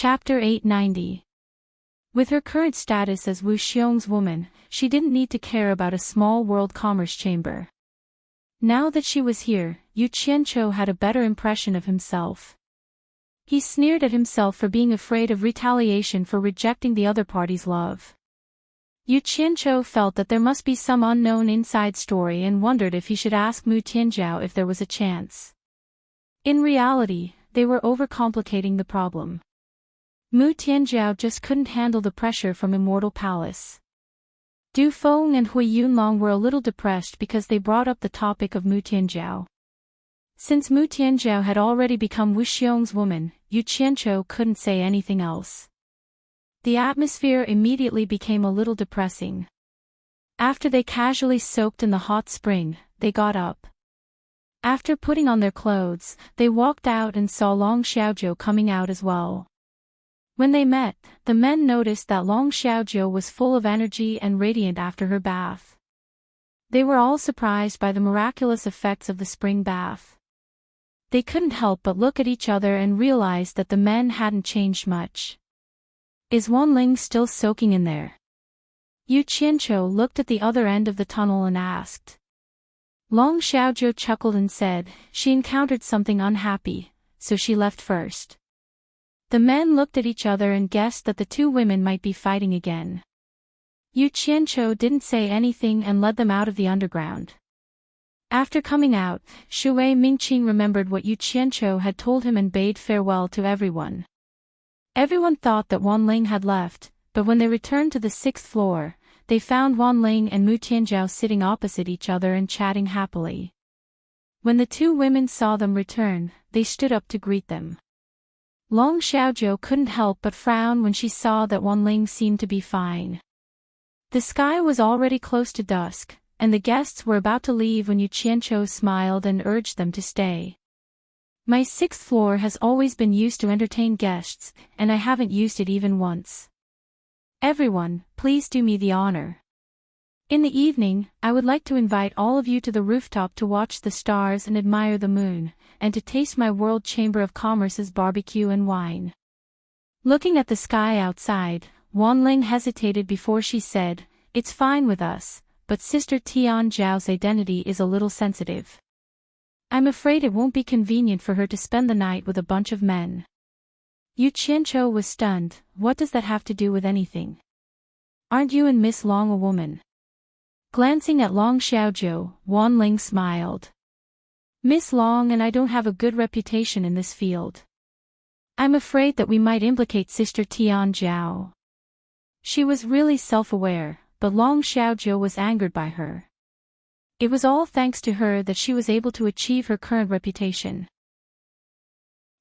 Chapter 890. With her current status as Wu Xiong's woman, she didn't need to care about a small world commerce chamber. Now that she was here, Yu Qianqiu had a better impression of himself. He sneered at himself for being afraid of retaliation for rejecting the other party's love. Yu Qianqiu felt that there must be some unknown inside story and wondered if he should ask Mu Tianjiao if there was a chance. In reality, they were overcomplicating the problem. Mu Tianjiao just couldn't handle the pressure from Immortal Palace. Du Feng and Hui Yunlong were a little depressed because they brought up the topic of Mu Tianjiao. Since Mu Tianjiao had already become Wu Xiong's woman, Yu Qianqiu couldn't say anything else. The atmosphere immediately became a little depressing. After they casually soaked in the hot spring, they got up. After putting on their clothes, they walked out and saw Long Xiaojiu coming out as well. When they met, the men noticed that Long Xiaojiu was full of energy and radiant after her bath. They were all surprised by the miraculous effects of the spring bath. They couldn't help but look at each other and realize that the men hadn't changed much. Is Wanling still soaking in there? Yu Qianqiu looked at the other end of the tunnel and asked. Long Xiaojiu chuckled and said, she encountered something unhappy, so she left first. The men looked at each other and guessed that the two women might be fighting again. Yu Qianqiu didn't say anything and led them out of the underground. After coming out, Shui Mingqing remembered what Yu Qianqiu had told him and bade farewell to everyone. Everyone thought that Wanling had left, but when they returned to the 6th floor, they found Wanling and Mu Tianjiao sitting opposite each other and chatting happily. When the two women saw them return, they stood up to greet them. Long Xiaojiu couldn't help but frown when she saw that Wanling seemed to be fine. The sky was already close to dusk, and the guests were about to leave when Yu Qianqiu smiled and urged them to stay. My 6th floor has always been used to entertain guests, and I haven't used it even once. Everyone, please do me the honor. In the evening, I would like to invite all of you to the rooftop to watch the stars and admire the moon, and to taste my World Chamber of Commerce's barbecue and wine. Looking at the sky outside, Wanling hesitated before she said, it's fine with us, but Sister Tian Zhao's identity is a little sensitive. I'm afraid it won't be convenient for her to spend the night with a bunch of men. Yu Qianqiu was stunned. What does that have to do with anything? Aren't you and Miss Long a woman? Glancing at Long Xiaojiu, Wanling smiled. Miss Long and I don't have a good reputation in this field. I'm afraid that we might implicate Sister Tian Zhao. She was really self-aware, but Long Xiaojiu was angered by her. It was all thanks to her that she was able to achieve her current reputation.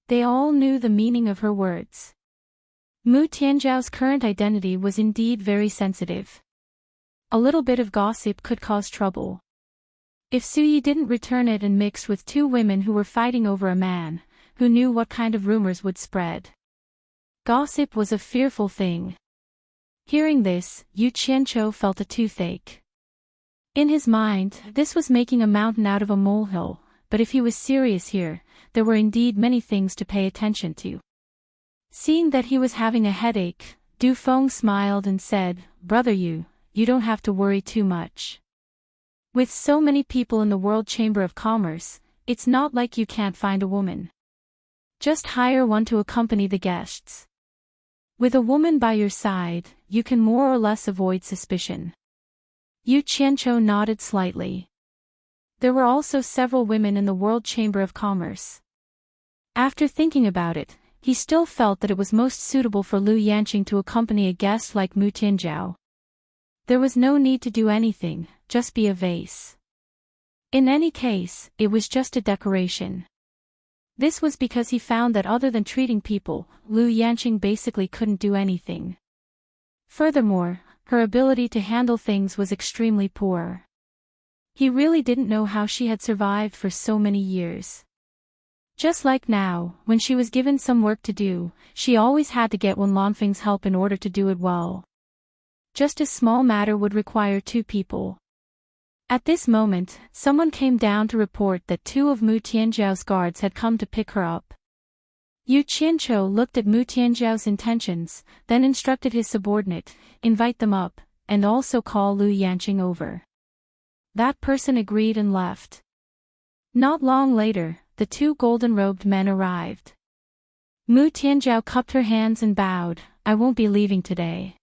They all knew the meaning of her words. Mu Tianjiao's current identity was indeed very sensitive. A little bit of gossip could cause trouble. If Suyi didn't return it and mixed with two women who were fighting over a man, who knew what kind of rumors would spread? Gossip was a fearful thing. Hearing this, Yu Qianqiu felt a toothache. In his mind, this was making a mountain out of a molehill, but if he was serious here, there were indeed many things to pay attention to. Seeing that he was having a headache, Du Feng smiled and said, Brother Yu, you don't have to worry too much. With so many people in the World Chamber of Commerce, it's not like you can't find a woman. Just hire one to accompany the guests. With a woman by your side, you can more or less avoid suspicion. Yu Qianqiu nodded slightly. There were also several women in the World Chamber of Commerce. After thinking about it, he still felt that it was most suitable for Lu Yanqing to accompany a guest like Mu Tianjiao. There was no need to do anything, just be a vase. In any case, it was just a decoration. This was because he found that other than treating people, Lu Yanqing basically couldn't do anything. Furthermore, her ability to handle things was extremely poor. He really didn't know how she had survived for so many years. Just like now, when she was given some work to do, she always had to get Wen Lanfeng's help in order to do it well. Just a small matter would require two people. At this moment, someone came down to report that two of Mu Tianjiao's guards had come to pick her up. Yu Qianqiu looked at Mu Tianzhao's intentions, then instructed his subordinate, invite them up, and also call Lu Yanqing over. That person agreed and left. Not long later, the two golden-robed men arrived. Mu Tianzhao cupped her hands and bowed, I won't be leaving today.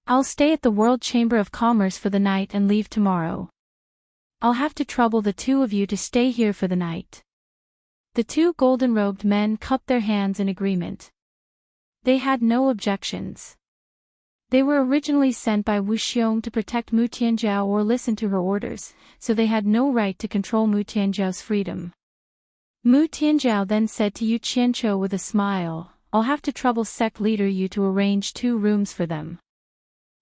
I'll stay at the World Chamber of Commerce for the night and leave tomorrow. I'll have to trouble the two of you to stay here for the night. The two golden-robed men cupped their hands in agreement. They had no objections. They were originally sent by Wu Xiong to protect Mu Tianzhao or listen to her orders, so they had no right to control Mu Tianzhao's freedom. Mu Tianzhao then said to Yu Qianqiu with a smile, I'll have to trouble sect leader Yu to arrange 2 rooms for them.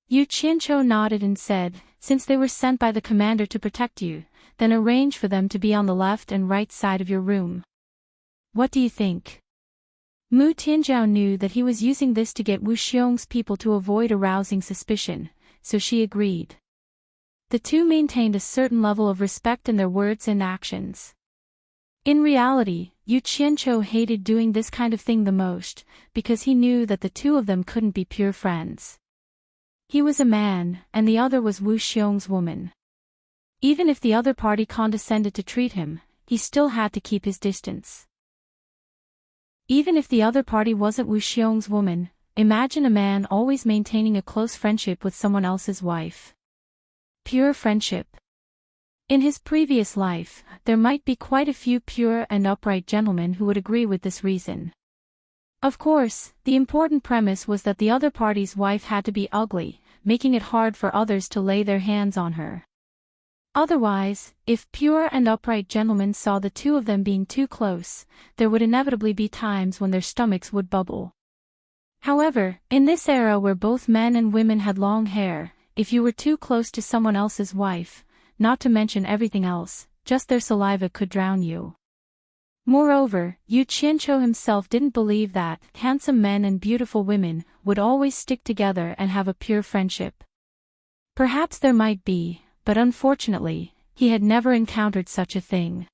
Yu Qianqiu nodded and said, since they were sent by the commander to protect you, then arrange for them to be on the left and right side of your room. What do you think? Mu Tianzhao knew that he was using this to get Wu Xiong's people to avoid arousing suspicion, so she agreed. The two maintained a certain level of respect in their words and actions. In reality, Yu Qianqiu hated doing this kind of thing the most, because he knew that the two of them couldn't be pure friends. He was a man, and the other was Wu Xiong's woman. Even if the other party condescended to treat him, he still had to keep his distance. Even if the other party wasn't Wu Xiong's woman, imagine a man always maintaining a close friendship with someone else's wife. Pure friendship. In his previous life, there might be quite a few pure and upright gentlemen who would agree with this reason. Of course, the important premise was that the other party's wife had to be ugly, making it hard for others to lay their hands on her. Otherwise, if pure and upright gentlemen saw the two of them being too close, there would inevitably be times when their stomachs would bubble. However, in this era where both men and women had long hair, if you were too close to someone else's wife, not to mention everything else, just their saliva could drown you. Moreover, Yu Qianqiu himself didn't believe that handsome men and beautiful women would always stick together and have a pure friendship. Perhaps there might be, but unfortunately, he had never encountered such a thing.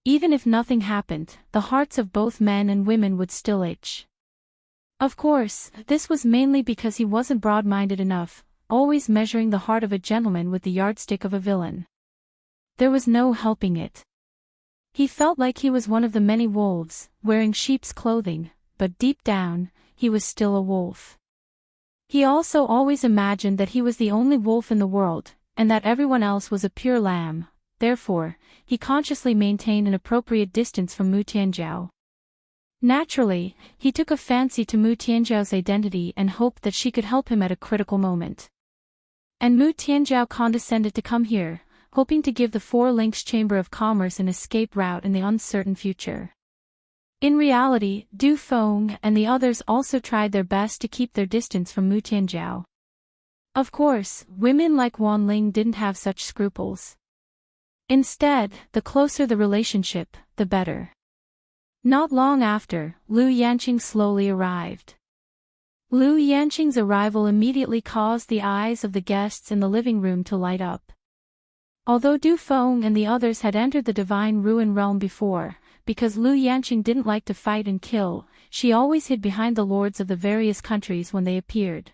Even if nothing happened, the hearts of both men and women would still itch. Of course, this was mainly because he wasn't broad-minded enough, always measuring the heart of a gentleman with the yardstick of a villain. There was no helping it. He felt like he was one of the many wolves, wearing sheep's clothing, but deep down, he was still a wolf. He also always imagined that he was the only wolf in the world, and that everyone else was a pure lamb. Therefore, he consciously maintained an appropriate distance from Mu Tianzhao. Naturally, he took a fancy to Mu Tianzhao's identity and hoped that she could help him at a critical moment. And Mu Tianzhao condescended to come here, hoping to give the 4 Links Chamber of Commerce an escape route in the uncertain future. In reality, Du Feng and the others also tried their best to keep their distance from Mu Tianzhao. Of course, women like Wan Ling didn't have such scruples. Instead, the closer the relationship, the better. Not long after, Lu Yanqing slowly arrived. Lu Yanqing's arrival immediately caused the eyes of the guests in the living room to light up. Although Du Feng and the others had entered the Divine Ruin Realm before, because Lu Yanqing didn't like to fight and kill, she always hid behind the lords of the various countries when they appeared.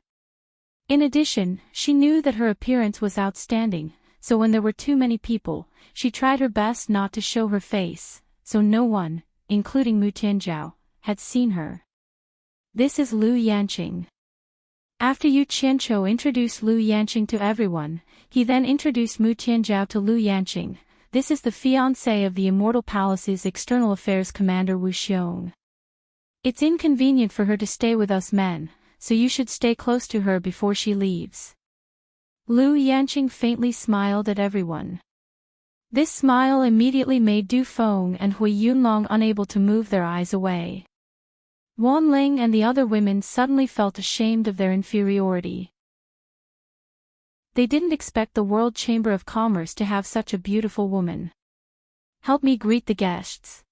In addition, she knew that her appearance was outstanding, so when there were too many people, she tried her best not to show her face, so no one, including Mu Tianzhao, had seen her. This is Lu Yanqing. After Yu Qianqiu introduced Lu Yanqing to everyone, he then introduced Mu Tianzhao to Lu Yanqing. This is the fiancée of the Immortal Palace's External Affairs Commander Wu Xiong. It's inconvenient for her to stay with us men, so you should stay close to her before she leaves. Lu Yanqing faintly smiled at everyone. This smile immediately made Du Feng and Hui Yunlong unable to move their eyes away. Wan Ling and the other women suddenly felt ashamed of their inferiority. They didn't expect the World Chamber of Commerce to have such a beautiful woman. Help me greet the guests.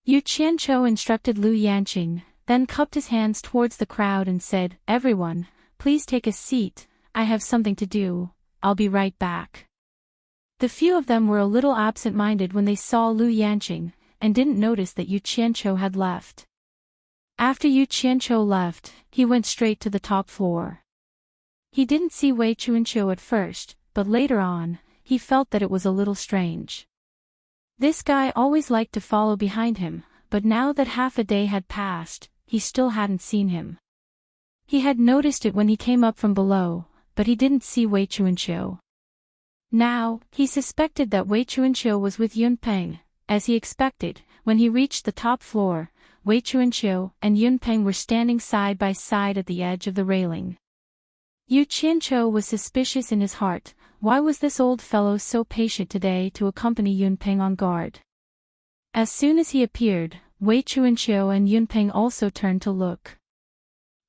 Yu Qianqiu instructed Lu Yanqing, then cupped his hands towards the crowd and said, everyone, please take a seat, I have something to do, I'll be right back. The few of them were a little absent-minded when they saw Lu Yanqing, and didn't notice that Yu Qianqiu had left. After Yu Qianqiu left, he went straight to the top floor. He didn't see Wei Chuanqiu at first, but later on, he felt that it was a little strange. This guy always liked to follow behind him, but now that half a day had passed, he still hadn't seen him. He had noticed it when he came up from below, but he didn't see Wei Chuanqiu. Now, he suspected that Wei Chuanqiu was with Yunpeng. As he expected, when he reached the top floor, Wei Chuanqiu and Yunpeng were standing side by side at the edge of the railing. Yu Qianqiu was suspicious in his heart. Why was this old fellow so patient today to accompany Yunpeng on guard? As soon as he appeared, Wei Chuanqiu and Yunpeng also turned to look.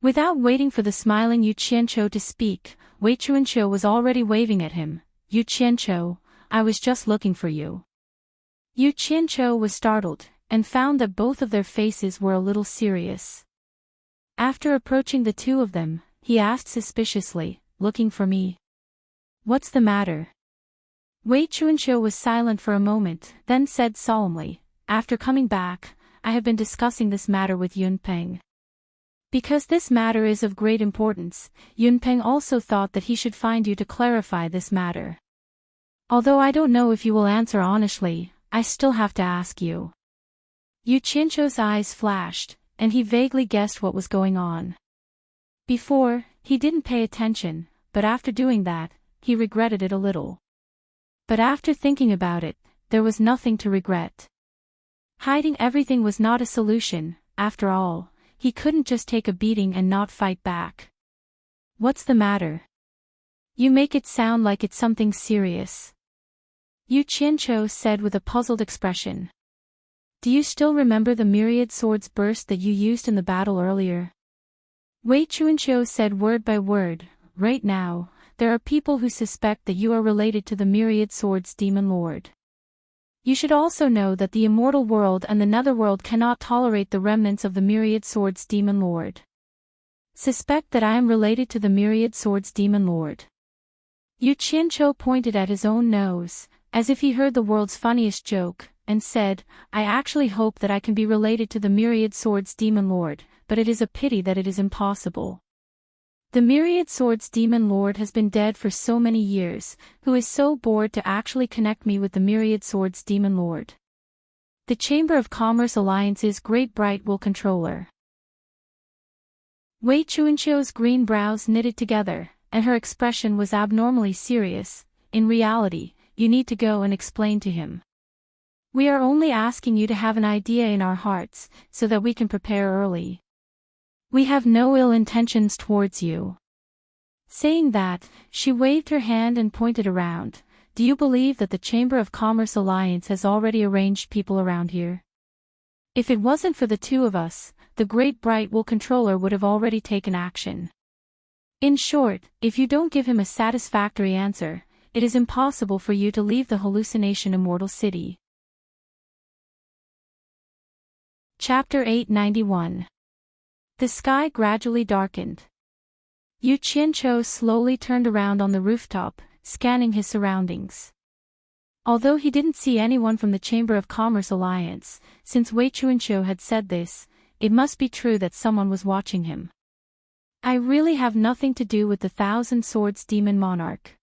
Without waiting for the smiling Yu Qianqiu to speak, Wei Chuanqiu was already waving at him. Yu Qianqiu, I was just looking for you. Yu Qianqiu was startled, and found that both of their faces were a little serious. After approaching the two of them, he asked suspiciously, looking for me? What's the matter? Wei Chuanqiu was silent for a moment, then said solemnly, after coming back, I have been discussing this matter with Yunpeng. Because this matter is of great importance, Yunpeng also thought that he should find you to clarify this matter. Although I don't know if you will answer honestly, I still have to ask you. Yu Qianqiu's eyes flashed, and he vaguely guessed what was going on. Before, he didn't pay attention, but after doing that, he regretted it a little. But after thinking about it, there was nothing to regret. Hiding everything was not a solution. After all, he couldn't just take a beating and not fight back. What's the matter? You make it sound like it's something serious. Yu Qianqiu said with a puzzled expression. Do you still remember the myriad swords burst that you used in the battle earlier? Wei Chuanqiu said word by word, right now, there are people who suspect that you are related to the myriad swords demon lord. You should also know that the immortal world and the netherworld cannot tolerate the remnants of the myriad swords demon lord. Suspect that I am related to the myriad swords demon lord. Yu Qianqiu pointed at his own nose, as if he heard the world's funniest joke, and said, I actually hope that I can be related to the myriad swords demon lord, but it is a pity that it is impossible. The myriad swords demon lord has been dead for so many years, who is so bored to actually connect me with the myriad swords demon lord. The Chamber of Commerce Alliance's great bright will controller. Wei Chuanqiu's green brows knitted together, and her expression was abnormally serious. In reality, you need to go and explain to him. We are only asking you to have an idea in our hearts, so that we can prepare early. We have no ill intentions towards you. Saying that, she waved her hand and pointed around. Do you believe that the Chamber of Commerce Alliance has already arranged people around here? If it wasn't for the two of us, the Great Bright Will Controller would have already taken action. In short, if you don't give him a satisfactory answer, it is impossible for you to leave the hallucination immortal city. Chapter 891. The sky gradually darkened. Yu Qianqiu slowly turned around on the rooftop, scanning his surroundings. Although he didn't see anyone from the Chamber of Commerce Alliance, since Wei Chuanqiu had said this, it must be true that someone was watching him. I really have nothing to do with the Thousand Swords Demon Monarch.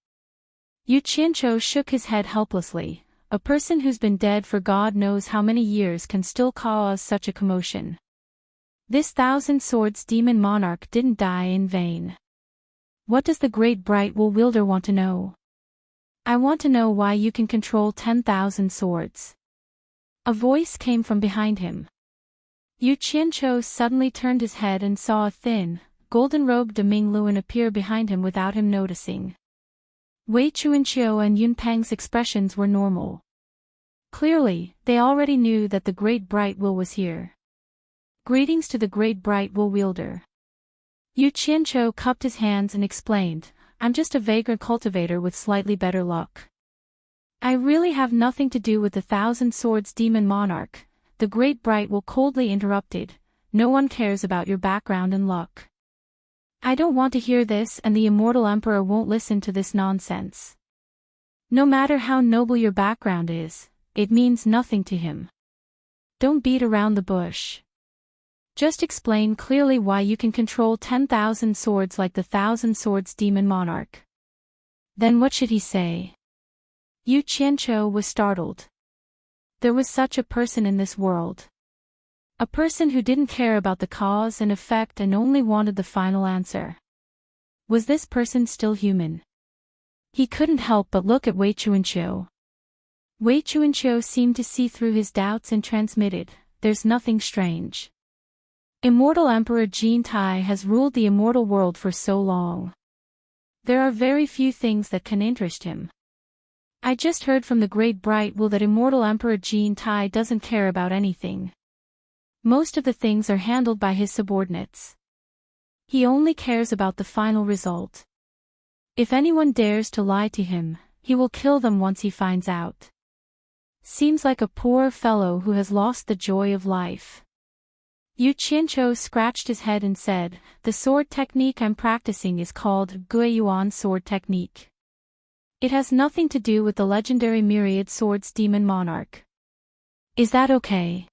Yu Qianqiu shook his head helplessly. A person who's been dead for God knows how many years can still cause such a commotion. This Thousand Swords Demon Monarch didn't die in vain. What does the Great Bright Will Wielder want to know? I want to know why you can control 10,000 swords. A voice came from behind him. Yu Qianqiu suddenly turned his head and saw a thin, golden-robed Ming Luan appear behind him without him noticing. Wei Chuanqiu and Yunpeng's expressions were normal. Clearly, they already knew that the Great Bright Will was here. Greetings to the Great Bright Will Wielder. Yu Qianqiu cupped his hands and explained, I'm just a vagrant cultivator with slightly better luck. I really have nothing to do with the Thousand Swords Demon Monarch. The Great Bright Will coldly interrupted, no one cares about your background and luck. I don't want to hear this, and the Immortal Emperor won't listen to this nonsense. No matter how noble your background is, it means nothing to him. Don't beat around the bush. Just explain clearly why you can control 10,000 swords like the 1,000 Swords Demon Monarch. Then what should he say? Yu Qianqiu was startled. There was such a person in this world. A person who didn't care about the cause and effect and only wanted the final answer. Was this person still human? He couldn't help but look at Wei Chuanqiu. Wei Chuanqiu seemed to see through his doubts and transmitted, "There's nothing strange. Immortal Emperor Jin Tai has ruled the immortal world for so long. There are very few things that can interest him. I just heard from the Great Bright Will that Immortal Emperor Jin Tai doesn't care about anything. Most of the things are handled by his subordinates. He only cares about the final result. If anyone dares to lie to him, he will kill them once he finds out. Seems like a poor fellow who has lost the joy of life." Yu Qianqiu scratched his head and said, "The sword technique I'm practicing is called Guiyuan sword technique. It has nothing to do with the legendary myriad swords demon monarch. Is that okay?"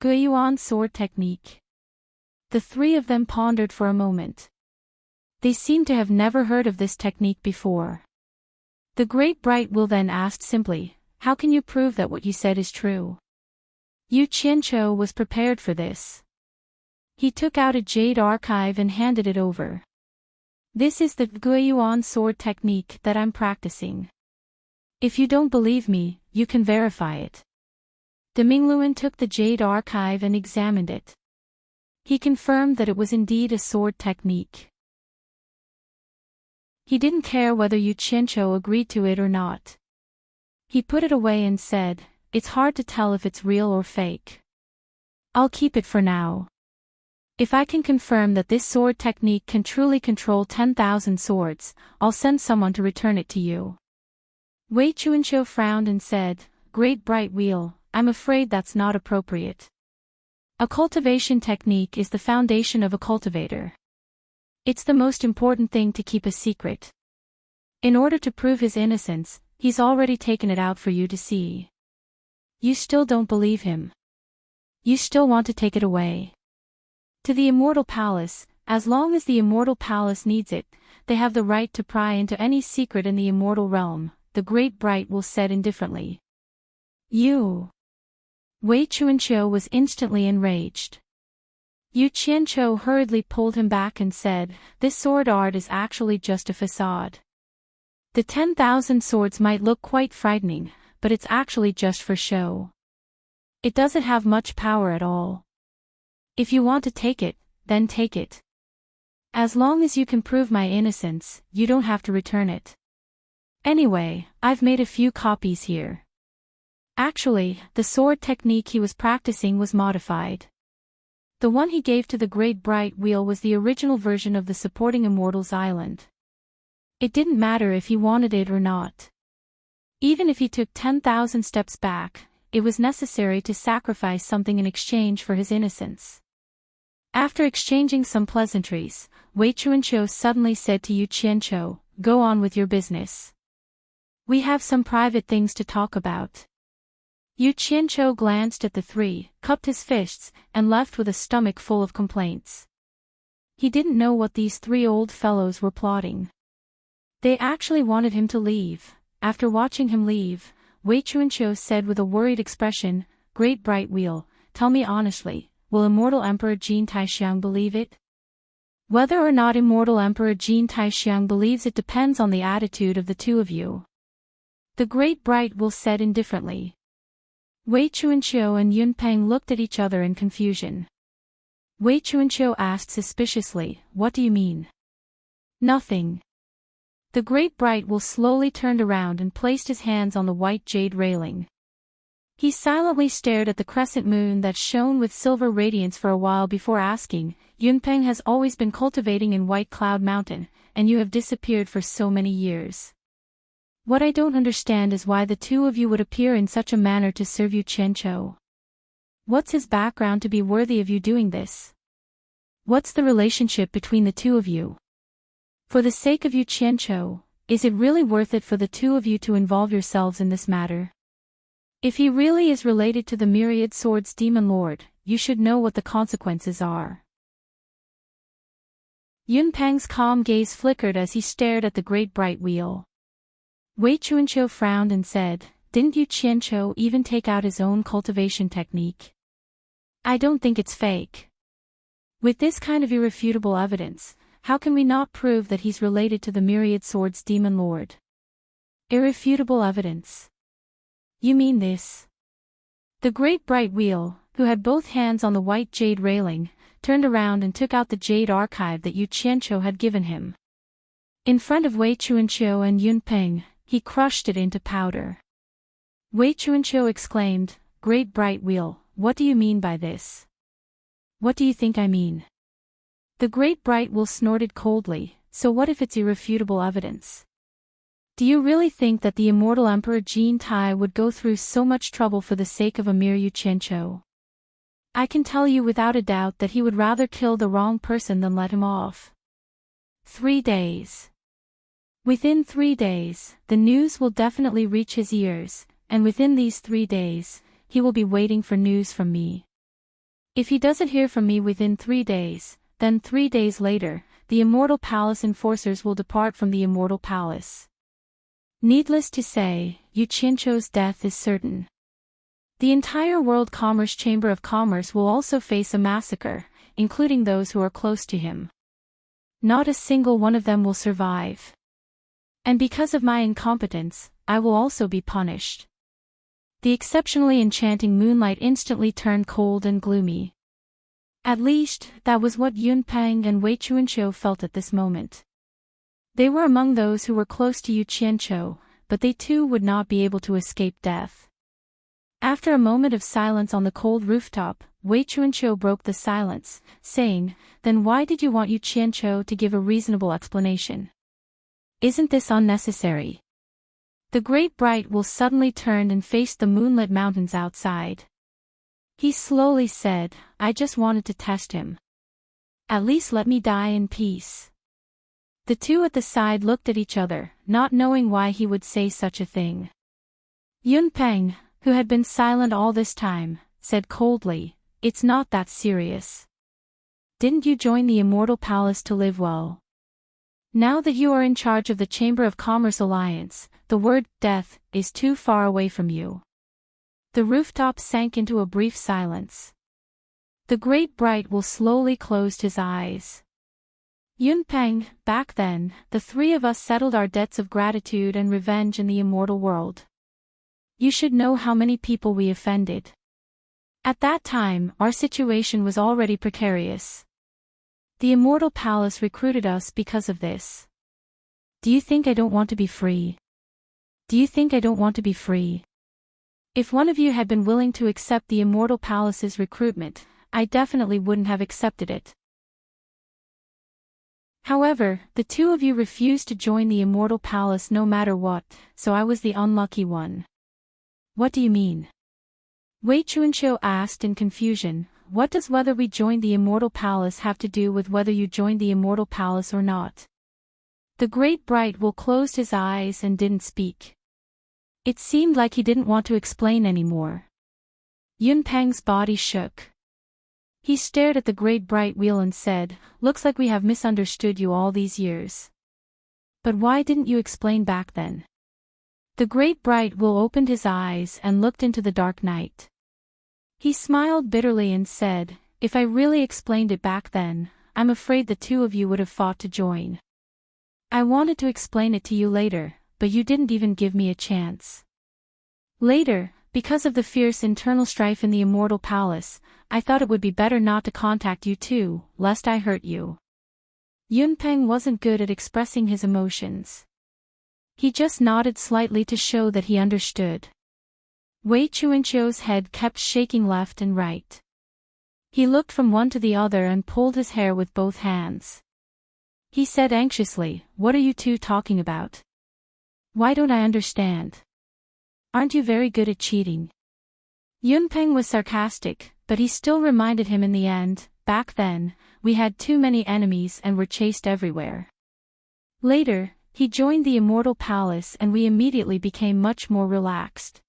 Guiyuan sword technique. The three of them pondered for a moment. They seemed to have never heard of this technique before. The Great Bright Will then asked simply, "How can you prove that what you said is true?" Yu Qianqiu was prepared for this. He took out a jade archive and handed it over. "This is the Guiyuan sword technique that I'm practicing. If you don't believe me, you can verify it." De Mingluan took the jade archive and examined it. He confirmed that it was indeed a sword technique. He didn't care whether Yu Qianqiu agreed to it or not. He put it away and said, "It's hard to tell if it's real or fake. I'll keep it for now. If I can confirm that this sword technique can truly control 10,000 swords, I'll send someone to return it to you." Wei Chuanqiu frowned and said, "Great Bright Wheel, I'm afraid that's not appropriate. A cultivation technique is the foundation of a cultivator. It's the most important thing to keep a secret. In order to prove his innocence, he's already taken it out for you to see. You still don't believe him. You still want to take it away. To the Immortal Palace, as long as the Immortal Palace needs it, they have the right to pry into any secret in the Immortal Realm," the Great Bright Will said indifferently. "You!" Wei Chuanqiu was instantly enraged. Yu Qianqiu hurriedly pulled him back and said, "This sword art is actually just a facade. The 10,000 swords might look quite frightening, but it's actually just for show. It doesn't have much power at all. If you want to take it, then take it. As long as you can prove my innocence, you don't have to return it. Anyway, I've made a few copies here." Actually, the sword technique he was practicing was modified. The one he gave to the Great Bright Wheel was the original version of the supporting Immortals Island. It didn't matter if he wanted it or not. Even if he took 10,000 steps back, it was necessary to sacrifice something in exchange for his innocence. After exchanging some pleasantries, Wei Chuanqiu suddenly said to Yu Qianqiu, "Go on with your business. We have some private things to talk about." Yu Qianqiu glanced at the three, cupped his fists, and left with a stomach full of complaints. He didn't know what these three old fellows were plotting. They actually wanted him to leave. After watching him leave, Wei Chuanqiu said with a worried expression, "Great Bright Wheel, tell me honestly, will Immortal Emperor Jin Taixiang believe it?" "Whether or not Immortal Emperor Jin Taixiang believes it depends on the attitude of the two of you," the Great Bright Will said indifferently. Wei Chuanqiu and Yunpeng looked at each other in confusion. Wei Chuanqiu asked suspiciously, "What do you mean?" "Nothing." The Great Bright Will slowly turned around and placed his hands on the white jade railing. He silently stared at the crescent moon that shone with silver radiance for a while before asking, "Yunpeng has always been cultivating in White Cloud Mountain, and you have disappeared for so many years. What I don't understand is why the two of you would appear in such a manner to serve Yu Qianqiu. What's his background to be worthy of you doing this? What's the relationship between the two of you? For the sake of Yu Qianqiu, is it really worth it for the two of you to involve yourselves in this matter? If he really is related to the Myriad Swords Demon Lord, you should know what the consequences are. Yunpeng's calm gaze flickered as he stared at the great bright wheel. Wei Chuanqiu frowned and said, "Didn't Yu Qianqiu even take out his own cultivation technique? I don't think it's fake. With this kind of irrefutable evidence, how can we not prove that he's related to the Myriad Swords Demon Lord?" Irrefutable evidence. You mean this? The great bright wheel, who had both hands on the white jade railing, turned around and took out the jade archive that Yu Qianqiu had given him. In front of Wei Chuanqiu and Yunpeng, he crushed it into powder. Wei Chuanqiu exclaimed, "Great bright wheel, what do you mean by this? What do you think I mean?" The great bright wheel snorted coldly, "So what if it's irrefutable evidence? Do you really think that the immortal Emperor Jin Tai would go through so much trouble for the sake of a mere Yu Qianqiu? I can tell you without a doubt that he would rather kill the wrong person than let him off. 3 days. Within 3 days, the news will definitely reach his ears, and within these 3 days, he will be waiting for news from me. If he doesn't hear from me within 3 days, then 3 days later, the Immortal Palace enforcers will depart from the Immortal Palace. Needless to say, Yu Qianqiu's death is certain. The entire World Commerce Chamber of Commerce will also face a massacre, including those who are close to him. Not a single one of them will survive. And because of my incompetence, I will also be punished." The exceptionally enchanting moonlight instantly turned cold and gloomy. At least, that was what Yunpeng and Wei Chuanqiu felt at this moment. They were among those who were close to Yu Qianqiu, but they too would not be able to escape death. After a moment of silence on the cold rooftop, Wei Chuanqiu broke the silence, saying, "Then why did you want Yu Qianqiu to give a reasonable explanation? Isn't this unnecessary?" The great bright wheel suddenly turned and faced the moonlit mountains outside. He slowly said, "I just wanted to test him. At least let me die in peace." The two at the side looked at each other, not knowing why he would say such a thing. Yunpeng, who had been silent all this time, said coldly, "It's not that serious. Didn't you join the Immortal Palace to live well? Now that you are in charge of the Chamber of Commerce Alliance, the word death is too far away from you." The rooftop sank into a brief silence. The great bright wheel slowly closed his eyes. "Yunpeng, back then, the 3 of us settled our debts of gratitude and revenge in the immortal world. You should know how many people we offended. At that time, our situation was already precarious. The Immortal Palace recruited us because of this. Do you think I don't want to be free? Do you think I don't want to be free? If one of you had been willing to accept the Immortal Palace's recruitment, I definitely wouldn't have accepted it. However, the 2 of you refused to join the Immortal Palace no matter what, so I was the unlucky one." "What do you mean?" Wei Chuanqiu asked in confusion. "What does whether we joined the Immortal Palace have to do with whether you joined the Immortal Palace or not?" The great bright wheel closed his eyes and didn't speak. It seemed like he didn't want to explain anymore. Yunpeng's body shook. He stared at the great bright wheel and said, "Looks like we have misunderstood you all these years. But why didn't you explain back then?" The great bright wheel opened his eyes and looked into the dark night. He smiled bitterly and said, "If I really explained it back then, I'm afraid the 2 of you would have fought to join. I wanted to explain it to you later, but you didn't even give me a chance. Later, because of the fierce internal strife in the Immortal Palace, I thought it would be better not to contact you too, lest I hurt you." Yunpeng wasn't good at expressing his emotions. He just nodded slightly to show that he understood. Wei Chuanqiu's head kept shaking left and right. He looked from one to the other and pulled his hair with both hands. He said anxiously, "What are you 2 talking about? Why don't I understand? Aren't you very good at cheating?" Yunpeng was sarcastic, but he still reminded him in the end, "Back then, we had too many enemies and were chased everywhere. Later, he joined the Immortal Palace and we immediately became much more relaxed.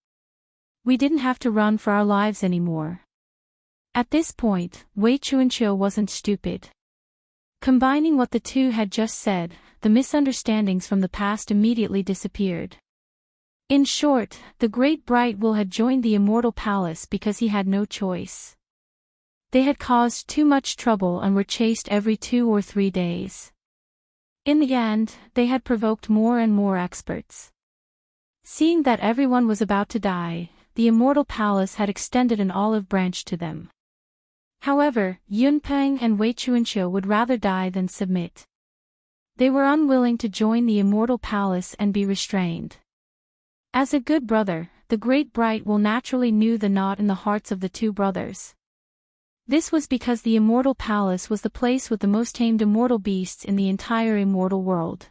We didn't have to run for our lives anymore. At this point, Wei Chuanqiu wasn't stupid. Combining what the two had just said, the misunderstandings from the past immediately disappeared. In short, the great Bright Will had joined the Immortal Palace because he had no choice. They had caused too much trouble and were chased every 2 or 3 days. In the end, they had provoked more and more experts. Seeing that everyone was about to die, the Immortal Palace had extended an olive branch to them. However, Yunpeng and Wei Chuanqiu would rather die than submit. They were unwilling to join the Immortal Palace and be restrained. As a good brother, the Great Bright Will naturally knew the knot in the hearts of the two brothers. This was because the Immortal Palace was the place with the most tamed immortal beasts in the entire immortal world.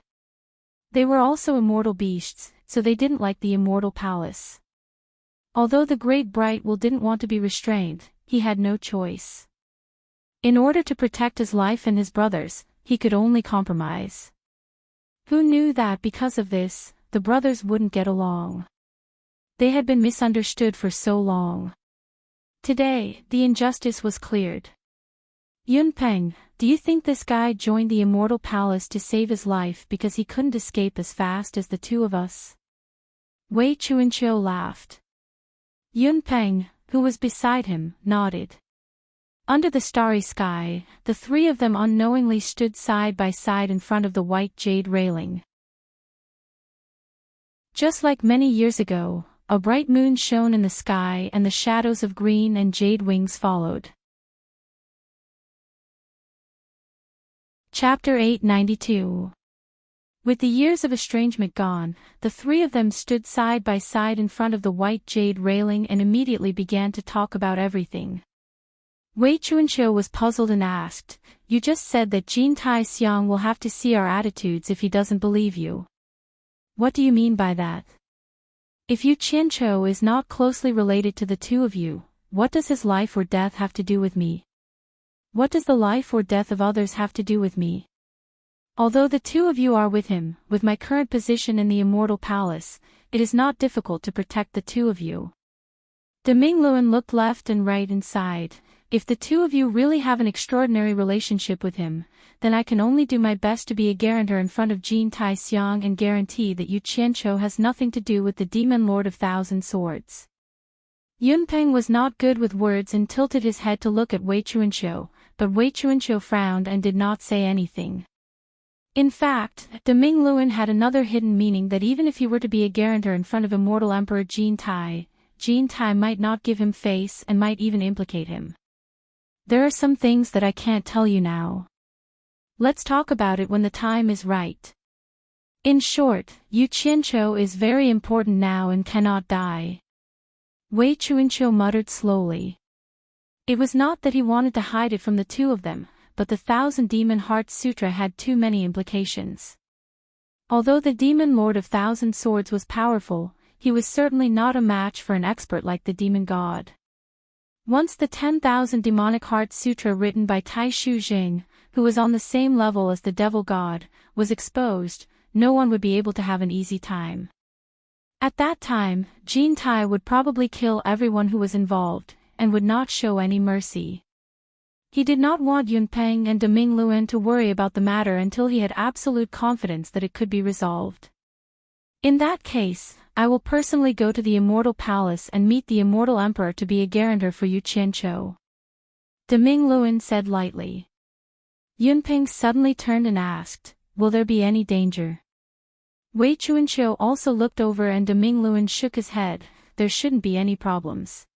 They were also immortal beasts, so they didn't like the Immortal Palace. Although the Great Bright Will didn't want to be restrained, he had no choice. In order to protect his life and his brothers, he could only compromise. Who knew that because of this, the brothers wouldn't get along? They had been misunderstood for so long. Today, the injustice was cleared. Yunpeng, do you think this guy joined the Immortal Palace to save his life because he couldn't escape as fast as the two of us? Wei Chuanqiu laughed. Yunpeng, who was beside him, nodded. Under the starry sky, the three of them unknowingly stood side by side in front of the white jade railing. Just like many years ago, a bright moon shone in the sky and the shadows of green and jade wings followed. Chapter 892. With the years of estrangement gone, the three of them stood side by side in front of the white jade railing and immediately began to talk about everything. Wei Chuanqiu was puzzled and asked, "You just said that Jin Tai Xiang will have to see our attitudes if he doesn't believe you. What do you mean by that? If Yu Qianqiu is not closely related to the two of you, what does his life or death have to do with me? What does the life or death of others have to do with me? Although the two of you are with him, with my current position in the Immortal Palace, it is not difficult to protect the two of you." De Mingluan looked left and right and sighed. If the two of you really have an extraordinary relationship with him, then I can only do my best to be a guarantor in front of Jin Tai Xiang and guarantee that Yu Qianqiu has nothing to do with the Demon Lord of Thousand Swords. Yunpeng was not good with words and tilted his head to look at Wei Chuanqiu, but Wei Chuanqiu frowned and did not say anything. In fact, De Mingluan had another hidden meaning that even if he were to be a guarantor in front of Immortal Emperor Jin Tai might not give him face and might even implicate him. There are some things that I can't tell you now. Let's talk about it when the time is right. In short, Yu Qianqiu is very important now and cannot die. Wei Chuanqiu muttered slowly. It was not that he wanted to hide it from the two of them, but the Thousand Demon Heart Sutra had too many implications. Although the Demon Lord of Thousand Swords was powerful, he was certainly not a match for an expert like the Demon God. Once the 10,000 Demonic Heart Sutra written by Tai Shu Jing, who was on the same level as the Devil God, was exposed, no one would be able to have an easy time. At that time, Jin Tai would probably kill everyone who was involved, and would not show any mercy. He did not want Yunpeng and De Mingluan to worry about the matter until he had absolute confidence that it could be resolved. In that case, I will personally go to the Immortal Palace and meet the Immortal Emperor to be a guarantor for Yu Qianqiu. De Mingluan said lightly. Yunpeng suddenly turned and asked, "Will there be any danger?" Wei Chuanqiu also looked over and De Mingluan shook his head. There shouldn't be any problems.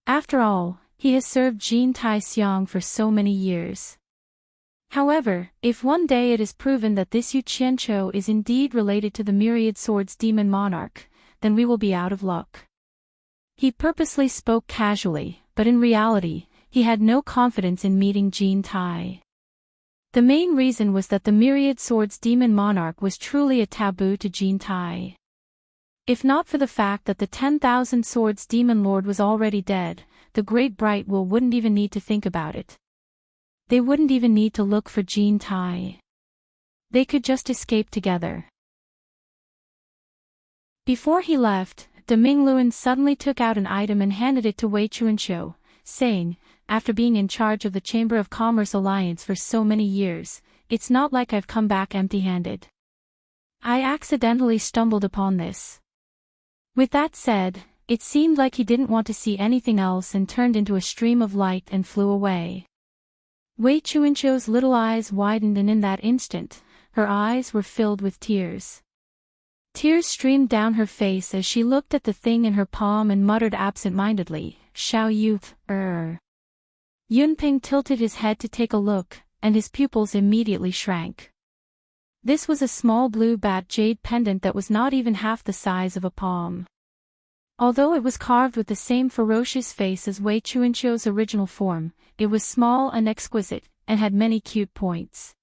After all, he has served Jin Tai Xiang for so many years. However, if one day it is proven that this Yu Qianqiu is indeed related to the Myriad Swords Demon Monarch, then we will be out of luck. He purposely spoke casually, but in reality, he had no confidence in meeting Jin Tai. The main reason was that the Myriad Swords Demon Monarch was truly a taboo to Jin Tai. If not for the fact that the 10,000 Swords Demon Lord was already dead, the Great Bright Will wouldn't even need to think about it. They wouldn't even need to look for Jin Tai. They could just escape together. Before he left, De Mingluan suddenly took out an item and handed it to Wei Chuanqiu, saying, after being in charge of the Chamber of Commerce Alliance for so many years, it's not like I've come back empty-handed. I accidentally stumbled upon this." With that said, it seemed like he didn't want to see anything else and turned into a stream of light and flew away. Wei Chuanqiu's little eyes widened, and in that instant, her eyes were filled with tears. Tears streamed down her face as she looked at the thing in her palm and muttered absent-mindedly, "Xiao Yu, Yunping tilted his head to take a look, and his pupils immediately shrank. This was a small blue bat jade pendant that was not even half the size of a palm. Although it was carved with the same ferocious face as Wei Chuanqiu's original form, it was small and exquisite, and had many cute points.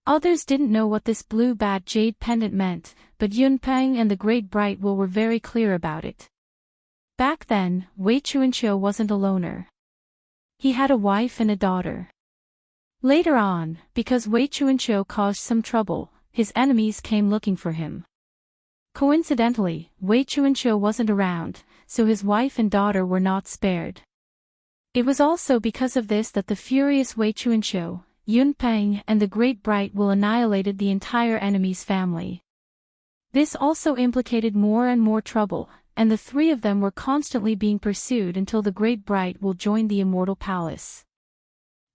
Others didn't know what this blue bat jade pendant meant, but Yunpeng and the Great Bright Will were very clear about it. Back then, Wei Chuanqiu wasn't a loner. He had a wife and a daughter. Later on, because Wei Chuanqiu caused some trouble, his enemies came looking for him. Coincidentally, Wei Chuanqiu wasn't around, so his wife and daughter were not spared. It was also because of this that the furious Wei Chuanqiu, Yunpeng and the Great Bright Will annihilated the entire enemy's family. This also implicated more and more trouble, and the three of them were constantly being pursued until the Great Bright Will joined the Immortal Palace.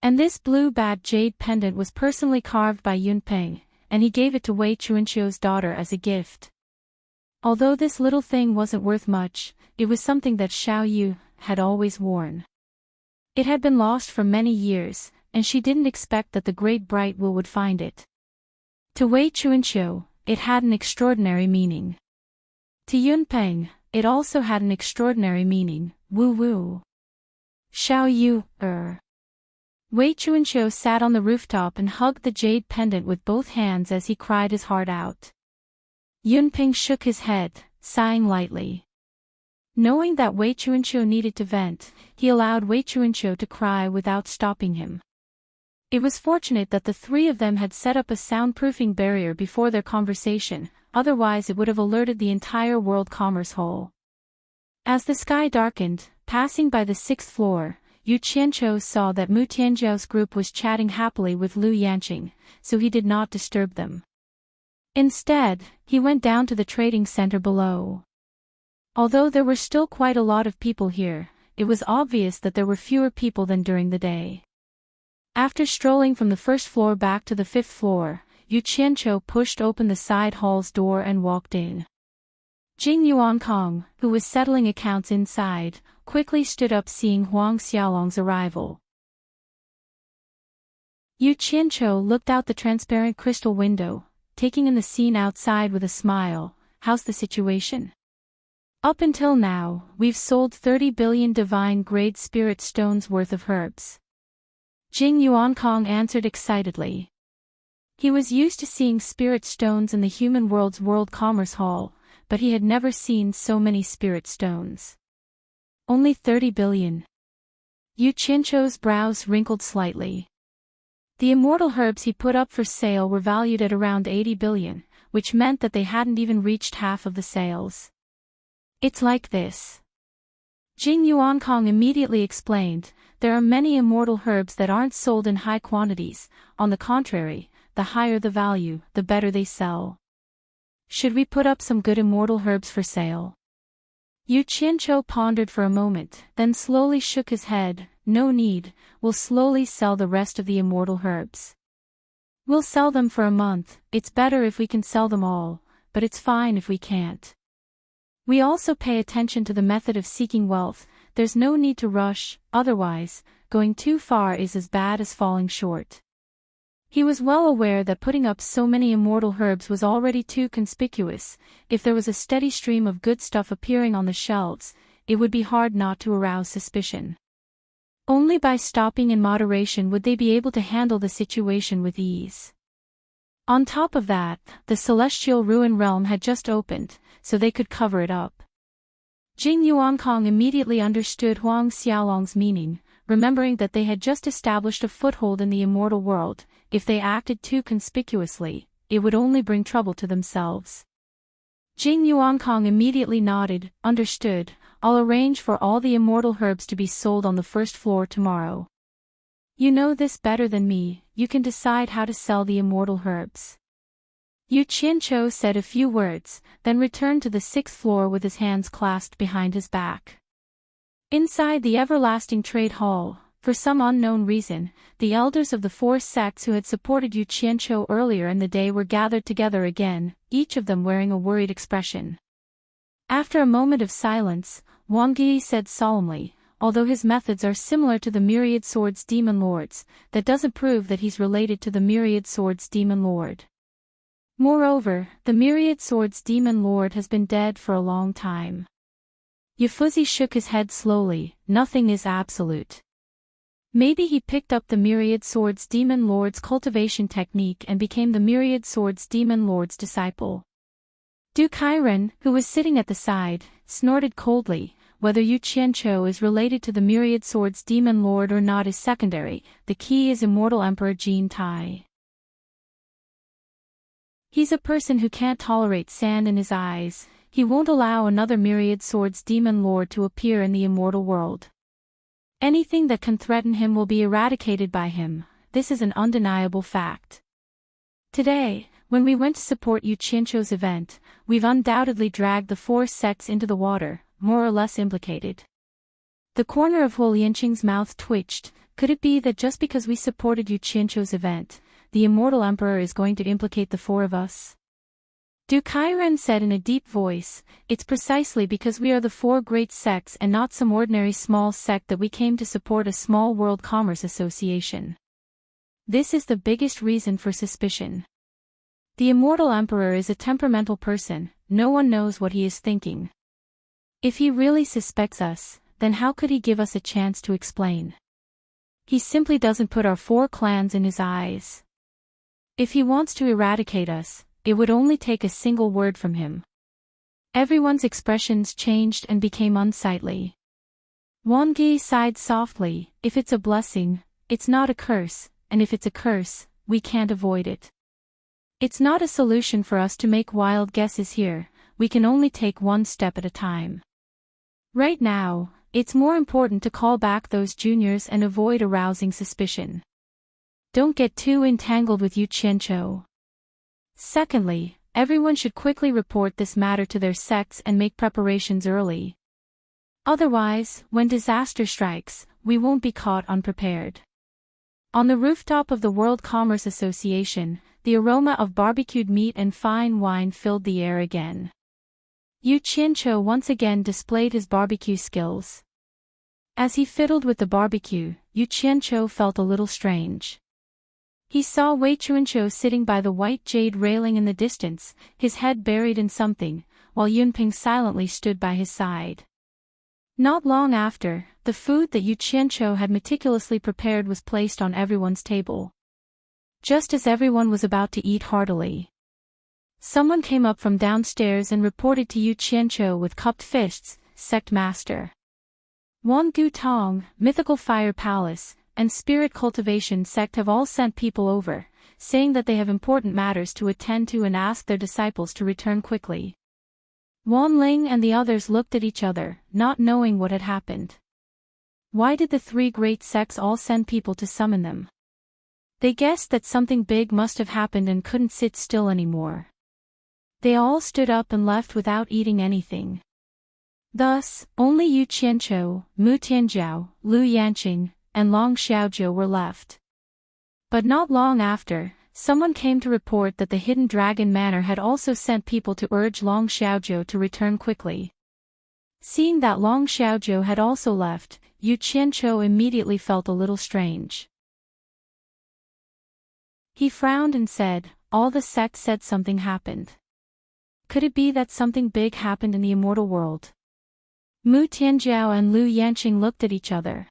And this blue bat jade pendant was personally carved by Yunpeng, and he gave it to Wei Chuanqiu's daughter as a gift. Although this little thing wasn't worth much, it was something that Xiao Yu had always worn. It had been lost for many years, and she didn't expect that the Great Bright Will would find it. To Wei Chuanqiu, it had an extraordinary meaning. To Yunpeng, it also had an extraordinary meaning. Woo woo. Xiao Yu, Wei Chuanqiu sat on the rooftop and hugged the jade pendant with both hands as he cried his heart out. Yunpeng shook his head, sighing lightly. Knowing that Wei Chuanqiu needed to vent, he allowed Wei Chuanqiu to cry without stopping him. It was fortunate that the three of them had set up a soundproofing barrier before their conversation, otherwise it would have alerted the entire World Commerce Hall. As the sky darkened, passing by the 6th floor, Yu Qianqiu saw that Mu Tianjiao's group was chatting happily with Lu Yanqing, so he did not disturb them. Instead, he went down to the trading center below. Although there were still quite a lot of people here, it was obvious that there were fewer people than during the day. After strolling from the 1st floor back to the 5th floor, Yu Qianqiu pushed open the side hall's door and walked in. Jing Yuankong, who was settling accounts inside, quickly stood up seeing Huang Xiaolong's arrival. Yu Qianqiu looked out the transparent crystal window, taking in the scene outside with a smile. "How's the situation?" "Up until now, we've sold 30 billion divine-grade spirit stones worth of herbs," Jing Yuankong answered excitedly. He was used to seeing spirit stones in the human world's World Commerce Hall, but he had never seen so many spirit stones. "Only 30 billion. Yu Qianqiu's brows wrinkled slightly. The immortal herbs he put up for sale were valued at around 80 billion, which meant that they hadn't even reached half of the sales. "It's like this," Jing Yuankong immediately explained. "There are many immortal herbs that aren't sold in high quantities. On the contrary, the higher the value, the better they sell. Should we put up some good immortal herbs for sale?" Yu Qianqiu pondered for a moment, then slowly shook his head. "No need, we'll slowly sell the rest of the immortal herbs. We'll sell them for a month. It's better if we can sell them all, but it's fine if we can't. We also pay attention to the method of seeking wealth. There's no need to rush, otherwise, going too far is as bad as falling short." He was well aware that putting up so many immortal herbs was already too conspicuous. If there was a steady stream of good stuff appearing on the shelves, it would be hard not to arouse suspicion. Only by stopping in moderation would they be able to handle the situation with ease. On top of that, the Celestial Ruin Realm had just opened, so they could cover it up. Jing Yuankong immediately understood Huang Xiaolong's meaning, remembering that they had just established a foothold in the immortal world. If they acted too conspicuously, it would only bring trouble to themselves. Jing Yuankong immediately nodded, understood. I'll arrange for all the immortal herbs to be sold on the first floor tomorrow. You know this better than me, you can decide how to sell the immortal herbs. Yu Qianqiu said a few words, then returned to the 6th floor with his hands clasped behind his back. Inside the everlasting trade hall, for some unknown reason, the elders of the 4 sects who had supported Yu Qianqiu earlier in the day were gathered together again, each of them wearing a worried expression. After a moment of silence, Wang Yi said solemnly, although his methods are similar to the Myriad Swords Demon Lord's, that doesn't prove that he's related to the Myriad Swords Demon Lord. Moreover, the Myriad Swords Demon Lord has been dead for a long time. Yafuzi shook his head slowly, nothing is absolute. Maybe he picked up the Myriad Swords Demon Lord's cultivation technique and became the Myriad Swords Demon Lord's disciple. Du Kairen, who was sitting at the side, snorted coldly. Whether Yu Qianqiu is related to the Myriad Swords Demon Lord or not is secondary, the key is Immortal Emperor Jin Tai. He's a person who can't tolerate sand in his eyes, he won't allow another Myriad Swords Demon Lord to appear in the immortal world. Anything that can threaten him will be eradicated by him, this is an undeniable fact. Today, when we went to support Yu Qianqiu's event, we've undoubtedly dragged the 4 sects into the water, more or less implicated. The corner of Huo Lianqing's mouth twitched. Could it be that just because we supported Yu Qianqiu's event, the Immortal Emperor is going to implicate the 4 of us? Du Kairen said in a deep voice, it's precisely because we are the 4 great sects and not some ordinary small sect that we came to support a small world commerce association. This is the biggest reason for suspicion. The Immortal Emperor is a temperamental person, no one knows what he is thinking. If he really suspects us, then how could he give us a chance to explain? He simply doesn't put our 4 clans in his eyes. If he wants to eradicate us, it would only take a single word from him. Everyone's expressions changed and became unsightly. Wang Yi sighed softly, if it's a blessing, it's not a curse, and if it's a curse, we can't avoid it. It's not a solution for us to make wild guesses here, we can only take one step at a time. Right now, it's more important to call back those juniors and avoid arousing suspicion. Don't get too entangled with Yu Qianqiu. Secondly, everyone should quickly report this matter to their sects and make preparations early. Otherwise, when disaster strikes, we won't be caught unprepared. On the rooftop of the World Commerce Association, the aroma of barbecued meat and fine wine filled the air again. Yu Qianqiu once again displayed his barbecue skills. As he fiddled with the barbecue, Yu Qianqiu felt a little strange. He saw Wei Chuanqiu sitting by the white jade railing in the distance, his head buried in something, while Yunping silently stood by his side. Not long after, the food that Yu Qianqiu had meticulously prepared was placed on everyone's table. Just as everyone was about to eat heartily, someone came up from downstairs and reported to Yu Qianqiu with cupped fists, Sect Master. Wan Gu Tong, Mythical Fire Palace, and Spirit Cultivation Sect have all sent people over, saying that they have important matters to attend to and ask their disciples to return quickly. Wan Ling and the others looked at each other, not knowing what had happened. Why did the 3 great sects all send people to summon them? They guessed that something big must have happened and couldn't sit still anymore. They all stood up and left without eating anything. Thus, only Yu Qianqiu, Mu Tianjiao, Lu Yanqing, and Long Xiaojiu were left. But not long after, someone came to report that the Hidden Dragon Manor had also sent people to urge Long Xiaojiu to return quickly. Seeing that Long Xiaojiu had also left, Yu Qianqiu immediately felt a little strange. He frowned and said, all the sects said something happened. Could it be that something big happened in the immortal world? Mu Tianjiao and Lu Yanqing looked at each other.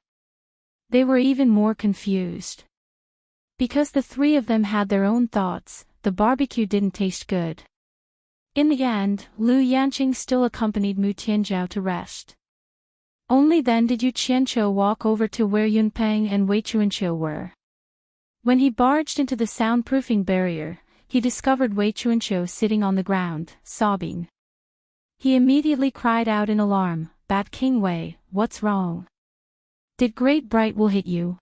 They were even more confused. Because the 3 of them had their own thoughts, the barbecue didn't taste good. In the end, Lu Yanqing still accompanied Mu Tianjiao to rest. Only then did Yu Qianqiu walk over to where Yunpeng and Wei Chuanqiu were. When he barged into the soundproofing barrier, he discovered Wei Chuanqiu sitting on the ground, sobbing. He immediately cried out in alarm, Bat King Wei, what's wrong? Did Great Bright Will hit you?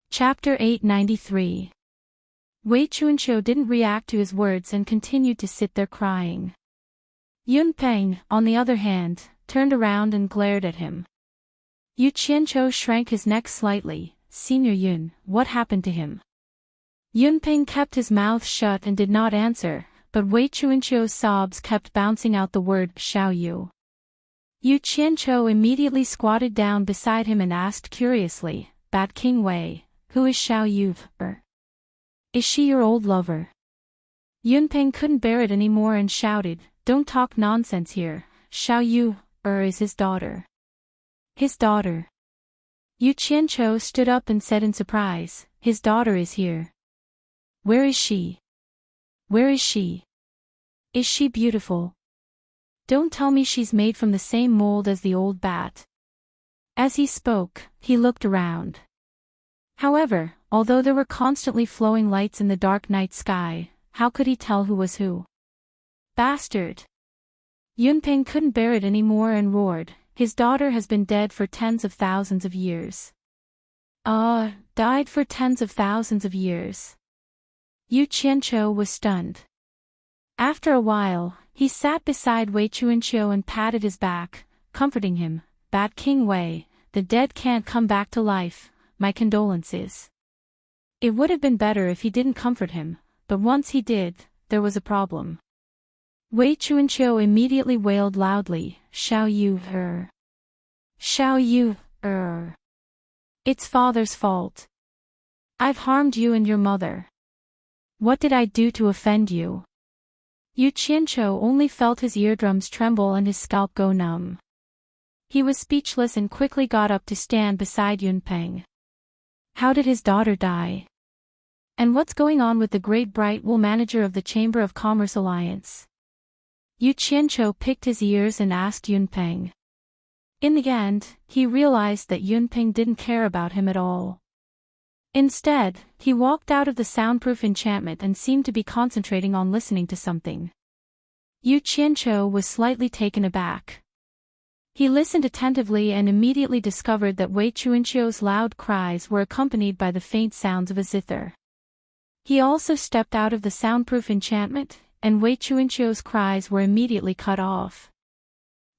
Chapter 893. Wei Chuanqiu didn't react to his words and continued to sit there crying. Yun Peng, on the other hand, turned around and glared at him. Yu Qianqiu shrank his neck slightly. Senior Yun, what happened to him? Yun Peng kept his mouth shut and did not answer, but Wei Chuanqiu's sobs kept bouncing out the word Xiao Yu. Yu Qianqiu immediately squatted down beside him and asked curiously, Bat King Wei, who is Xiao Yu? Is she your old lover? Yun Peng couldn't bear it anymore and shouted, don't talk nonsense here, Xiao Yu, is his daughter. His daughter. Yu Qianqiu stood up and said in surprise, his daughter is here. Where is she? Where is she? Is she beautiful? Don't tell me she's made from the same mold as the old bat. As he spoke, he looked around. However, although there were constantly flowing lights in the dark night sky, how could he tell who was who? Bastard! Yun Peng couldn't bear it anymore and roared, his daughter has been dead for tens of thousands of years. Died for tens of thousands of years. Yu Qianqiu was stunned. After a while, he sat beside Wei Chuanqiu and patted his back, comforting him, Bat King Wei, the dead can't come back to life, my condolences. It would have been better if he didn't comfort him, but once he did, there was a problem. Wei Chuanqiu immediately wailed loudly, Xiao Yu, Xiao Yu, It's father's fault. I've harmed you and your mother. What did I do to offend you? Yu Qianqiu only felt his eardrums tremble and his scalp go numb. He was speechless and quickly got up to stand beside Yun Peng. How did his daughter die? And what's going on with the Great Bright Will manager of the Chamber of Commerce Alliance? Yu Qianqiu picked his ears and asked Yun Peng. In the end, he realized that Yun Peng didn't care about him at all. Instead, he walked out of the soundproof enchantment and seemed to be concentrating on listening to something. Yu Qianqiu was slightly taken aback. He listened attentively and immediately discovered that Wei Chuanqiu's loud cries were accompanied by the faint sounds of a zither. He also stepped out of the soundproof enchantment, and Wei Chuanqiu's cries were immediately cut off.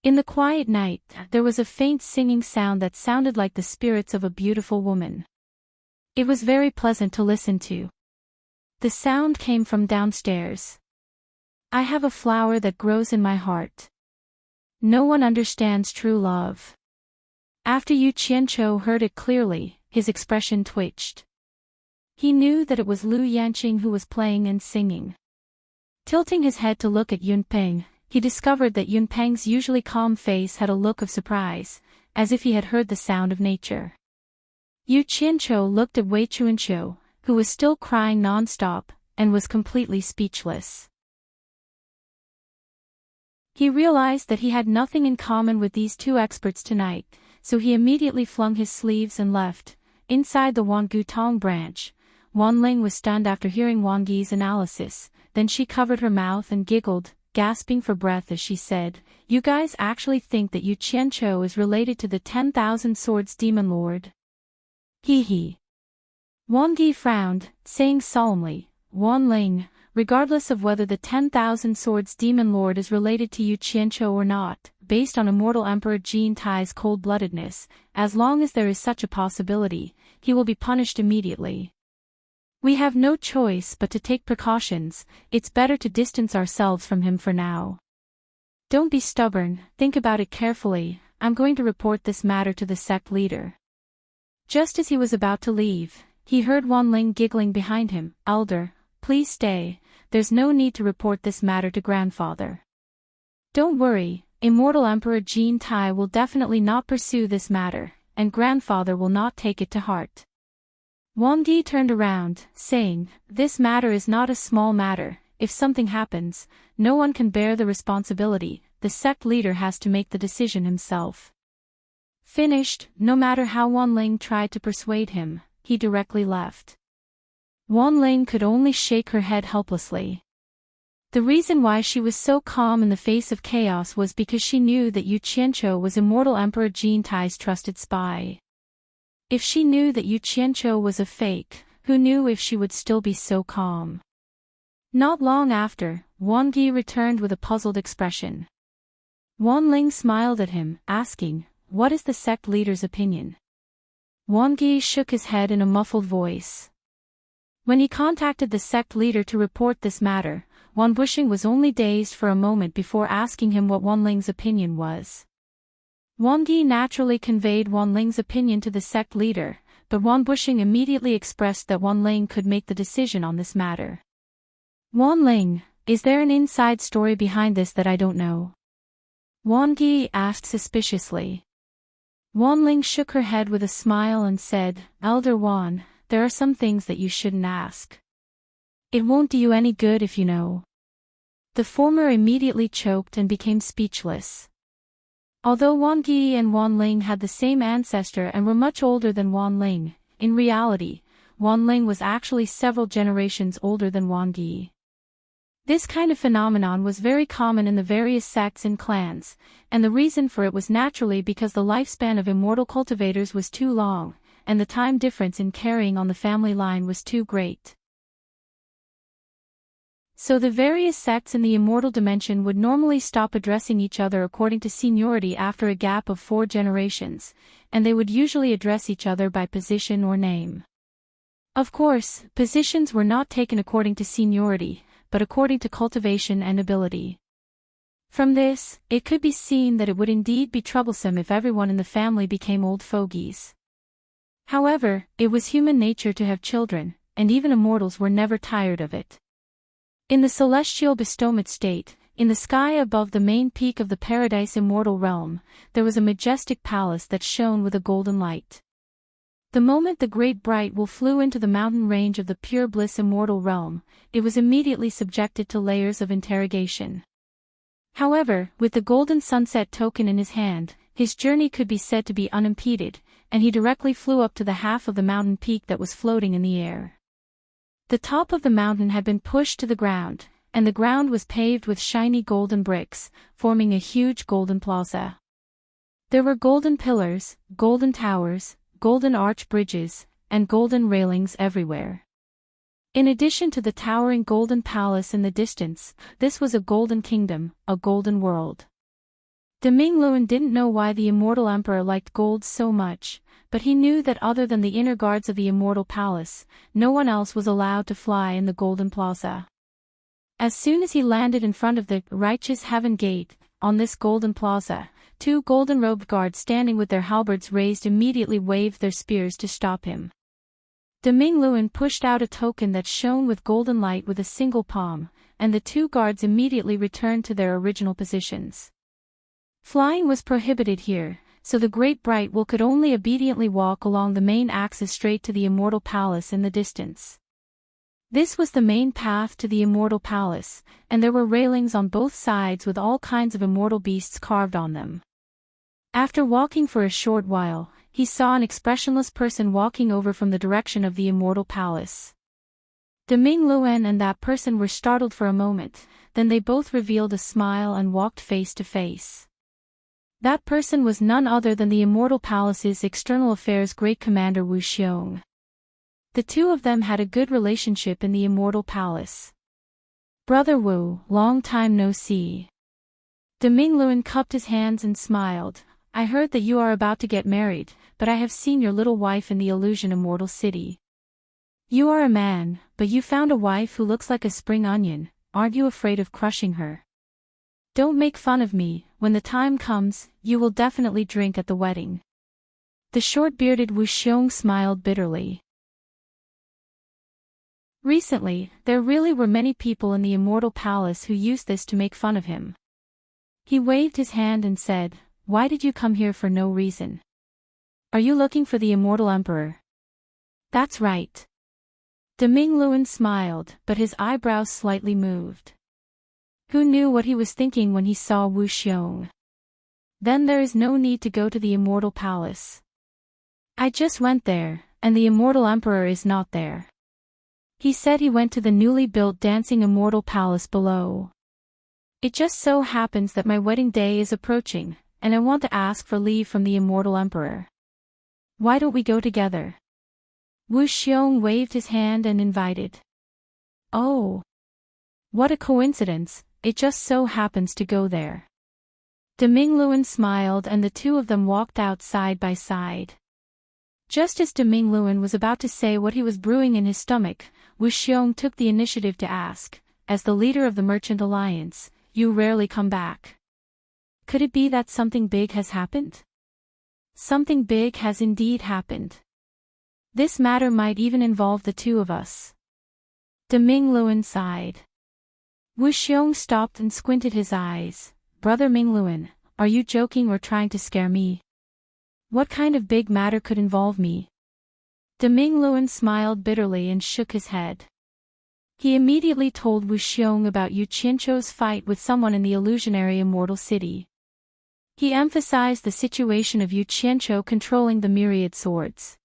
In the quiet night, there was a faint singing sound that sounded like the spirits of a beautiful woman. It was very pleasant to listen to. The sound came from downstairs. I have a flower that grows in my heart. No one understands true love. After Yu Qianqiu heard it clearly, his expression twitched. He knew that it was Lu Yanqing who was playing and singing. Tilting his head to look at Yun Peng, he discovered that Yun Peng's usually calm face had a look of surprise, as if he had heard the sound of nature. Yu Qianqiu looked at Wei Chuanqiu, who was still crying non-stop, and was completely speechless. He realized that he had nothing in common with these two experts tonight, so he immediately flung his sleeves and left. Inside the Wangutong branch, Wanling was stunned after hearing Wang Yi's analysis, then she covered her mouth and giggled, gasping for breath as she said, You guys actually think that Yu Qianqiu is related to the 10,000 Swords Demon Lord? Hee hee. Wang Yi frowned, saying solemnly, Wanling, regardless of whether the 10,000 Swords Demon Lord is related to Yu Qianqiu or not, based on Immortal Emperor Jin Tai's cold-bloodedness, as long as there is such a possibility, he will be punished immediately. We have no choice but to take precautions. It's better to distance ourselves from him for now. Don't be stubborn, think about it carefully. I'm going to report this matter to the sect leader. Just as he was about to leave, he heard Wanling giggling behind him. Elder, please stay, there's no need to report this matter to grandfather. Don't worry, Immortal Emperor Jin Tai will definitely not pursue this matter, and grandfather will not take it to heart. Wang Yi turned around, saying, This matter is not a small matter. If something happens, no one can bear the responsibility. The sect leader has to make the decision himself. Finished, no matter how Wanling tried to persuade him, he directly left. Wanling could only shake her head helplessly. The reason why she was so calm in the face of chaos was because she knew that Yu Qianqiu was Immortal Emperor Jin Tai's trusted spy. If she knew that Yu Qianqiu was a fake, who knew if she would still be so calm? Not long after, Wang Yi returned with a puzzled expression. Wan Ling smiled at him, asking, "What is the sect leader's opinion?" Wang Yi shook his head in a muffled voice. When he contacted the sect leader to report this matter, Wan Bushing was only dazed for a moment before asking him what Wan Ling's opinion was. Wang Yi naturally conveyed Wan Ling's opinion to the sect leader, but Wan Bushing immediately expressed that Wan Ling could make the decision on this matter. "Wan Ling, is there an inside story behind this that I don't know?" Wang Yi asked suspiciously. Wan Ling shook her head with a smile and said, "Elder Wan, there are some things that you shouldn't ask. It won't do you any good if you know." The former immediately choked and became speechless. Although Wang Yi and Wan Ling had the same ancestor and were much older than Wan Ling, in reality, Wan Ling was actually several generations older than Wang Yi. This kind of phenomenon was very common in the various sects and clans, and the reason for it was naturally because the lifespan of immortal cultivators was too long, and the time difference in carrying on the family line was too great. So the various sects in the immortal dimension would normally stop addressing each other according to seniority after a gap of 4 generations, and they would usually address each other by position or name. Of course, positions were not taken according to seniority, but according to cultivation and ability. From this, it could be seen that it would indeed be troublesome if everyone in the family became old fogies. However, it was human nature to have children, and even immortals were never tired of it. In the celestial bestowment state, in the sky above the main peak of the Paradise Immortal Realm, there was a majestic palace that shone with a golden light. The moment the great bright wool flew into the mountain range of the pure bliss immortal realm, it was immediately subjected to layers of interrogation. However, with the golden sunset token in his hand, his journey could be said to be unimpeded, and he directly flew up to the half of the mountain peak that was floating in the air. The top of the mountain had been pushed to the ground, and the ground was paved with shiny golden bricks, forming a huge golden plaza. There were golden pillars, golden towers, golden arch bridges, and golden railings everywhere. In addition to the towering golden palace in the distance, this was a golden kingdom, a golden world. Demingluan didn't know why the immortal emperor liked gold so much, but he knew that other than the inner guards of the immortal palace, no one else was allowed to fly in the golden plaza. As soon as he landed in front of the righteous heaven gate, on this golden plaza, 2 golden-robed guards standing with their halberds raised immediately waved their spears to stop him. Demingluan pushed out a token that shone with golden light with a single palm, and the 2 guards immediately returned to their original positions. Flying was prohibited here, so the great bright wool could only obediently walk along the main axis straight to the immortal palace in the distance. This was the main path to the immortal palace, and there were railings on both sides with all kinds of immortal beasts carved on them. After walking for a short while, he saw an expressionless person walking over from the direction of the immortal palace. Demingluan and that person were startled for a moment, then they both revealed a smile and walked face to face. That person was none other than the immortal palace's external affairs great commander Wu Xiong. The 2 of them had a good relationship in the immortal palace. "Brother Wu, long time no see." Demingluan cupped his hands and smiled. "I heard that you are about to get married, but I have seen your little wife in the illusion immortal city. You are a man, but you found a wife who looks like a spring onion, aren't you afraid of crushing her? Don't make fun of me, when the time comes, you will definitely drink at the wedding." The short-bearded Wu Xiong smiled bitterly. Recently, there really were many people in the immortal palace who used this to make fun of him. He waved his hand and said, "Why did you come here for no reason? Are you looking for the immortal emperor?" "That's right." Demingluan smiled, but his eyebrows slightly moved. Who knew what he was thinking when he saw Wu Xiong? "Then there is no need to go to the immortal palace. I just went there, and the immortal emperor is not there. He said he went to the newly built dancing immortal palace below. It just so happens that my wedding day is approaching, and I want to ask for leave from the immortal emperor. Why don't we go together? Wu Xiong waved his hand and invited. Oh. What a coincidence, it just so happens to go there. Demingluan smiled and the two of them walked out side by side. Just as Demingluan was about to say what he was brewing in his stomach, Wu Xiong took the initiative to ask, as the leader of the Merchant Alliance, you rarely come back. Could it be that something big has happened? Something big has indeed happened. This matter might even involve the two of us. Demingluan sighed. Wu Xiong stopped and squinted his eyes. Brother Mingluan, are you joking or trying to scare me? What kind of big matter could involve me? Demingluan smiled bitterly and shook his head. He immediately told Wu Xiong about Yu Qianzhou's fight with someone in the illusionary immortal city. He emphasized the situation of Yu Qianzhou controlling the myriad swords.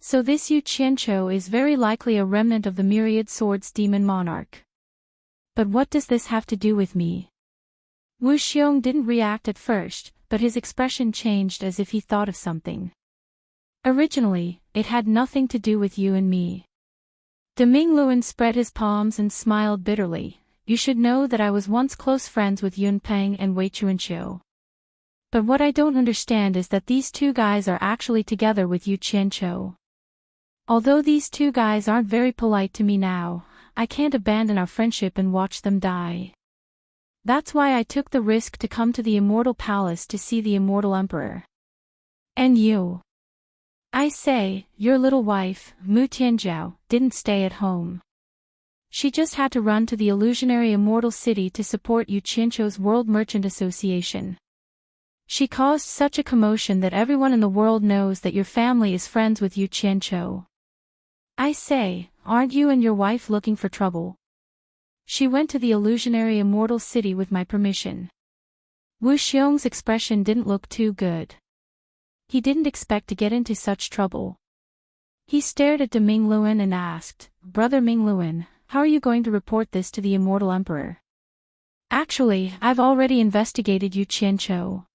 So this Yu Qianzhou is very likely a remnant of the myriad swords demon monarch. But what does this have to do with me? Wu Xiong didn't react at first, but his expression changed as if he thought of something. Originally, it had nothing to do with you and me. Demingluan spread his palms and smiled bitterly. You should know that I was once close friends with Yun Peng and Wei Chuanqiu. But what I don't understand is that these two guys are actually together with Yu Qianzhou. Although these two guys aren't very polite to me now, I can't abandon our friendship and watch them die. That's why I took the risk to come to the Immortal Palace to see the Immortal Emperor. And you? I say, your little wife, Mu Tianzhao, didn't stay at home. She just had to run to the illusionary immortal city to support Yu Qianzhou's World Merchant Association. She caused such a commotion that everyone in the world knows that your family is friends with Yu Qianzhou. I say, aren't you and your wife looking for trouble? She went to the illusionary immortal city with my permission. Wu Xiong's expression didn't look too good. He didn't expect to get into such trouble. He stared at Demingluan and asked, Brother Mingluan, how are you going to report this to the immortal emperor? Actually, I've already investigated Yu Qianzhou.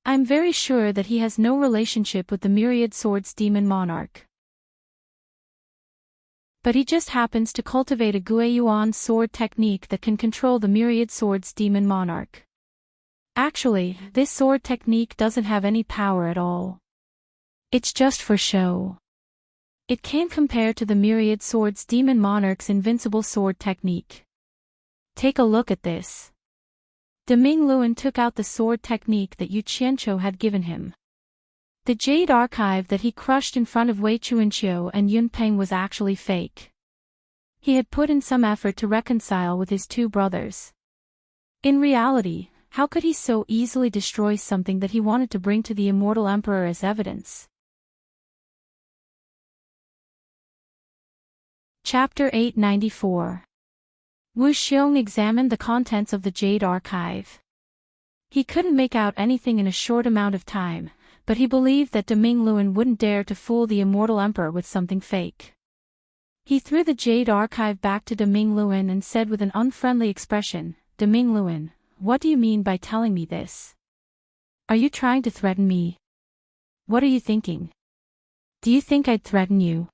I'm very sure that he has no relationship with the Myriad Swords demon monarch. But he just happens to cultivate a Guiyuan sword technique that can control the Myriad Swords demon monarch. Actually, this sword technique doesn't have any power at all. It's just for show. It can't compare to the Myriad Swords demon monarch's invincible sword technique. Take a look at this. Demingluan took out the sword technique that Yu Qianzhou had given him. The jade archive that he crushed in front of Wei Chuanqiu and Yun Peng was actually fake. He had put in some effort to reconcile with his two brothers. In reality, how could he so easily destroy something that he wanted to bring to the immortal emperor as evidence? Chapter 894. Wu Xiong examined the contents of the jade archive. He couldn't make out anything in a short amount of time, but he believed that Demingluan wouldn't dare to fool the immortal emperor with something fake. He threw the jade archive back to Demingluan and said with an unfriendly expression, Demingluan, what do you mean by telling me this? Are you trying to threaten me? What are you thinking? Do you think I'd threaten you?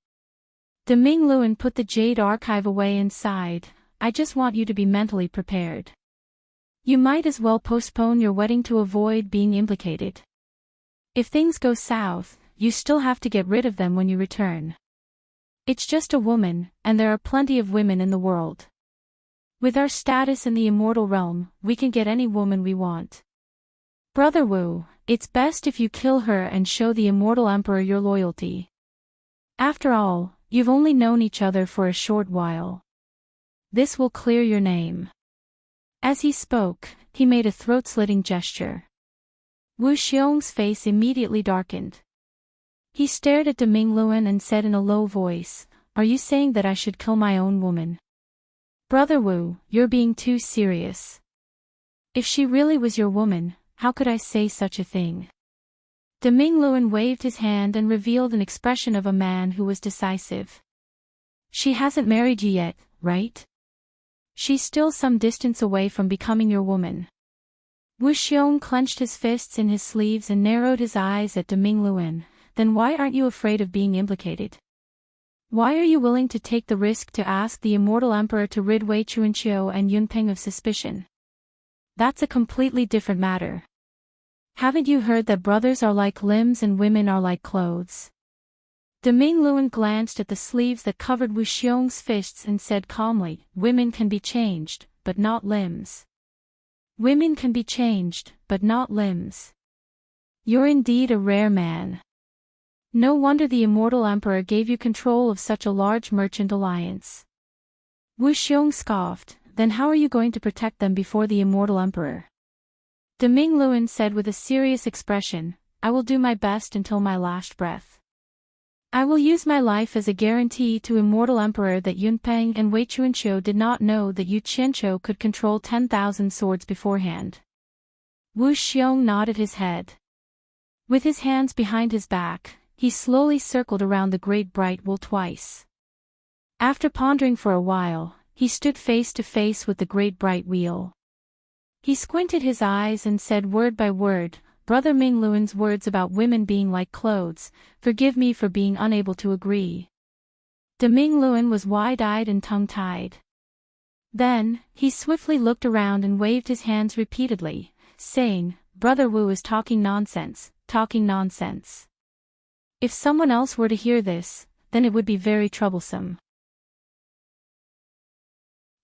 Demingluan put the jade archive away inside. I just want you to be mentally prepared. You might as well postpone your wedding to avoid being implicated. If things go south, you still have to get rid of them when you return. It's just a woman, and there are plenty of women in the world. With our status in the immortal realm, we can get any woman we want. Brother Wu, it's best if you kill her and show the immortal emperor your loyalty. After all, you've only known each other for a short while. This will clear your name. As he spoke, he made a throat-slitting gesture. Wu Xiong's face immediately darkened. He stared at Demingluan and said in a low voice, Are you saying that I should kill my own woman? Brother Wu, you're being too serious. If she really was your woman, how could I say such a thing? Demingluan waved his hand and revealed an expression of a man who was decisive. She hasn't married you yet, right? She's still some distance away from becoming your woman. Wu Xiong clenched his fists in his sleeves and narrowed his eyes at Deming Luan. Then why aren't you afraid of being implicated? Why are you willing to take the risk to ask the immortal emperor to rid Wei Chuanqiu and Yunpeng of suspicion? That's a completely different matter. Haven't you heard that brothers are like limbs and women are like clothes? Deming Luan glanced at the sleeves that covered Wu Xiong's fists and said calmly, women can be changed, but not limbs. Women can be changed, but not limbs. You're indeed a rare man. No wonder the immortal emperor gave you control of such a large merchant alliance. Wu Xiong scoffed, then how are you going to protect them before the immortal emperor? Deming Luan said with a serious expression, I will do my best until my last breath. I will use my life as a guarantee to immortal emperor that Yunpeng and Wei Chuanqiu did not know that Yu Qianqiu could control 10,000 swords beforehand. Wu Xiong nodded his head. With his hands behind his back, he slowly circled around the great bright wool twice. After pondering for a while, he stood face to face with the great bright wheel. He squinted his eyes and said word by word, Brother Ming Luan's words about women being like clothes, forgive me for being unable to agree. Deming Luan was wide-eyed and tongue-tied. Then, he swiftly looked around and waved his hands repeatedly, saying, Brother Wu is talking nonsense, talking nonsense. If someone else were to hear this, then it would be very troublesome.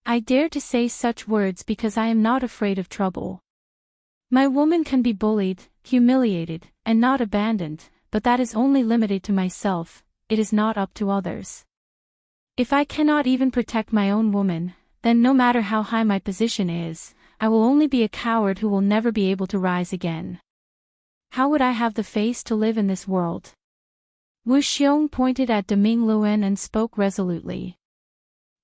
I dare to say such words because I am not afraid of trouble. My woman can be bullied, humiliated, and not abandoned, but that is only limited to myself, it is not up to others. If I cannot even protect my own woman, then no matter how high my position is, I will only be a coward who will never be able to rise again. How would I have the face to live in this world? Wu Xiong pointed at Deming Luan and spoke resolutely.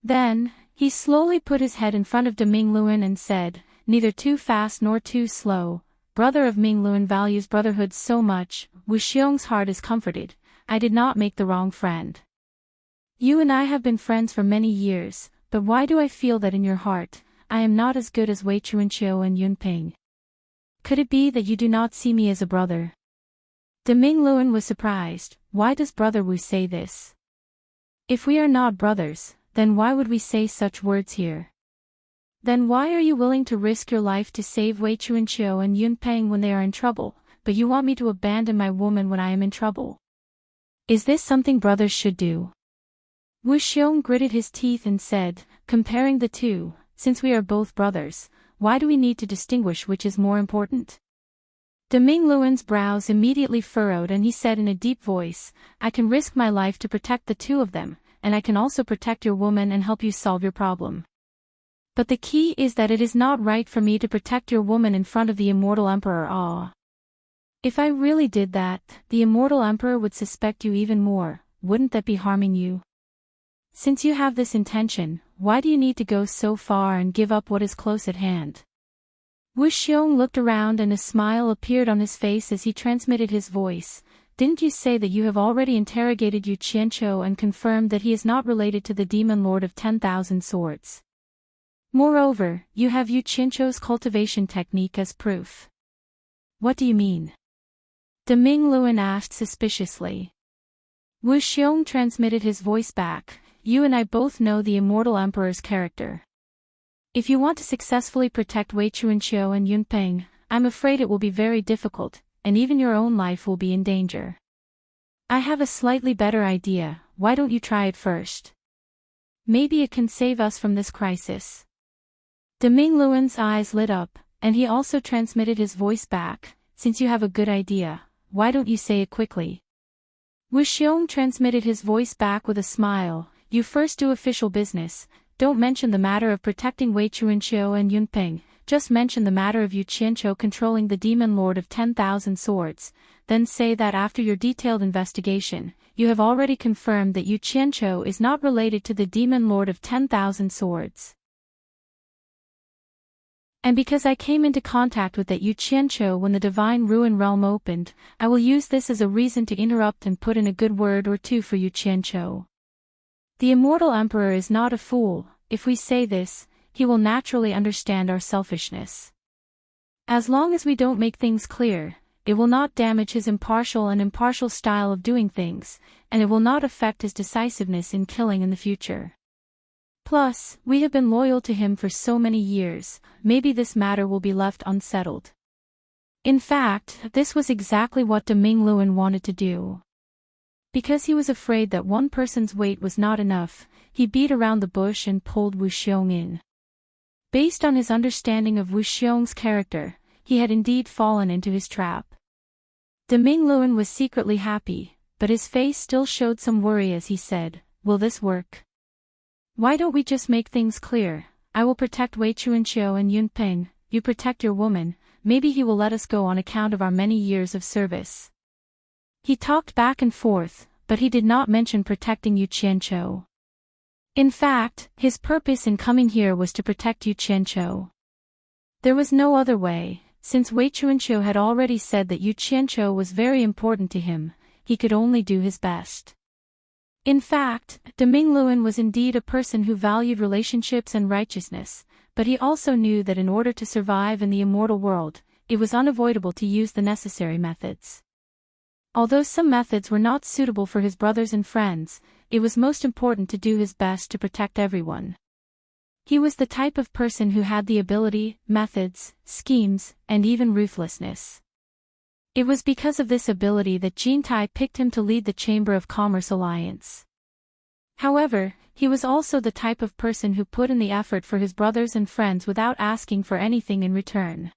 Then, he slowly put his head in front of Deming Luan and said, neither too fast nor too slow, brother of Ming Luan values brotherhood so much, Wu Xiong's heart is comforted, I did not make the wrong friend. You and I have been friends for many years, but why do I feel that in your heart, I am not as good as Wei Chuanqiu and Yunpeng? Could it be that you do not see me as a brother? Deming Luan was surprised, why does brother Wu say this? If we are not brothers, then why would we say such words here? Then why are you willing to risk your life to save Wei Chuanqiu and Yunpeng when they are in trouble, but you want me to abandon my woman when I am in trouble? Is this something brothers should do? Wu Xiong gritted his teeth and said, comparing the two, since we are both brothers, why do we need to distinguish which is more important? Deming Luan's brows immediately furrowed and he said in a deep voice, I can risk my life to protect the two of them, and I can also protect your woman and help you solve your problem. But the key is that it is not right for me to protect your woman in front of the immortal emperor. If I really did that, the immortal emperor would suspect you even more, wouldn't that be harming you? Since you have this intention, why do you need to go so far and give up what is close at hand? Wu Xiong looked around and a smile appeared on his face as he transmitted his voice. Didn't you say that you have already interrogated Yu Qianqiu and confirmed that he is not related to the demon lord of 10,000 swords? Moreover, you have Yu Qianqiu's cultivation technique as proof. What do you mean? Deming Luan asked suspiciously. Wu Xiong transmitted his voice back, you and I both know the immortal emperor's character. If you want to successfully protect Wei Chuanqiu and Yunpeng, I'm afraid it will be very difficult, and even your own life will be in danger. I have a slightly better idea, why don't you try it first? Maybe it can save us from this crisis. Deming Luan's eyes lit up, and he also transmitted his voice back, since you have a good idea, why don't you say it quickly? Wu Xiong transmitted his voice back with a smile, you first do official business, don't mention the matter of protecting Wei Chuanqiu and Yunpeng, just mention the matter of Yu Qianqiu controlling the demon lord of 10,000 swords, then say that after your detailed investigation, you have already confirmed that Yu Qianqiu is not related to the demon lord of 10,000 swords. And because I came into contact with that Yu Qianqiu when the Divine Ruin Realm opened, I will use this as a reason to interrupt and put in a good word or two for Yu Qianqiu. The immortal emperor is not a fool. If we say this, he will naturally understand our selfishness. As long as we don't make things clear, it will not damage his impartial style of doing things, and it will not affect his decisiveness in killing in the future. Plus, we have been loyal to him for so many years, maybe this matter will be left unsettled. In fact, this was exactly what Demingluan wanted to do. Because he was afraid that one person's weight was not enough, he beat around the bush and pulled Wu Xiong in. Based on his understanding of Wu Xiong's character, he had indeed fallen into his trap. Demingluan was secretly happy, but his face still showed some worry as he said, "Will this work? Why don't we just make things clear? I will protect Wei Chuanqiu and Yun Peng, you protect your woman, maybe he will let us go on account of our many years of service." He talked back and forth, but he did not mention protecting Yu Qianqiu. In fact, his purpose in coming here was to protect Yu Qianqiu. There was no other way, since Wei Chuanqiu had already said that Yu Qianqiu was very important to him, he could only do his best. In fact, Demingluan was indeed a person who valued relationships and righteousness, but he also knew that in order to survive in the immortal world, it was unavoidable to use the necessary methods. Although some methods were not suitable for his brothers and friends, it was most important to do his best to protect everyone. He was the type of person who had the ability, methods, schemes, and even ruthlessness. It was because of this ability that Jintai picked him to lead the Chamber of Commerce Alliance. However, he was also the type of person who put in the effort for his brothers and friends without asking for anything in return.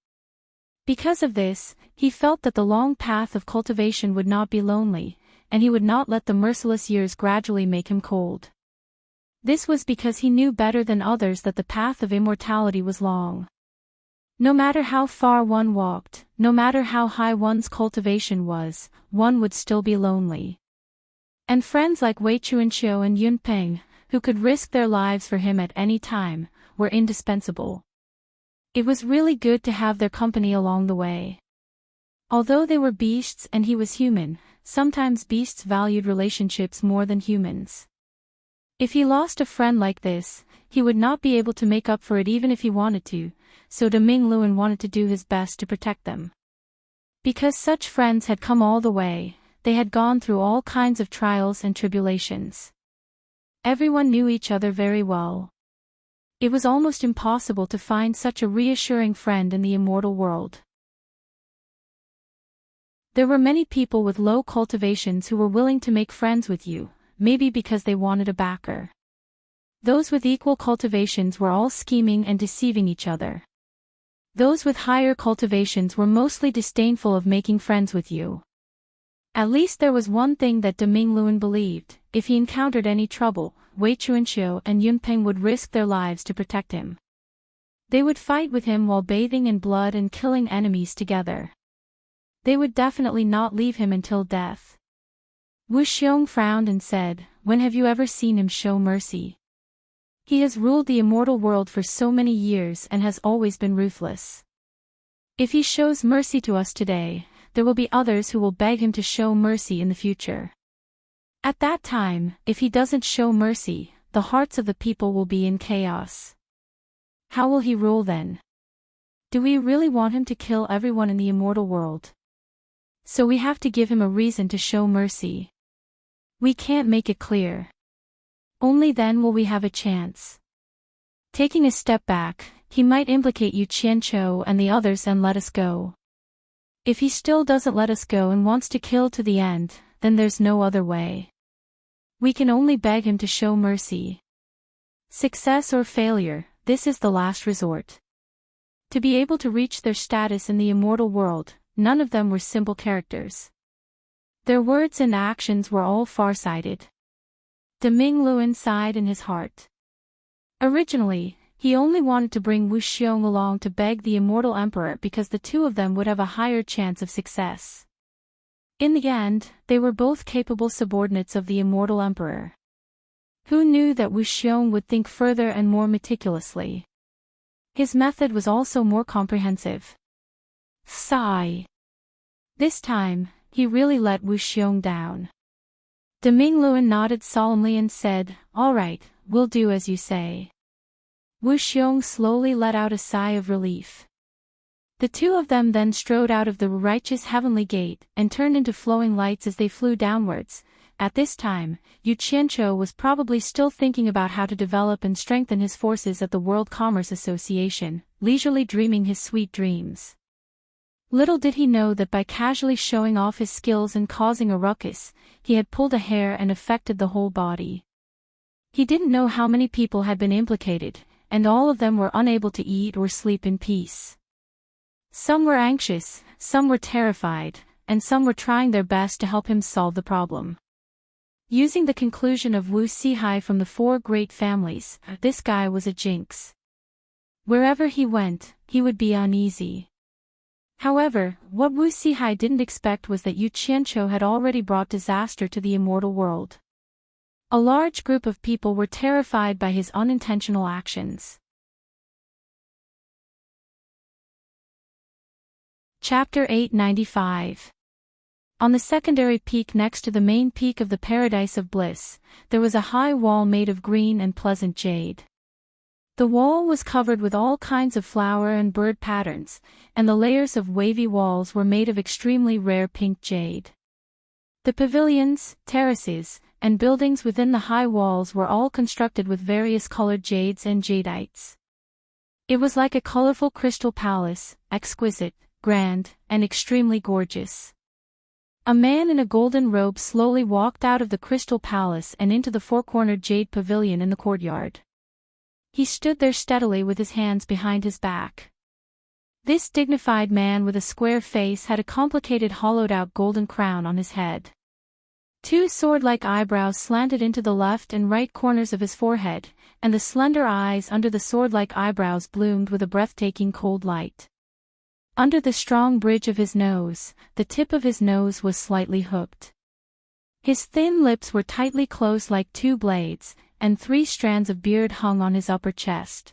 Because of this, he felt that the long path of cultivation would not be lonely, and he would not let the merciless years gradually make him cold. This was because he knew better than others that the path of immortality was long. No matter how far one walked, no matter how high one's cultivation was, one would still be lonely. And friends like Wei Chuanqiu and Yun Peng, who could risk their lives for him at any time, were indispensable. It was really good to have their company along the way. Although they were beasts and he was human, sometimes beasts valued relationships more than humans. If he lost a friend like this, he would not be able to make up for it even if he wanted to, so Demingluan wanted to do his best to protect them. Because such friends had come all the way, they had gone through all kinds of trials and tribulations. Everyone knew each other very well. It was almost impossible to find such a reassuring friend in the immortal world. There were many people with low cultivations who were willing to make friends with you, maybe because they wanted a backer. Those with equal cultivations were all scheming and deceiving each other. Those with higher cultivations were mostly disdainful of making friends with you. At least there was one thing that Demingluan believed: if he encountered any trouble, Wei Chuanqiu and Yun Peng would risk their lives to protect him. They would fight with him while bathing in blood and killing enemies together. They would definitely not leave him until death. Wu Xiong frowned and said, "When have you ever seen him show mercy? He has ruled the immortal world for so many years and has always been ruthless. If he shows mercy to us today, there will be others who will beg him to show mercy in the future. At that time, if he doesn't show mercy, the hearts of the people will be in chaos. How will he rule then? Do we really want him to kill everyone in the immortal world? So we have to give him a reason to show mercy. We can't make it clear. Only then will we have a chance. Taking a step back, he might implicate Yu Qianqiu and the others and let us go. If he still doesn't let us go and wants to kill to the end, then there's no other way. We can only beg him to show mercy. Success or failure, this is the last resort." To be able to reach their status in the immortal world, none of them were simple characters. Their words and actions were all far-sighted. Demingluan sighed in his heart. Originally, he only wanted to bring Wu Xiong along to beg the immortal emperor because the two of them would have a higher chance of success. In the end, they were both capable subordinates of the immortal emperor. Who knew that Wu Xiong would think further and more meticulously? His method was also more comprehensive. Sigh. This time, he really let Wu Xiong down. Demingluan nodded solemnly and said, "All right, we'll do as you say." Wu Xiong slowly let out a sigh of relief. The two of them then strode out of the righteous heavenly gate and turned into flowing lights as they flew downwards. At this time, Yu Qianzhou was probably still thinking about how to develop and strengthen his forces at the World Commerce Association, leisurely dreaming his sweet dreams. Little did he know that by casually showing off his skills and causing a ruckus, he had pulled a hair and affected the whole body. He didn't know how many people had been implicated, and all of them were unable to eat or sleep in peace. Some were anxious, some were terrified, and some were trying their best to help him solve the problem. Using the conclusion of Wu Sihai from the four great families, this guy was a jinx. Wherever he went, he would be uneasy. However, what Wu Sihai didn't expect was that Yu Qianzhou had already brought disaster to the immortal world. A large group of people were terrified by his unintentional actions. Chapter 895. On the secondary peak next to the main peak of the Paradise of Bliss, there was a high wall made of green and pleasant jade. The wall was covered with all kinds of flower and bird patterns, and the layers of wavy walls were made of extremely rare pink jade. The pavilions, terraces, and buildings within the high walls were all constructed with various colored jades and jadeites. It was like a colorful crystal palace, exquisite, grand, and extremely gorgeous. A man in a golden robe slowly walked out of the crystal palace and into the four-cornered jade pavilion in the courtyard. He stood there steadily with his hands behind his back. This dignified man with a square face had a complicated hollowed-out golden crown on his head. Two sword-like eyebrows slanted into the left and right corners of his forehead, and the slender eyes under the sword-like eyebrows bloomed with a breathtaking cold light. Under the strong bridge of his nose, the tip of his nose was slightly hooked. His thin lips were tightly closed like two blades, and 3 strands of beard hung on his upper chest.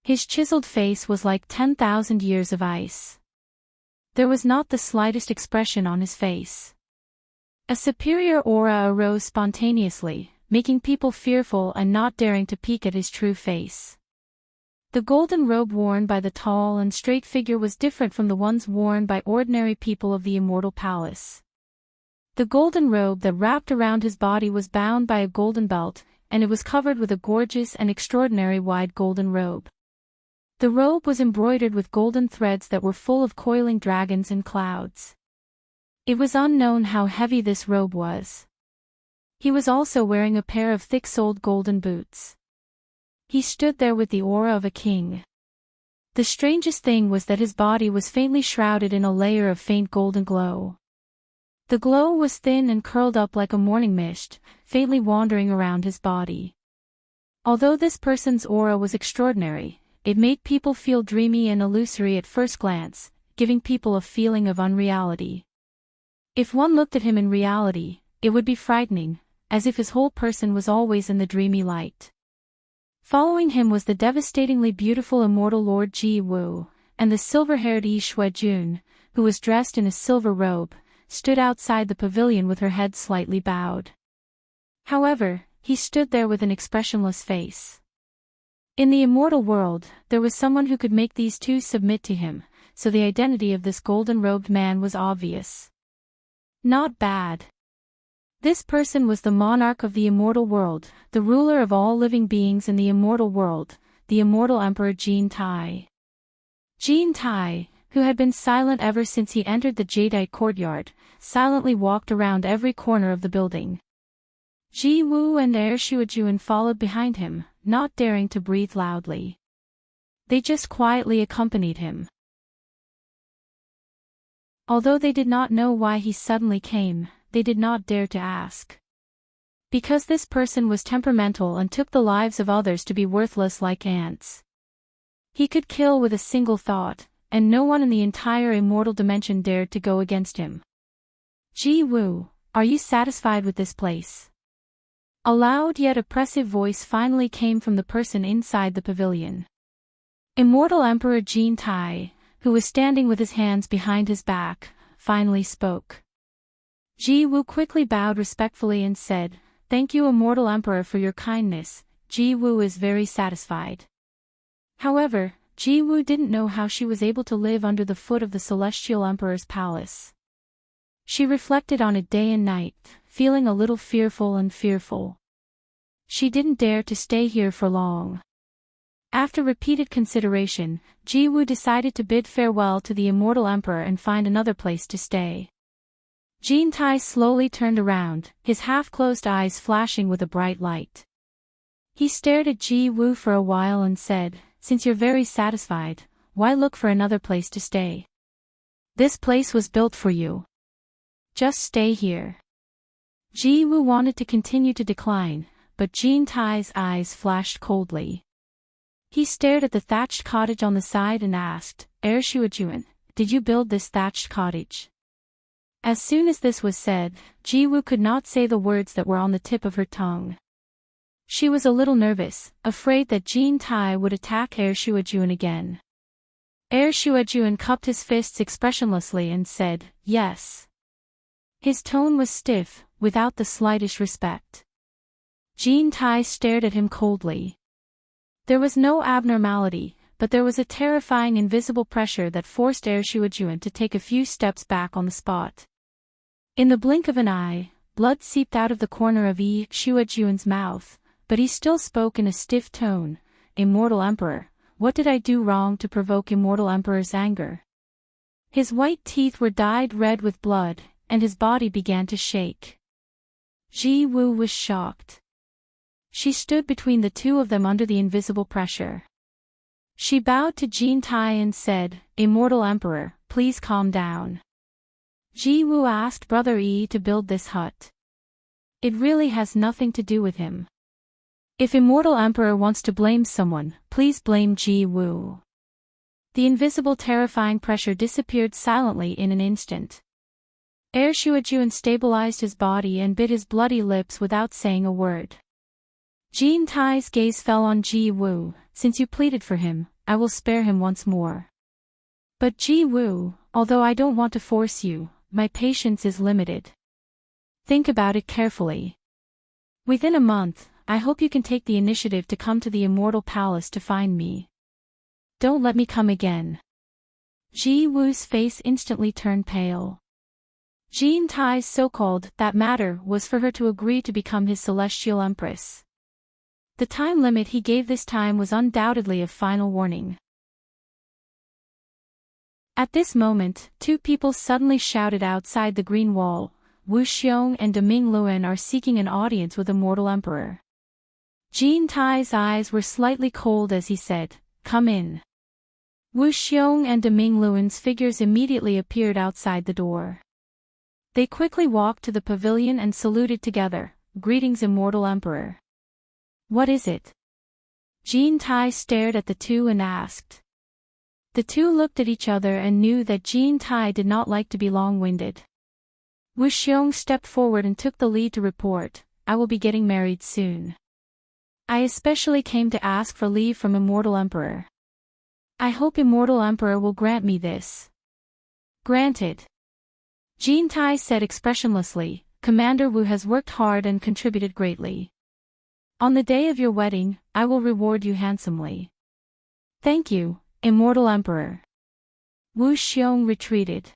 His chiseled face was like 10,000 years of ice. There was not the slightest expression on his face. A superior aura arose spontaneously, making people fearful and not daring to peek at his true face. The golden robe worn by the tall and straight figure was different from the ones worn by ordinary people of the immortal palace. The golden robe that wrapped around his body was bound by a golden belt, and it was covered with a gorgeous and extraordinary wide golden robe. The robe was embroidered with golden threads that were full of coiling dragons and clouds. It was unknown how heavy this robe was. He was also wearing a pair of thick-soled golden boots. He stood there with the aura of a king. The strangest thing was that his body was faintly shrouded in a layer of faint golden glow. The glow was thin and curled up like a morning mist, faintly wandering around his body. Although this person's aura was extraordinary, it made people feel dreamy and illusory at first glance, giving people a feeling of unreality. If one looked at him in reality, it would be frightening, as if his whole person was always in the dreamy light. Following him was the devastatingly beautiful immortal Lord Ji Wu, and the silver-haired Yi Shuejun, who was dressed in a silver robe, stood outside the pavilion with her head slightly bowed. However, he stood there with an expressionless face. In the immortal world, there was someone who could make these two submit to him, so the identity of this golden-robed man was obvious. Not bad. This person was the monarch of the immortal world, the ruler of all living beings in the immortal world, the immortal Emperor Jin Tai. Jin Tai, who had been silent ever since he entered the jadeite courtyard, silently walked around every corner of the building. Ji Wu and Shuejun followed behind him, not daring to breathe loudly. They just quietly accompanied him. Although they did not know why he suddenly came, they did not dare to ask. Because this person was temperamental and took the lives of others to be worthless like ants. He could kill with a single thought, and no one in the entire immortal dimension dared to go against him. Ji Wu, are you satisfied with this place? A loud yet oppressive voice finally came from the person inside the pavilion. Immortal Emperor Jin Tai, who was standing with his hands behind his back, finally spoke. Ji Wu quickly bowed respectfully and said, "Thank you, Immortal Emperor, for your kindness." Ji Wu is very satisfied. However, Ji Wu didn't know how she was able to live under the foot of the Celestial Emperor's palace. She reflected on it day and night, feeling a little fearful. She didn't dare to stay here for long. After repeated consideration, Ji Wu decided to bid farewell to the Immortal Emperor and find another place to stay. Jean Tai slowly turned around, his half-closed eyes flashing with a bright light. He stared at Ji Wu for a while and said, "Since you're very satisfied, why look for another place to stay? This place was built for you. Just stay here." Ji Wu wanted to continue to decline, but Jean Tai's eyes flashed coldly. He stared at the thatched cottage on the side and asked, "Shuajuan, did you build this thatched cottage?" As soon as this was said, Ji Wu could not say the words that were on the tip of her tongue. She was a little nervous, afraid that Jean Tai would attack Shuajuan again. Shuajuan cupped his fists expressionlessly and said, "Yes." His tone was stiff, without the slightest respect. Jean Tai stared at him coldly. There was no abnormality, but there was a terrifying invisible pressure that forced Shuajuan to take a few steps back on the spot. In the blink of an eye, blood seeped out of the corner of Shuajuan's mouth, but he still spoke in a stiff tone, "Immortal Emperor, what did I do wrong to provoke Immortal Emperor's anger?" His white teeth were dyed red with blood, and his body began to shake. Ji Wu was shocked. She stood between the two of them under the invisible pressure. She bowed to Jean Tai and said, "Immortal Emperor, please calm down." Ji Wu asked Brother Yi to build this hut. It really has nothing to do with him. If Immortal Emperor wants to blame someone, please blame Ji Wu. The invisible terrifying pressure disappeared silently in an instant. Shuajuan stabilized his body and bit his bloody lips without saying a word. Jean Tai's gaze fell on Ji Wu. "Since you pleaded for him, I will spare him once more. But Ji Wu, although I don't want to force you, my patience is limited. Think about it carefully. Within a month, I hope you can take the initiative to come to the Immortal Palace to find me. Don't let me come again." Ji Wu's face instantly turned pale. Jean Tai's so-called "that matter" was for her to agree to become his Celestial Empress. The time limit he gave this time was undoubtedly a final warning. At this moment, two people suddenly shouted outside the green wall, "Wu Xiong and De Ming Luan are seeking an audience with Immortal Emperor." Jean Tai's eyes were slightly cold as he said, "Come in." Wu Xiong and De Ming Luan's figures immediately appeared outside the door. They quickly walked to the pavilion and saluted together, "Greetings, Immortal Emperor." "What is it?" Jean Tai stared at the two and asked. The two looked at each other and knew that Jean Tai did not like to be long-winded. Wu Xiong stepped forward and took the lead to report, "I will be getting married soon. I especially came to ask for leave from Immortal Emperor. I hope Immortal Emperor will grant me this." "Granted." Jean Tai said expressionlessly, "Commander Wu has worked hard and contributed greatly. On the day of your wedding, I will reward you handsomely." "Thank you, Immortal Emperor." Wu Xiong retreated.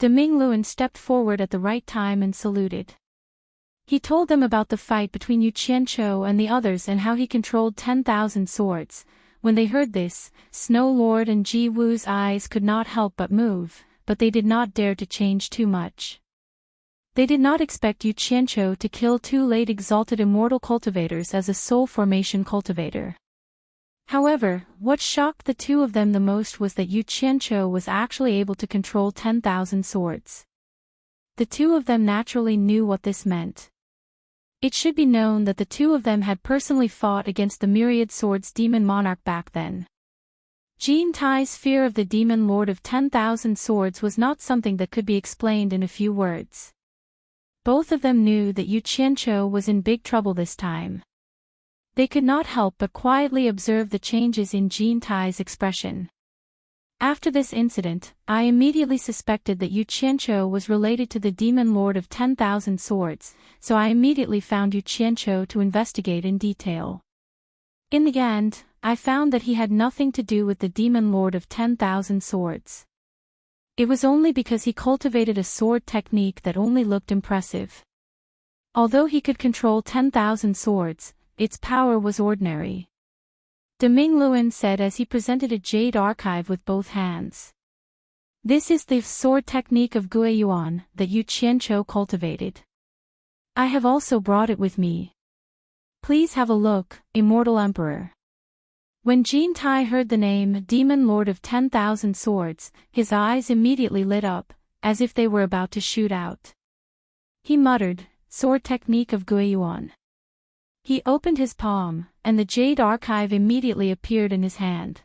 De Ming Luan stepped forward at the right time and saluted. He told them about the fight between Yu Qianchou and the others and how he controlled 10,000 swords. When they heard this, Snow Lord and Ji Wu's eyes could not help but move, but they did not dare to change too much. They did not expect Yu Qianchou to kill two late exalted immortal cultivators as a soul formation cultivator. However, what shocked the two of them the most was that Yu Qianchou was actually able to control 10,000 swords. The two of them naturally knew what this meant. It should be known that the two of them had personally fought against the Myriad Swords Demon Monarch back then. Jean Tai's fear of the Demon Lord of 10,000 Swords was not something that could be explained in a few words. Both of them knew that Yu Qianchou was in big trouble this time. They could not help but quietly observe the changes in Jean Tai's expression. After this incident, I immediately suspected that Yu Qianqiu was related to the demon lord of 10,000 swords, so I immediately found Yu Qianqiu to investigate in detail. In the end, I found that he had nothing to do with the demon lord of 10,000 swords. It was only because he cultivated a sword technique that only looked impressive. Although he could control 10,000 swords, its power was ordinary. De Mingluan said as he presented a jade archive with both hands. This is the sword technique of Gui Yuan that Yu Qianqiu cultivated. I have also brought it with me. Please have a look, Immortal Emperor. When Jin Tai heard the name Demon Lord of 10,000 Swords, his eyes immediately lit up, as if they were about to shoot out. He muttered, "Sword technique of Gui Yuan." He opened his palm, and the jade archive immediately appeared in his hand.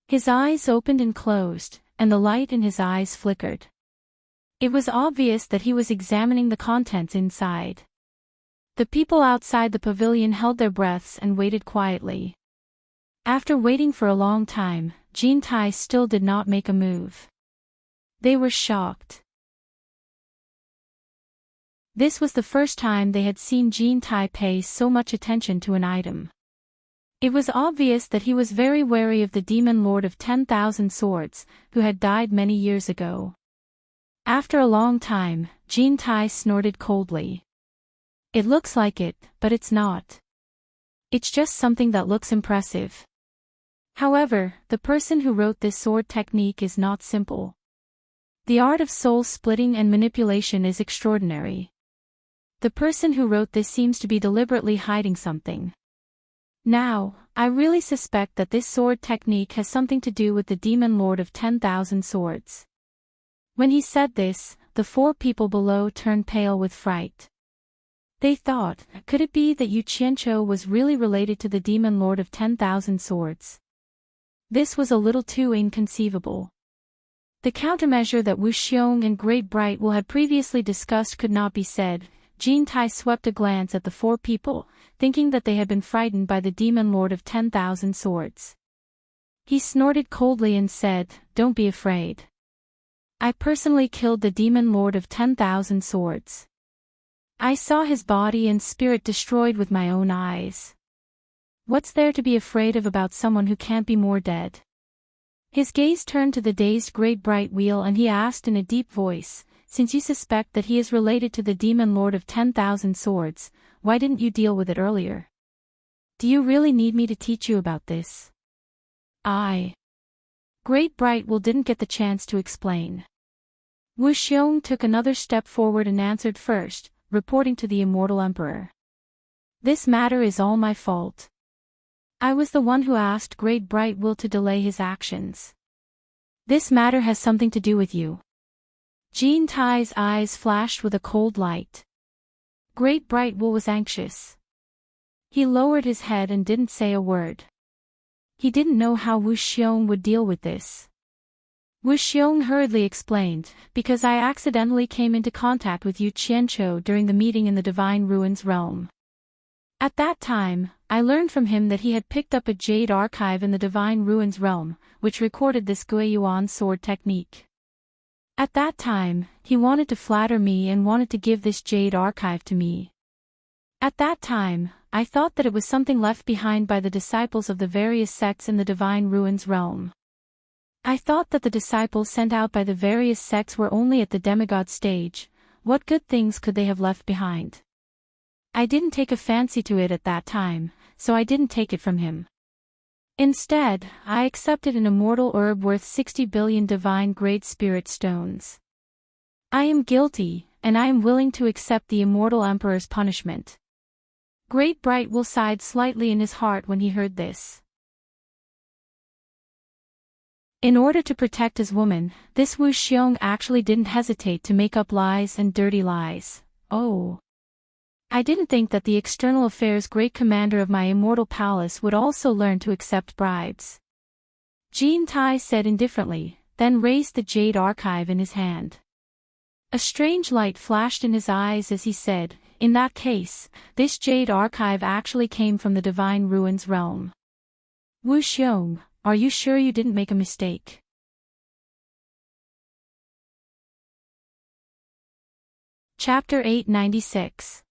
His eyes opened and closed, and the light in his eyes flickered. It was obvious that he was examining the contents inside. The people outside the pavilion held their breaths and waited quietly. After waiting for a long time, Jin Tai still did not make a move. They were shocked. This was the first time they had seen Jin Tai pay so much attention to an item. It was obvious that he was very wary of the demon lord of 10,000 swords, who had died many years ago. After a long time, Jin Tai snorted coldly. "It looks like it, but it's not. It's just something that looks impressive." However, the person who wrote this sword technique is not simple. The art of soul splitting and manipulation is extraordinary. The person who wrote this seems to be deliberately hiding something. Now, I really suspect that this sword technique has something to do with the demon lord of 10,000 swords. When he said this, the four people below turned pale with fright. They thought, could it be that Yu Qianqiu was really related to the demon lord of 10,000 swords? This was a little too inconceivable. The countermeasure that Wu Xiong and Great Bright Will had previously discussed could not be said. Jin Tai swept a glance at the four people, thinking that they had been frightened by the demon lord of 10,000 swords. He snorted coldly and said, "Don't be afraid. I personally killed the demon lord of 10,000 swords. I saw his body and spirit destroyed with my own eyes. What's there to be afraid of about someone who can't be more dead?" His gaze turned to the dazed Great Bright Wheel and he asked in a deep voice, "Since you suspect that he is related to the demon lord of 10,000 swords, why didn't you deal with it earlier? Do you really need me to teach you about this?" Great Bright Will didn't get the chance to explain. Wu Xiong took another step forward and answered first, reporting to the Immortal Emperor. "This matter is all my fault. I was the one who asked Great Bright Will to delay his actions. This matter has something to do with you." Jin Tai's eyes flashed with a cold light. Great Bright Will was anxious. He lowered his head and didn't say a word. He didn't know how Wu Xiong would deal with this. Wu Xiong hurriedly explained, "Because I accidentally came into contact with Yu Qianqiu during the meeting in the Divine Ruins realm. At that time, I learned from him that he had picked up a jade archive in the Divine Ruins realm, which recorded this Gui Yuan sword technique. At that time, he wanted to flatter me and wanted to give this jade archive to me. At that time, I thought that it was something left behind by the disciples of the various sects in the Divine Ruins realm. I thought that the disciples sent out by the various sects were only at the demigod stage. What good things could they have left behind? I didn't take a fancy to it at that time, so I didn't take it from him. Instead, I accepted an immortal herb worth 60 billion divine great spirit stones. I am guilty, and I am willing to accept the Immortal Emperor's punishment." Great Bright Will sighed slightly in his heart when he heard this. In order to protect his woman, this Wu Xiong actually didn't hesitate to make up lies and dirty lies. "Oh. I didn't think that the External Affairs Great Commander of my immortal palace would also learn to accept bribes." Jin Tai said indifferently, then raised the jade archive in his hand. A strange light flashed in his eyes as he said, "In that case, this jade archive actually came from the Divine Ruins realm. Wu Xiong, are you sure you didn't make a mistake?" Chapter 896.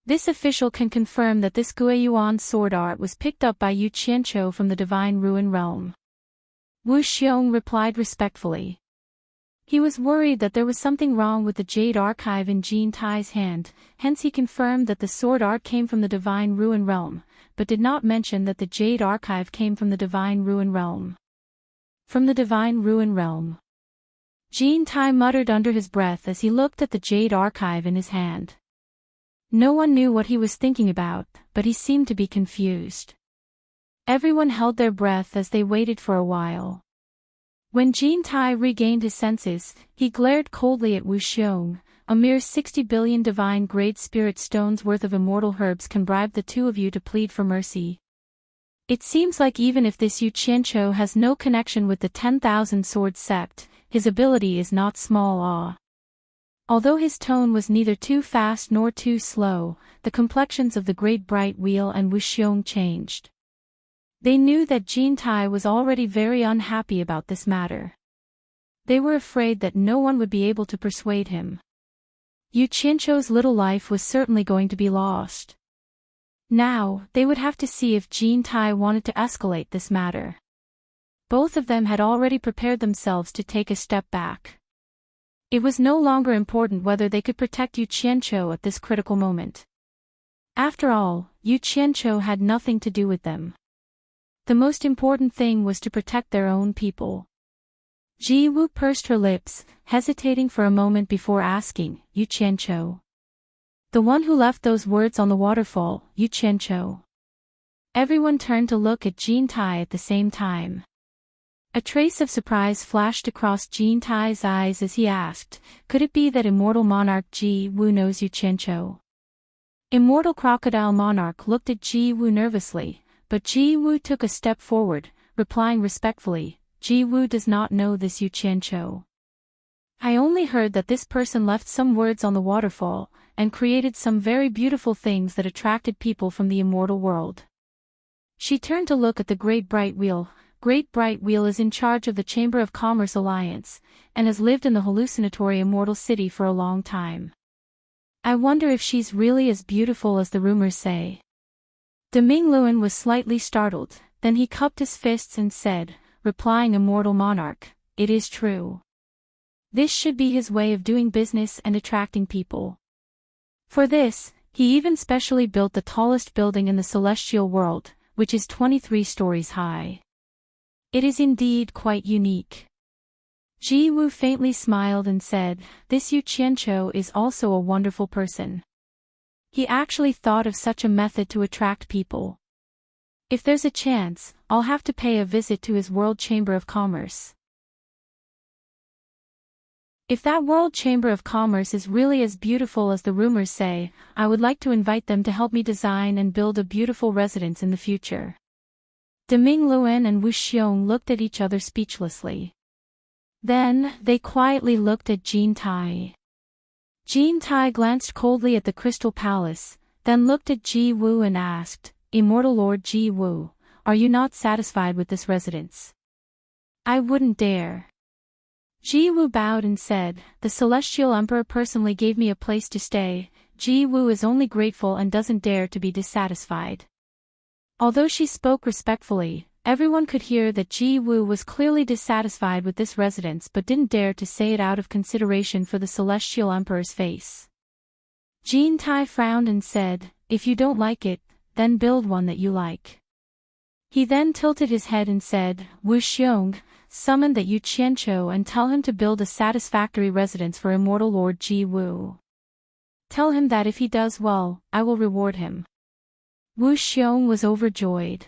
This official can confirm that this Guiyuan sword art was picked up by Yu Qianqiu from the Divine Ruin Realm. Wu Xiong replied respectfully. He was worried that there was something wrong with the Jade Archive in Jean Tai's hand, hence he confirmed that the sword art came from the Divine Ruin Realm, but did not mention that the Jade Archive came from the Divine Ruin Realm. From the Divine Ruin Realm. Jean Tai muttered under his breath as he looked at the Jade Archive in his hand. No one knew what he was thinking about, but he seemed to be confused. Everyone held their breath as they waited for a while. When Jean Tai regained his senses, he glared coldly at Wu Xiong. A mere 60 billion divine-grade spirit stones worth of immortal herbs can bribe the two of you to plead for mercy. It seems like even if this Yu Qianqiu has no connection with the 10,000 Sword Sept, his ability is not small. Although his tone was neither too fast nor too slow, the complexions of the Great Bright Wheel and Wu Xiong changed. They knew that Jean Tai was already very unhappy about this matter. They were afraid that no one would be able to persuade him. Yu Qianqiu's little life was certainly going to be lost. Now, they would have to see if Jean Tai wanted to escalate this matter. Both of them had already prepared themselves to take a step back. It was no longer important whether they could protect Yu Qianqiu at this critical moment. After all, Yu Qianqiu had nothing to do with them. The most important thing was to protect their own people. Ji Wu pursed her lips, hesitating for a moment before asking, Yu Qianqiu. The one who left those words on the waterfall, Yu Qianqiu. Everyone turned to look at Jean Tai at the same time. A trace of surprise flashed across Jean Tai's eyes as he asked, could it be that immortal monarch Ji Wu knows Yu Qianqiu? Immortal crocodile monarch looked at Ji Wu nervously, but Ji Wu took a step forward, replying respectfully, Ji Wu does not know this Yu Qianqiu. I only heard that this person left some words on the waterfall, and created some very beautiful things that attracted people from the immortal world. She turned to look at the Great Bright Wheel. Great Bright Wheel is in charge of the Chamber of Commerce Alliance, and has lived in the hallucinatory immortal city for a long time. I wonder if she's really as beautiful as the rumors say. De Mingluan was slightly startled, then he cupped his fists and said, replying immortal monarch, it is true. This should be his way of doing business and attracting people. For this, he even specially built the tallest building in the celestial world, which is 23 stories high. It is indeed quite unique. Ji Wu faintly smiled and said, this Yu Qianqiu is also a wonderful person. He actually thought of such a method to attract people. If there's a chance, I'll have to pay a visit to his World Chamber of Commerce. If that World Chamber of Commerce is really as beautiful as the rumors say, I would like to invite them to help me design and build a beautiful residence in the future. De Mingluan and Wu Xiong looked at each other speechlessly. Then, they quietly looked at Jean Tai. Jean Tai glanced coldly at the Crystal Palace, then looked at Ji Wu and asked, Immortal Lord Ji Wu, are you not satisfied with this residence? I wouldn't dare. Ji Wu bowed and said, the Celestial Emperor personally gave me a place to stay. Ji Wu is only grateful and doesn't dare to be dissatisfied. Although she spoke respectfully, everyone could hear that Ji Wu was clearly dissatisfied with this residence but didn't dare to say it out of consideration for the Celestial Emperor's face. Jean Tai frowned and said, if you don't like it, then build one that you like. He then tilted his head and said, Wu Xiong, summon that Yu Qianqiu and tell him to build a satisfactory residence for Immortal Lord Ji Wu. Tell him that if he does well, I will reward him. Wu Xiong was overjoyed.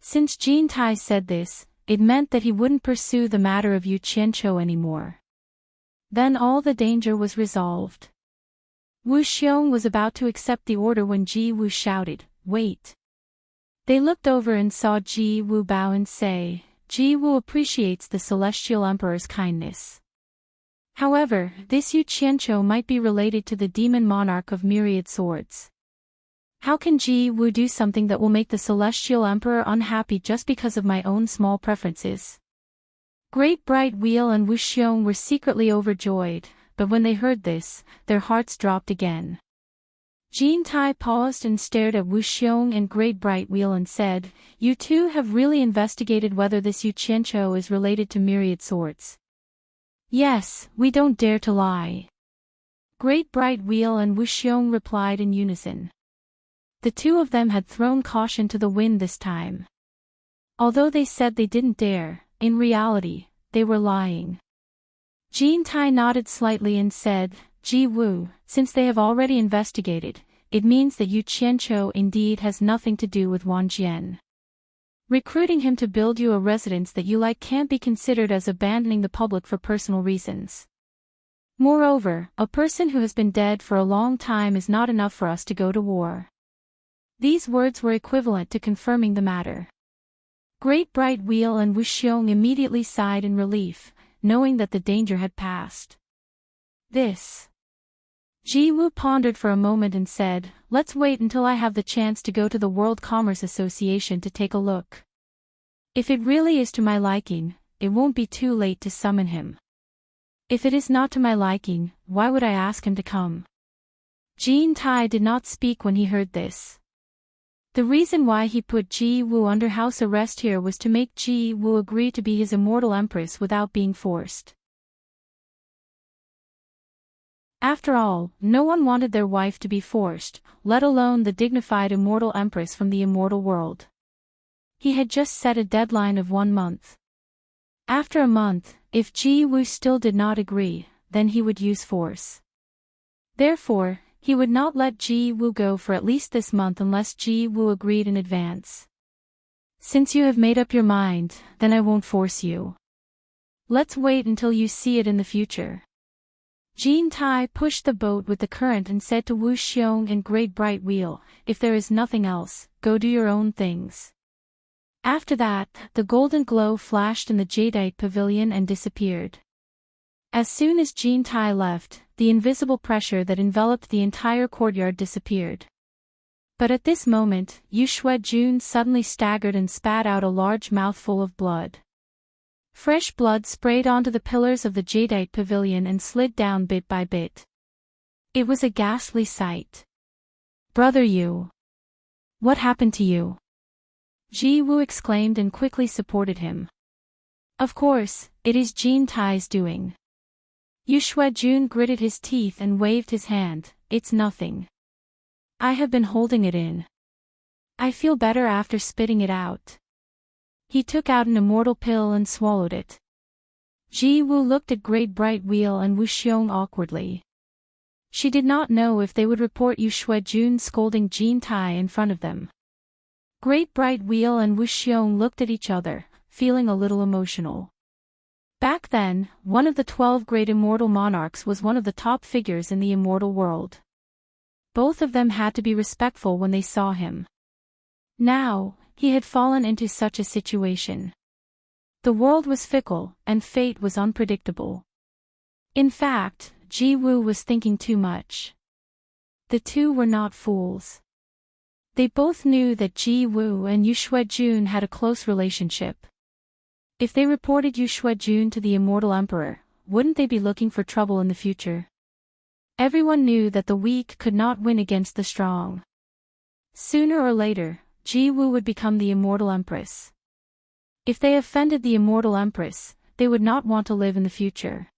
Since Jean Tai said this, it meant that he wouldn't pursue the matter of Yu Qianqiu anymore. Then all the danger was resolved. Wu Xiong was about to accept the order when Ji Wu shouted, wait. They looked over and saw Ji Wu bow and say, Ji Wu appreciates the Celestial Emperor's kindness. However, this Yu Qianqiu might be related to the demon monarch of myriad swords. How can Ji Wu do something that will make the Celestial Emperor unhappy just because of my own small preferences? Great Bright Wheel and Wu Xiong were secretly overjoyed, but when they heard this, their hearts dropped again. Jean Tai paused and stared at Wu Xiong and Great Bright Wheel and said, "You two have really investigated whether this Yu Qianqiu is related to myriad sorts." "Yes, we don't dare to lie." Great Bright Wheel and Wu Xiong replied in unison. The two of them had thrown caution to the wind this time. Although they said they didn't dare, in reality, they were lying. Jean Tai nodded slightly and said, "Ji Wu, since they have already investigated, it means that Yu Qianqiu indeed has nothing to do with Wang Jian. Recruiting him to build you a residence that you like can't be considered as abandoning the public for personal reasons. Moreover, a person who has been dead for a long time is not enough for us to go to war." These words were equivalent to confirming the matter. Great Bright Wheel and Wu Xiong immediately sighed in relief, knowing that the danger had passed. Ji Wu pondered for a moment and said, "Let's wait until I have the chance to go to the World Commerce Association to take a look. If it really is to my liking, it won't be too late to summon him. If it is not to my liking, why would I ask him to come?" Jean Tai did not speak when he heard this. The reason why he put Ji Wu under house arrest here was to make Ji Wu agree to be his immortal empress without being forced. After all, no one wanted their wife to be forced, let alone the dignified immortal empress from the immortal world. He had just set a deadline of 1 month. After a month, if Ji Wu still did not agree, then he would use force. Therefore, he would not let Ji Wu go for at least this month unless Ji Wu agreed in advance. "Since you have made up your mind, then I won't force you. Let's wait until you see it in the future." Jean Tai pushed the boat with the current and said to Wu Xiong and Great Bright Wheel, "If there is nothing else, go do your own things." After that, the golden glow flashed in the jadeite pavilion and disappeared. As soon as Jean Tai left, the invisible pressure that enveloped the entire courtyard disappeared. But at this moment, Yu Xuejun suddenly staggered and spat out a large mouthful of blood. Fresh blood sprayed onto the pillars of the jadeite pavilion and slid down bit by bit. It was a ghastly sight. "Brother Yu! What happened to you?" Ji Wu exclaimed and quickly supported him. "Of course, it is Jean Tai's doing." Yu Xuejun gritted his teeth and waved his hand, "It's nothing. I have been holding it in. I feel better after spitting it out." He took out an immortal pill and swallowed it. Ji Wu looked at Great Bright Wheel and Wu Xiong awkwardly. She did not know if they would report Yu Xuejun scolding Jean Tai in front of them. Great Bright Wheel and Wu Xiong looked at each other, feeling a little emotional. Back then, one of the 12 great immortal monarchs was one of the top figures in the immortal world. Both of them had to be respectful when they saw him. Now, he had fallen into such a situation. The world was fickle, and fate was unpredictable. In fact, Ji Wu was thinking too much. The two were not fools. They both knew that Ji Wu and Yu Xuejun had a close relationship. If they reported Yu Xuejun to the immortal emperor, wouldn't they be looking for trouble in the future? Everyone knew that the weak could not win against the strong. Sooner or later, Ji Wu would become the immortal empress. If they offended the immortal empress, they would not want to live in the future.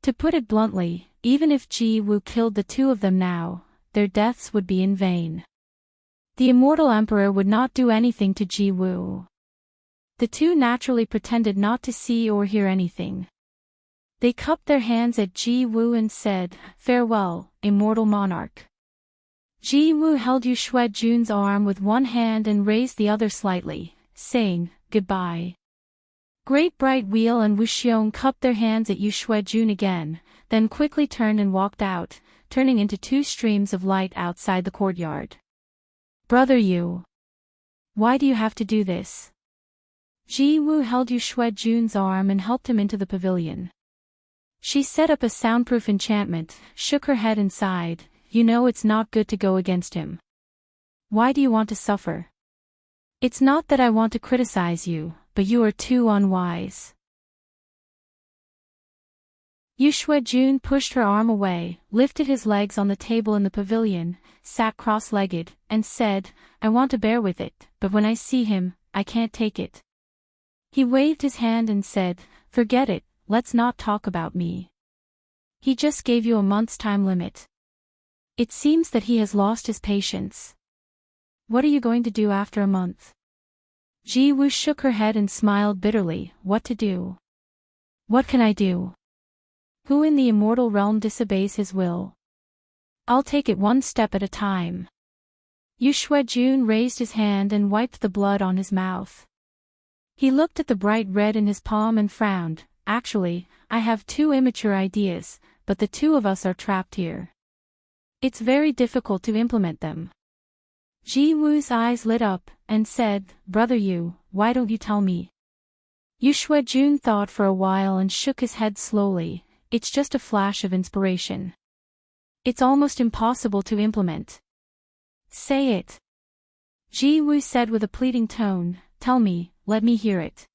To put it bluntly, even if Ji Wu killed the two of them now, their deaths would be in vain. The immortal emperor would not do anything to Ji Wu. The two naturally pretended not to see or hear anything. They cupped their hands at Ji Wu and said, "Farewell, immortal monarch." Ji Wu held Yu Xuejun's arm with one hand and raised the other slightly, saying, "Goodbye." Great Bright Wheel and Wu Xiong cupped their hands at Yu Xuejun again, then quickly turned and walked out, turning into two streams of light outside the courtyard. "Brother Yu, why do you have to do this?" Ji Wu held Yu Xuejun's arm and helped him into the pavilion. She set up a soundproof enchantment, shook her head and sighed, "You know it's not good to go against him. Why do you want to suffer? It's not that I want to criticize you, but you are too unwise." Yu Shuejun pushed her arm away, lifted his legs on the table in the pavilion, sat cross-legged, and said, I want to bear with it, but when I see him, I can't take it. He waved his hand and said, forget it, let's not talk about me. He just gave you a month's time limit. It seems that he has lost his patience. What are you going to do after a month? Ji Woo shook her head and smiled bitterly. What to do? What can I do? Who in the immortal realm disobeys his will? I'll take it one step at a time. Yu Shuejun raised his hand and wiped the blood on his mouth. He looked at the bright red in his palm and frowned. Actually, I have two immature ideas, but the two of us are trapped here. It's very difficult to implement them. Ji Woo's eyes lit up, and said, Brother Yu, why don't you tell me? Yu Shuejun thought for a while and shook his head slowly. It's just a flash of inspiration. It's almost impossible to implement. Say it. Ji Woo said with a pleading tone, tell me, let me hear it.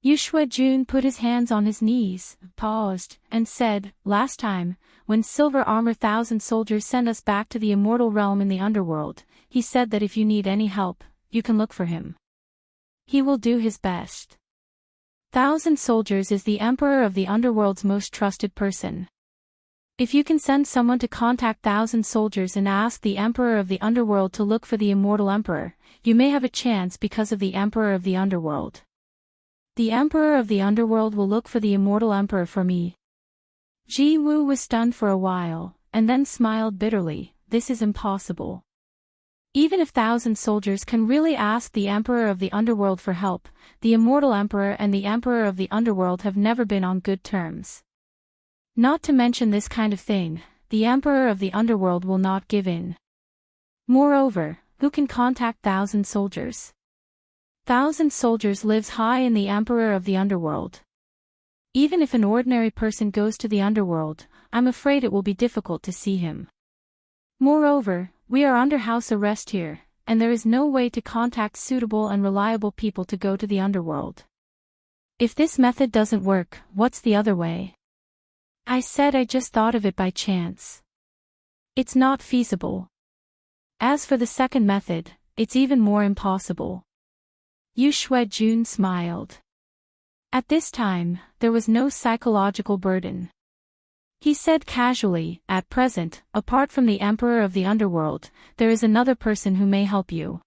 Yu Shuejun put his hands on his knees, paused, and said, last time, when Silver Armor 1,000 soldiers sent us back to the immortal realm in the underworld, he said that if you need any help, you can look for him. He will do his best. 1,000 soldiers is the Emperor of the underworld's most trusted person. If you can send someone to contact 1,000 soldiers and ask the Emperor of the underworld to look for the immortal Emperor, you may have a chance because of the Emperor of the underworld. The Emperor of the underworld will look for the immortal Emperor for me. Ji Woo was stunned for a while, and then smiled bitterly. This is impossible. Even if 1,000 soldiers can really ask the Emperor of the underworld for help, the immortal Emperor and the Emperor of the underworld have never been on good terms. Not to mention this kind of thing, the Emperor of the underworld will not give in. Moreover, who can contact 1,000 soldiers? 1,000 soldiers lives high in the Emperor of the underworld. Even if an ordinary person goes to the underworld, I'm afraid it will be difficult to see him. Moreover, we are under house arrest here, and there is no way to contact suitable and reliable people to go to the underworld. If this method doesn't work, what's the other way? I said I just thought of it by chance. It's not feasible. As for the second method, it's even more impossible. Yu Shuejun smiled. At this time, there was no psychological burden. He said casually, at present, apart from the Emperor of the underworld, there is another person who may help you.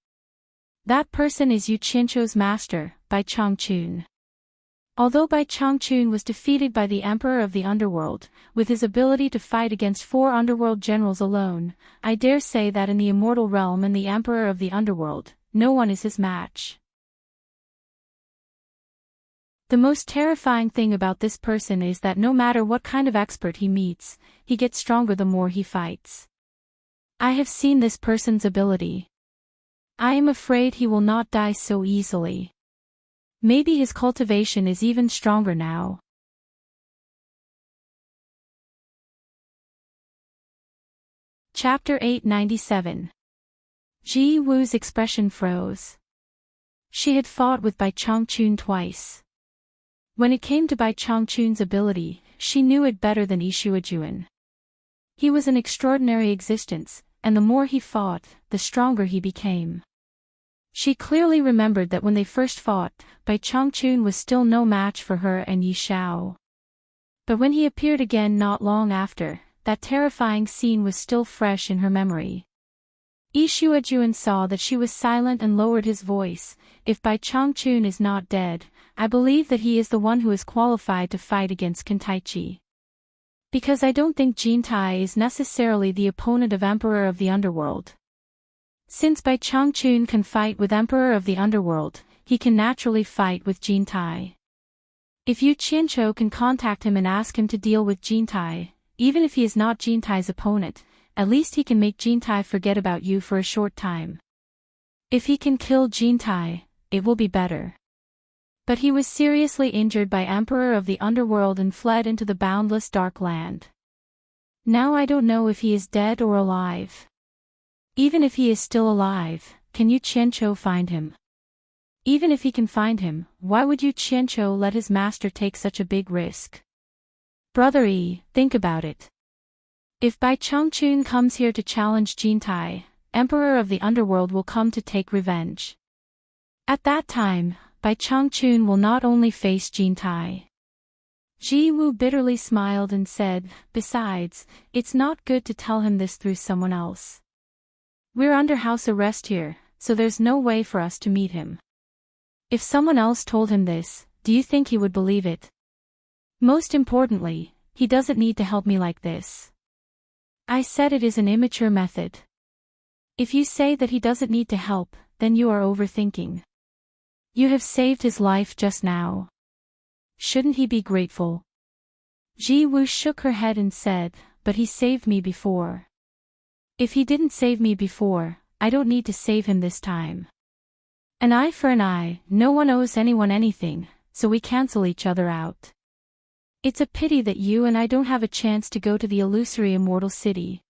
That person is Yu Qianqiu's master, Bai Changchun. Although Bai Changchun was defeated by the Emperor of the underworld, with his ability to fight against 4 underworld generals alone, I dare say that in the immortal realm and the Emperor of the underworld, no one is his match. The most terrifying thing about this person is that no matter what kind of expert he meets, he gets stronger the more he fights. I have seen this person's ability. I am afraid he will not die so easily. Maybe his cultivation is even stronger now. Chapter 897. Ji Woo's expression froze. She had fought with Bai Changchun twice. When it came to Bai Changchun's ability, she knew it better than Yu Shuejun. He was an extraordinary existence, and the more he fought, the stronger he became. She clearly remembered that when they first fought, Bai Changchun was still no match for her and Yi Xiao. But when he appeared again not long after, that terrifying scene was still fresh in her memory. Yu Shuejun saw that she was silent and lowered his voice. If Bai Changchun is not dead, I believe that he is the one who is qualified to fight against Kentaichi. Because I don't think Jintai is necessarily the opponent of Emperor of the Underworld. Since Bai Changchun can fight with Emperor of the Underworld, he can naturally fight with Jintai. If Yu Qianqiu can contact him and ask him to deal with Jintai, even if he is not Jintai's opponent, at least he can make Jintai forget about you for a short time. If he can kill Jintai, it will be better. But he was seriously injured by Emperor of the Underworld and fled into the boundless dark land. Now I don't know if he is dead or alive. Even if he is still alive, can Yu Qianqiu find him? Even if he can find him, why would Yu Qianqiu let his master take such a big risk? Brother E, think about it. If Bai Changchun comes here to challenge Jin Tai, Emperor of the Underworld will come to take revenge. At that time, Bai Changchun will not only face Jin Tai. Ji Wu bitterly smiled and said, besides, it's not good to tell him this through someone else. We're under house arrest here, so there's no way for us to meet him. If someone else told him this, do you think he would believe it? Most importantly, he doesn't need to help me like this. I said it is an immature method. If you say that he doesn't need to help, then you are overthinking. You have saved his life just now. Shouldn't he be grateful? Ji Wu shook her head and said, but he saved me before. If he didn't save me before, I don't need to save him this time. An eye for an eye, no one owes anyone anything, so we cancel each other out. It's a pity that you and I don't have a chance to go to the illusory immortal city.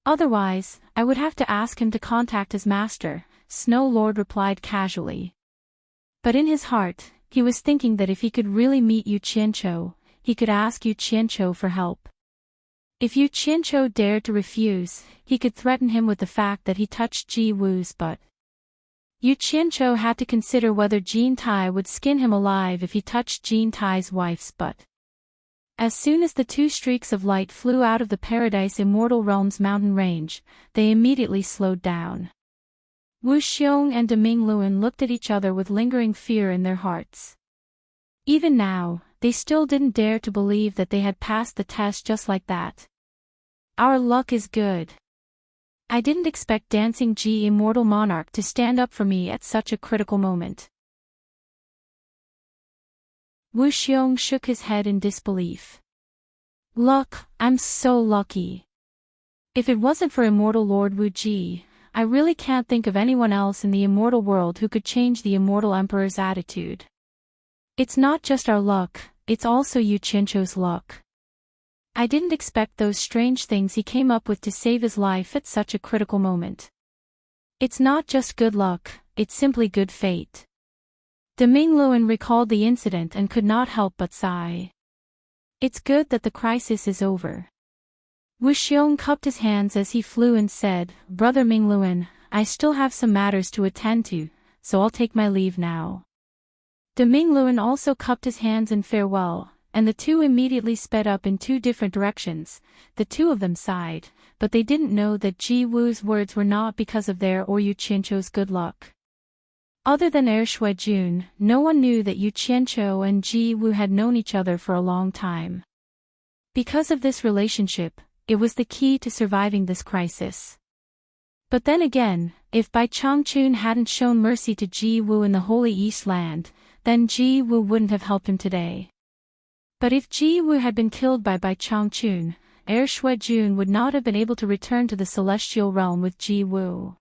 Otherwise, I would have to ask him to contact his master, Snow Lord replied casually. But in his heart, he was thinking that if he could really meet Yu Qianqiu, he could ask Yu Qianqiu for help. If Yu Qianqiu dared to refuse, he could threaten him with the fact that he touched Ji Wu's butt. Yu Qianqiu had to consider whether Jin Tai would skin him alive if he touched Jin Tai's wife's butt. As soon as the two streaks of light flew out of the Paradise Immortal Realm's mountain range, they immediately slowed down. Wu Xiong and Deming Luan looked at each other with lingering fear in their hearts. Even now, they still didn't dare to believe that they had passed the test just like that. Our luck is good. I didn't expect Dancing Ji Immortal Monarch to stand up for me at such a critical moment. Wu Xiong shook his head in disbelief. Luck, I'm so lucky. If it wasn't for Immortal Lord Wu Ji, I really can't think of anyone else in the immortal world who could change the Immortal Emperor's attitude. It's not just our luck, it's also Yu Qianqiu's luck. I didn't expect those strange things he came up with to save his life at such a critical moment. It's not just good luck, it's simply good fate. Deming Luan recalled the incident and could not help but sigh. It's good that the crisis is over. Wu Xiong cupped his hands as he flew and said, Brother Ming Luan, I still have some matters to attend to, so I'll take my leave now. Deming Luan also cupped his hands in farewell, and the two immediately sped up in two different directions. The two of them sighed, but they didn't know that Ji Wu's words were not because of their or Yu Qianqiu's good luck. Other than Shui Jun, no one knew that Yu Qianqiu and Ji Wu had known each other for a long time. Because of this relationship, it was the key to surviving this crisis. But then again, if Bai Changchun hadn't shown mercy to Ji Wu in the Holy East Land, then Ji Wu wouldn't have helped him today. But if Ji Wu had been killed by Bai Changchun, Shui Jun would not have been able to return to the Celestial Realm with Ji Wu.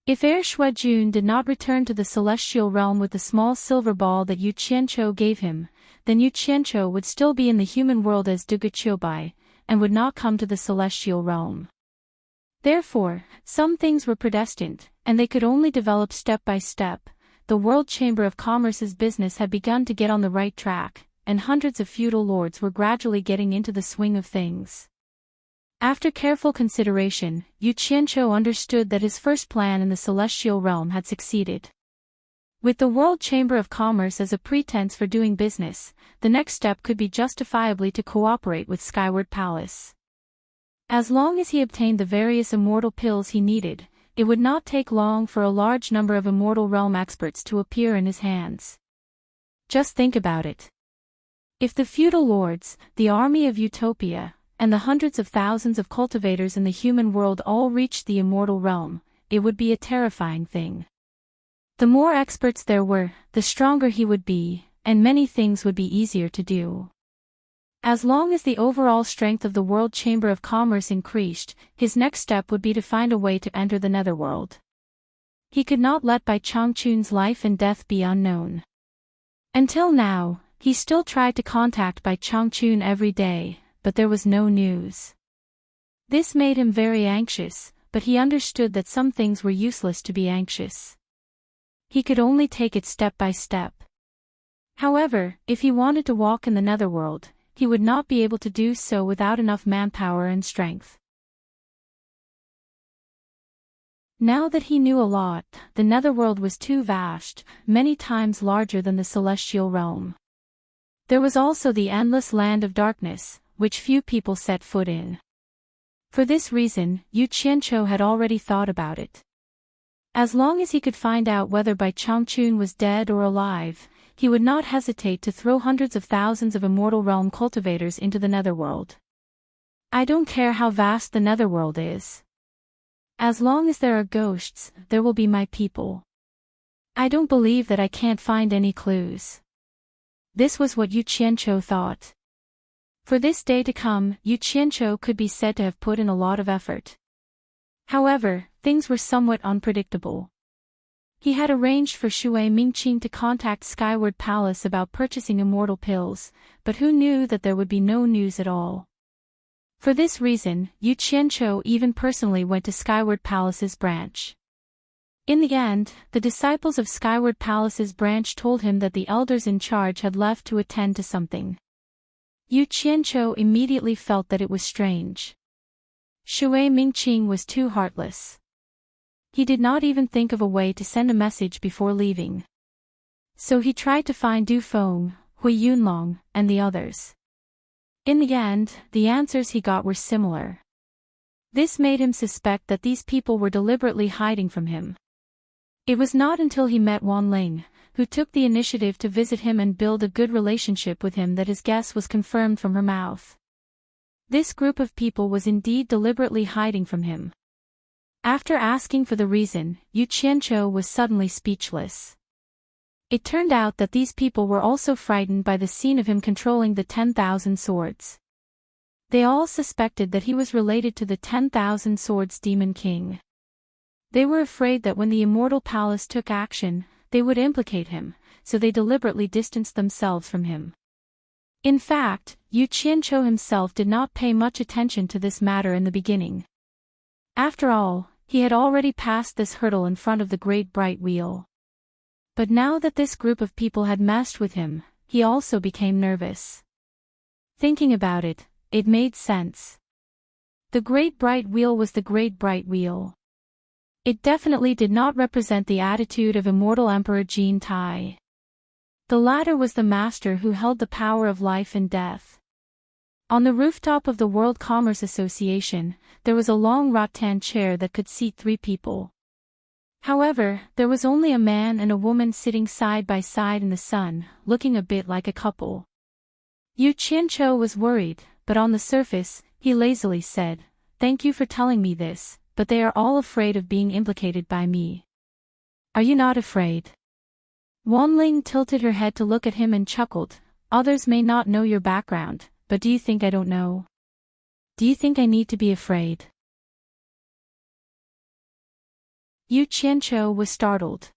If Shui Jun did not return to the Celestial Realm with the small silver ball that Yu Qianqiu gave him, then Yu Qianqiu would still be in the human world as Duge Qiubai, and would not come to the Celestial Realm. Therefore, some things were predestined, and they could only develop step by step. The World Chamber of Commerce's business had begun to get on the right track, and hundreds of feudal lords were gradually getting into the swing of things. After careful consideration, Yu Qianqiu understood that his first plan in the Celestial Realm had succeeded. With the World Chamber of Commerce as a pretense for doing business, the next step could be justifiably to cooperate with Skyward Palace. As long as he obtained the various immortal pills he needed, it would not take long for a large number of Immortal Realm experts to appear in his hands. Just think about it. If the feudal lords, the army of Utopia, and the hundreds of thousands of cultivators in the human world all reached the Immortal Realm, it would be a terrifying thing. The more experts there were, the stronger he would be, and many things would be easier to do. As long as the overall strength of the World Chamber of Commerce increased, his next step would be to find a way to enter the Netherworld. He could not let Bai Changchun's life and death be unknown. Until now, he still tried to contact Bai Changchun every day, but there was no news. This made him very anxious, but he understood that some things were useless to be anxious. He could only take it step by step. However, if he wanted to walk in the Netherworld, he would not be able to do so without enough manpower and strength. Now that he knew a lot, the netherworld was too vast, many times larger than the celestial realm. There was also the endless land of darkness, which few people set foot in. For this reason, Yu Qianqiu had already thought about it. As long as he could find out whether Bai Changchun was dead or alive, he would not hesitate to throw hundreds of thousands of immortal realm cultivators into the netherworld. I don't care how vast the netherworld is. As long as there are ghosts, there will be my people. I don't believe that I can't find any clues. This was what Yu Qianqiu thought. For this day to come, Yu Qianqiu could be said to have put in a lot of effort. However, things were somewhat unpredictable. He had arranged for Shui Mingqing to contact Skyward Palace about purchasing immortal pills, but who knew that there would be no news at all. For this reason, Yu Qianqiu even personally went to Skyward Palace's branch. In the end, the disciples of Skyward Palace's branch told him that the elders in charge had left to attend to something. Yu Qianqiu immediately felt that it was strange. Shui Mingqing was too heartless. He did not even think of a way to send a message before leaving. So he tried to find Du Feng, Hui Yunlong, and the others. In the end, the answers he got were similar. This made him suspect that these people were deliberately hiding from him. It was not until he met Wan Ling, who took the initiative to visit him and build a good relationship with him, that his guess was confirmed from her mouth. This group of people was indeed deliberately hiding from him. After asking for the reason, Yu Qianqiu was suddenly speechless. It turned out that these people were also frightened by the scene of him controlling the 10,000 swords. They all suspected that he was related to the 10,000 swords Demon King. They were afraid that when the Immortal Palace took action, they would implicate him, so they deliberately distanced themselves from him. In fact, Yu Qianqiu himself did not pay much attention to this matter in the beginning. After all, he had already passed this hurdle in front of the Great Bright Wheel. But now that this group of people had messed with him, he also became nervous. Thinking about it, it made sense. The Great Bright Wheel was the Great Bright Wheel. It definitely did not represent the attitude of immortal Emperor Jin Tai. The latter was the master who held the power of life and death. On the rooftop of the World Commerce Association, there was a long rattan chair that could seat 3 people. However, there was only a man and a woman sitting side by side in the sun, looking a bit like a couple. Yu Qianqiu was worried, but on the surface, he lazily said, "Thank you for telling me this, but they are all afraid of being implicated by me." "Are you not afraid?" Wan Ling tilted her head to look at him and chuckled. "Others may not know your background, but do you think I don't know? Do you think I need to be afraid?" Yu Qianqiu was startled.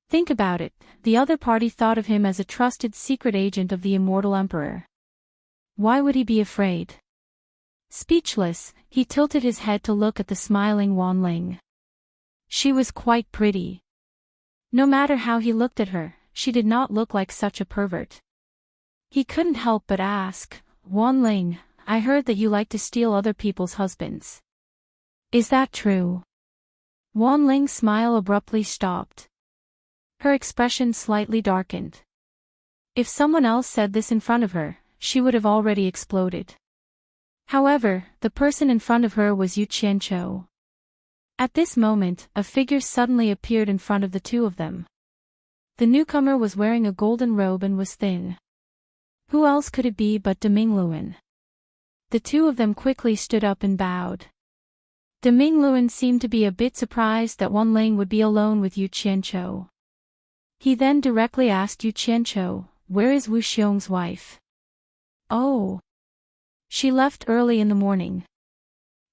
Think about it, the other party thought of him as a trusted secret agent of the Immortal Emperor. Why would he be afraid? Speechless, he tilted his head to look at the smiling Wan Ling. She was quite pretty. No matter how he looked at her, she did not look like such a pervert. He couldn't help but ask, "Wan Ling, I heard that you like to steal other people's husbands. Is that true?" Wan Ling's smile abruptly stopped. Her expression slightly darkened. If someone else said this in front of her, she would have already exploded. However, the person in front of her was Yu Qianqiu. At this moment, a figure suddenly appeared in front of the two of them. The newcomer was wearing a golden robe and was thin. Who else could it be but Demingluan? The two of them quickly stood up and bowed. Demingluan seemed to be a bit surprised that Wan Ling would be alone with Yu Qianqiu. He then directly asked Yu Qianqiu, "Where is Wu Xiong's wife?" "Oh. She left early in the morning."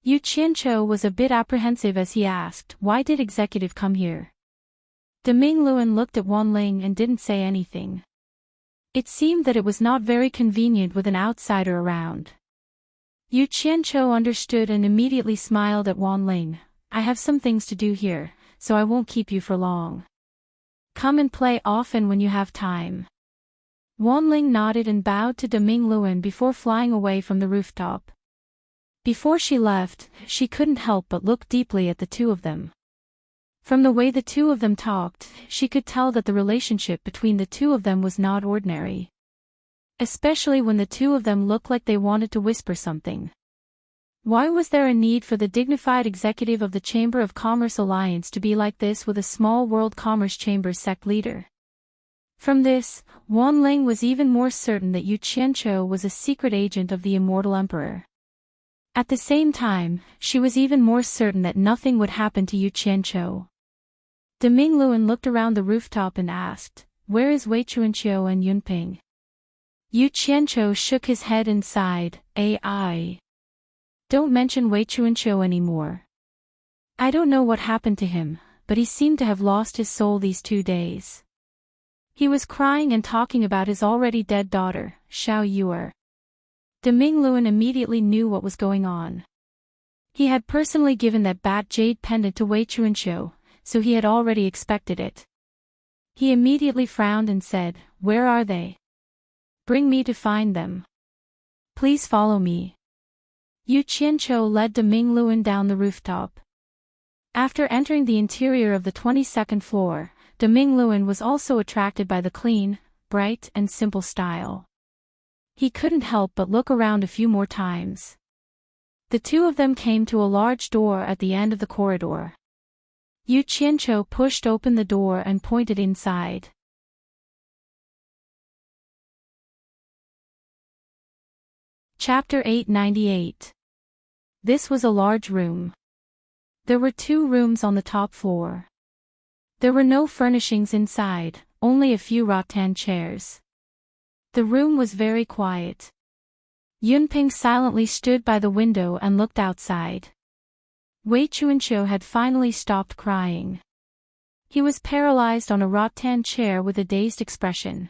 Yu Qianqiu was a bit apprehensive as he asked, "Why did executive come here?" Demingluan looked at Wan Ling and didn't say anything. It seemed that it was not very convenient with an outsider around. Yu Qianqiu understood and immediately smiled at Wan Ling. "I have some things to do here, so I won't keep you for long. Come and play often when you have time." Wanling nodded and bowed to Deming Luan before flying away from the rooftop. Before she left, she couldn't help but look deeply at the two of them. From the way the two of them talked, she could tell that the relationship between the two of them was not ordinary. Especially when the two of them looked like they wanted to whisper something. Why was there a need for the dignified executive of the Chamber of Commerce Alliance to be like this with a small World Commerce Chamber sect leader? From this, Wanling was even more certain that Yu Qianqiu was a secret agent of the Immortal Emperor. At the same time, she was even more certain that nothing would happen to Yu Qianqiu. Deming Luan looked around the rooftop and asked, "Where is Wei Chuanqiu and Yunping?" Yu Qianqiu shook his head and sighed, "AI. Don't mention Wei Chuanqiu anymore. I don't know what happened to him, but he seemed to have lost his soul these 2 days. He was crying and talking about his already dead daughter, Xiao Yuer." Deming Luan immediately knew what was going on. He had personally given that bat jade pendant to Wei Chuanqiu, so he had already expected it. He immediately frowned and said, "Where are they? Bring me to find them. Please follow me." Yu Qianqiu led Deming Luan down the rooftop. After entering the interior of the 22nd floor, Deming Luan was also attracted by the clean, bright and simple style. He couldn't help but look around a few more times. The two of them came to a large door at the end of the corridor. Yu Qianqiu pushed open the door and pointed inside. Chapter 898. This was a large room. There were 2 rooms on the top floor. There were no furnishings inside, only a few rattan chairs. The room was very quiet. Yunping silently stood by the window and looked outside. Wei Chuanqiu had finally stopped crying. He was paralyzed on a rattan chair with a dazed expression.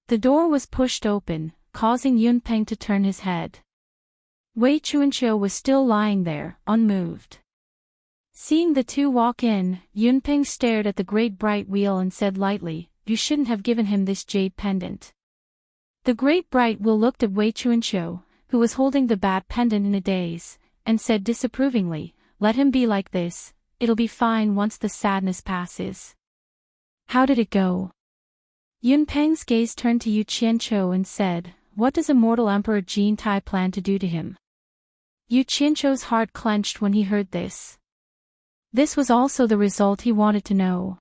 The door was pushed open, causing Yunping to turn his head. Wei Chuanqiu was still lying there, unmoved. Seeing the two walk in, Yunping stared at the great bright wheel and said lightly, "You shouldn't have given him this jade pendant." The great bright wheel looked at Wei Chuanqiu, who was holding the bat pendant in a daze, and said disapprovingly, "Let him be like this, it'll be fine once the sadness passes." "How did it go?" Yunpeng's gaze turned to Yu Qianqiu and said, "What does Immortal Emperor Jin Tai plan to do to him?" Yu Qianqiu's heart clenched when he heard this. This was also the result he wanted to know.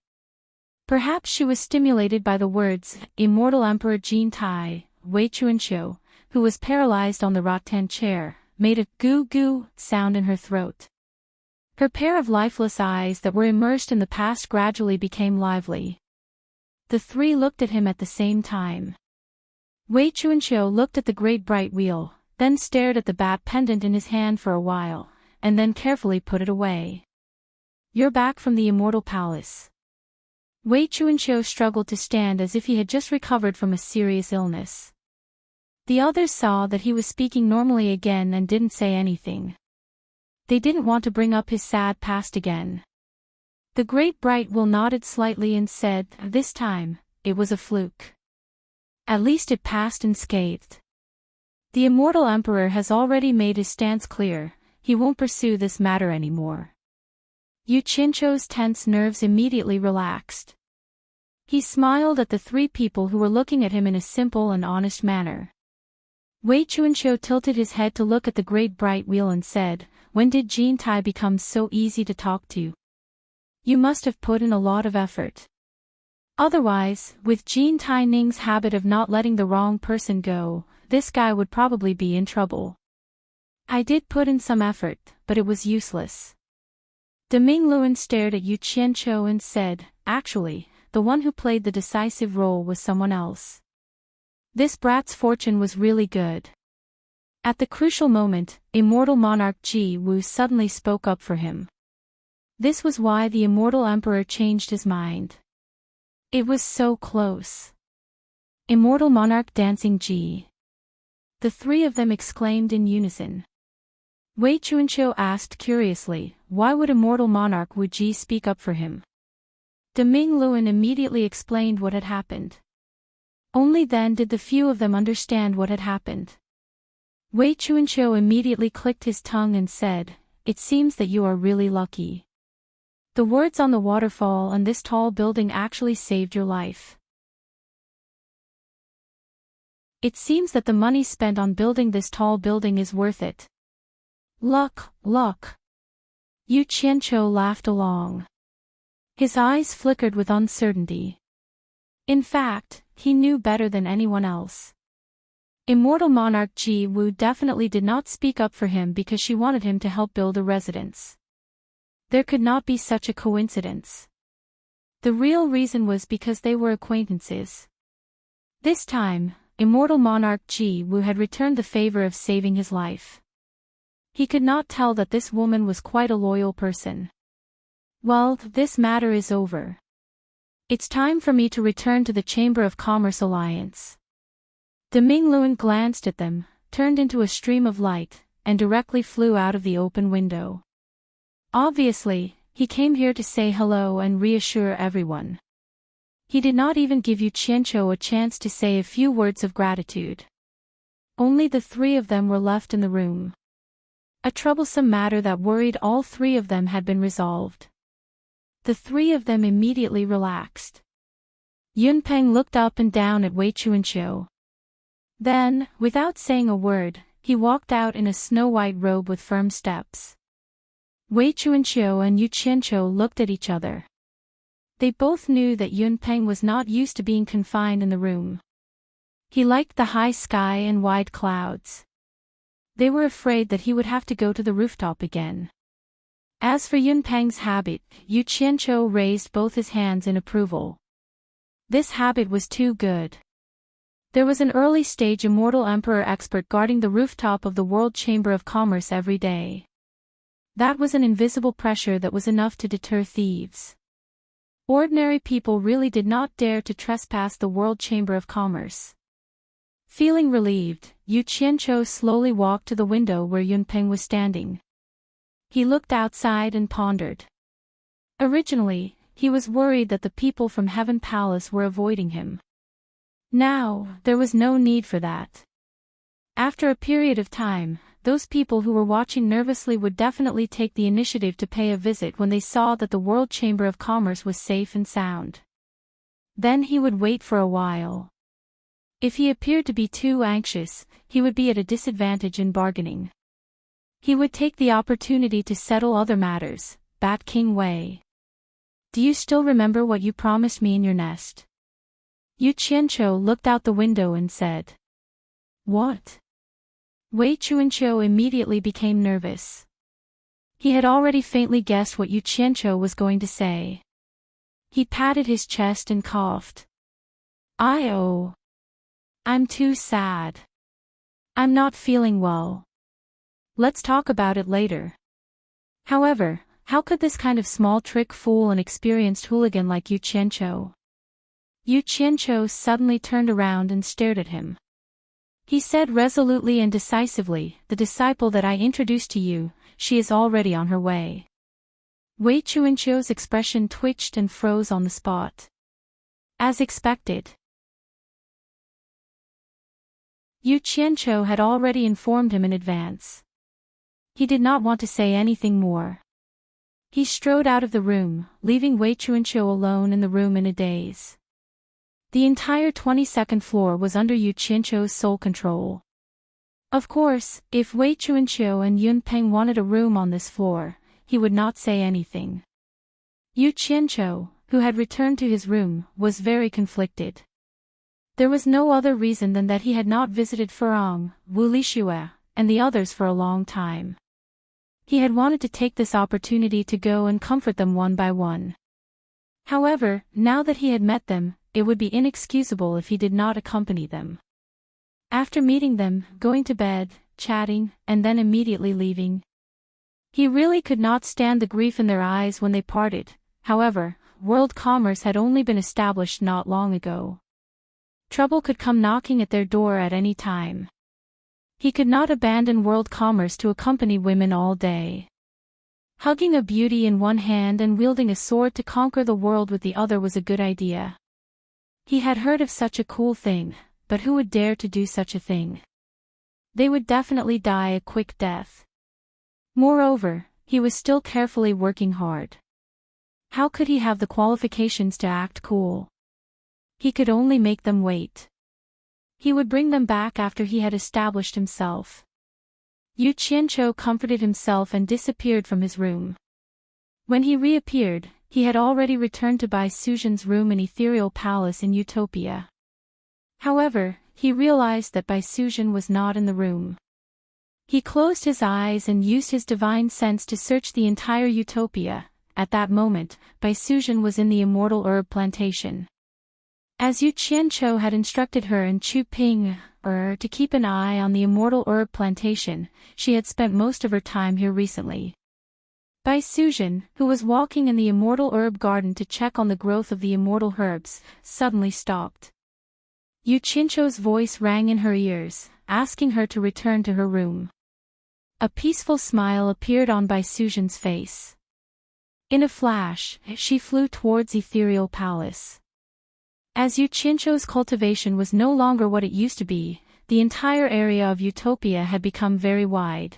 Perhaps she was stimulated by the words, "Immortal Emperor Jin Tai." Wei Chuanqiu, who was paralyzed on the rattan chair, made a goo-goo sound in her throat. Her pair of lifeless eyes that were immersed in the past gradually became lively. The 3 looked at him at the same time. Wei Chuanqiu looked at the great bright wheel, then stared at the bat pendant in his hand for a while, and then carefully put it away. "You're back from the Immortal Palace." Wei Chuanqiu struggled to stand as if he had just recovered from a serious illness. The others saw that he was speaking normally again and didn't say anything. They didn't want to bring up his sad past again. The great bright wheel nodded slightly and said, "This time, it was a fluke. At least it passed unscathed. The Immortal Emperor has already made his stance clear, he won't pursue this matter anymore." Yu Qianqiu's tense nerves immediately relaxed. He smiled at the 3 people who were looking at him in a simple and honest manner. Wei Chuanqiu tilted his head to look at the great bright wheel and said, "When did Jin Tai become so easy to talk to? You must have put in a lot of effort. Otherwise, with Jin Tai Ning's habit of not letting the wrong person go, this guy would probably be in trouble." "I did put in some effort, but it was useless." Deming Luan stared at Yu Qianqiu and said, "Actually, the one who played the decisive role was someone else. This brat's fortune was really good." At the crucial moment, Immortal Monarch Ji Wu suddenly spoke up for him. This was why the Immortal Emperor changed his mind. It was so close. Immortal Monarch Dancing Ji. The 3 of them exclaimed in unison. Wei Chuanqiu asked curiously, why would Immortal Monarch Wu Ji speak up for him? Deming Luan immediately explained what had happened. Only then did the few of them understand what had happened. Wei Chuanqiu immediately clicked his tongue and said, "It seems that you are really lucky. The words on the waterfall and this tall building actually saved your life. It seems that the money spent on building this tall building is worth it." Luck, luck. Yu Qianqiu laughed along. His eyes flickered with uncertainty. In fact, he knew better than anyone else. Immortal monarch Ji Wu definitely did not speak up for him because she wanted him to help build a residence. There could not be such a coincidence. The real reason was because they were acquaintances. This time, immortal monarch Ji Wu had returned the favor of saving his life. He could not tell that this woman was quite a loyal person. Well, this matter is over. It's time for me to return to the Chamber of Commerce Alliance. De Mingluan glanced at them, turned into a stream of light, and directly flew out of the open window. Obviously, he came here to say hello and reassure everyone. He did not even give Yu Qianqiu a chance to say a few words of gratitude. Only the three of them were left in the room. A troublesome matter that worried all three of them had been resolved. The three of them immediately relaxed. Yunpeng looked up and down at Wei Chuanqiu. Then, without saying a word, he walked out in a snow-white robe with firm steps. Wei Chuanqiu and Yu Qianqiu looked at each other. They both knew that Yunpeng was not used to being confined in the room. He liked the high sky and wide clouds. They were afraid that he would have to go to the rooftop again. As for Yunpeng's habit, Yu Qianqiu raised both his hands in approval. This habit was too good. There was an early-stage immortal emperor expert guarding the rooftop of the World Chamber of Commerce every day. That was an invisible pressure that was enough to deter thieves. Ordinary people really did not dare to trespass the World Chamber of Commerce. Feeling relieved, Yu Qianqiu slowly walked to the window where Yunpeng was standing. He looked outside and pondered. Originally, he was worried that the people from Heaven Palace were avoiding him. Now, there was no need for that. After a period of time, those people who were watching nervously would definitely take the initiative to pay a visit when they saw that the World Chamber of Commerce was safe and sound. Then he would wait for a while. If he appeared to be too anxious, he would be at a disadvantage in bargaining. He would take the opportunity to settle other matters. Bat King Wei. Do you still remember what you promised me in your nest? Yu Qianqiu looked out the window and said. What? Wei Chuanqiu immediately became nervous. He had already faintly guessed what Yu Qianqiu was going to say. He patted his chest and coughed. I'm too sad. I'm not feeling well. Let's talk about it later. However, how could this kind of small trick fool an experienced hooligan like Yu Qianqiu? Yu Qianqiu suddenly turned around and stared at him. He said resolutely and decisively, "The disciple that I introduced to you, she is already on her way." Wei Chuanqiu's expression twitched and froze on the spot. As expected. Yu Qianqiu had already informed him in advance. He did not want to say anything more. He strode out of the room, leaving Wei Chuanqiu alone in the room in a daze. The entire 22nd floor was under Yu Qianqiu's sole control. Of course, if Wei Chuanqiu and Yunpeng wanted a room on this floor, he would not say anything. Yu Qianqiu, who had returned to his room, was very conflicted. There was no other reason than that he had not visited Furong, Wu Lixue, and the others for a long time. He had wanted to take this opportunity to go and comfort them one by one. However, now that he had met them, it would be inexcusable if he did not accompany them. After meeting them, going to bed, chatting, and then immediately leaving. He really could not stand the grief in their eyes when they parted. However, world commerce had only been established not long ago. Trouble could come knocking at their door at any time. He could not abandon world commerce to accompany women all day. Hugging a beauty in one hand and wielding a sword to conquer the world with the other was a good idea. He had heard of such a cool thing, but who would dare to do such a thing? They would definitely die a quick death. Moreover, he was still carefully working hard. How could he have the qualifications to act cool? He could only make them wait. He would bring them back after he had established himself. Yu Qianqiu comforted himself and disappeared from his room. When he reappeared, he had already returned to Bai Suzhen's room in Ethereal Palace in Utopia. However, he realized that Bai Suzhen was not in the room. He closed his eyes and used his divine sense to search the entire Utopia. At that moment, Bai Suzhen was in the immortal herb plantation. As Yu Qianqiu had instructed her and Chu Ping to keep an eye on the immortal herb plantation, she had spent most of her time here recently. Bai Suzhen, who was walking in the immortal herb garden to check on the growth of the immortal herbs, suddenly stopped. Yu Qianqiu's voice rang in her ears, asking her to return to her room. A peaceful smile appeared on Bai Suzhen's face. In a flash, she flew towards Ethereal Palace. As Yu Qianqiu's cultivation was no longer what it used to be, the entire area of Utopia had become very wide.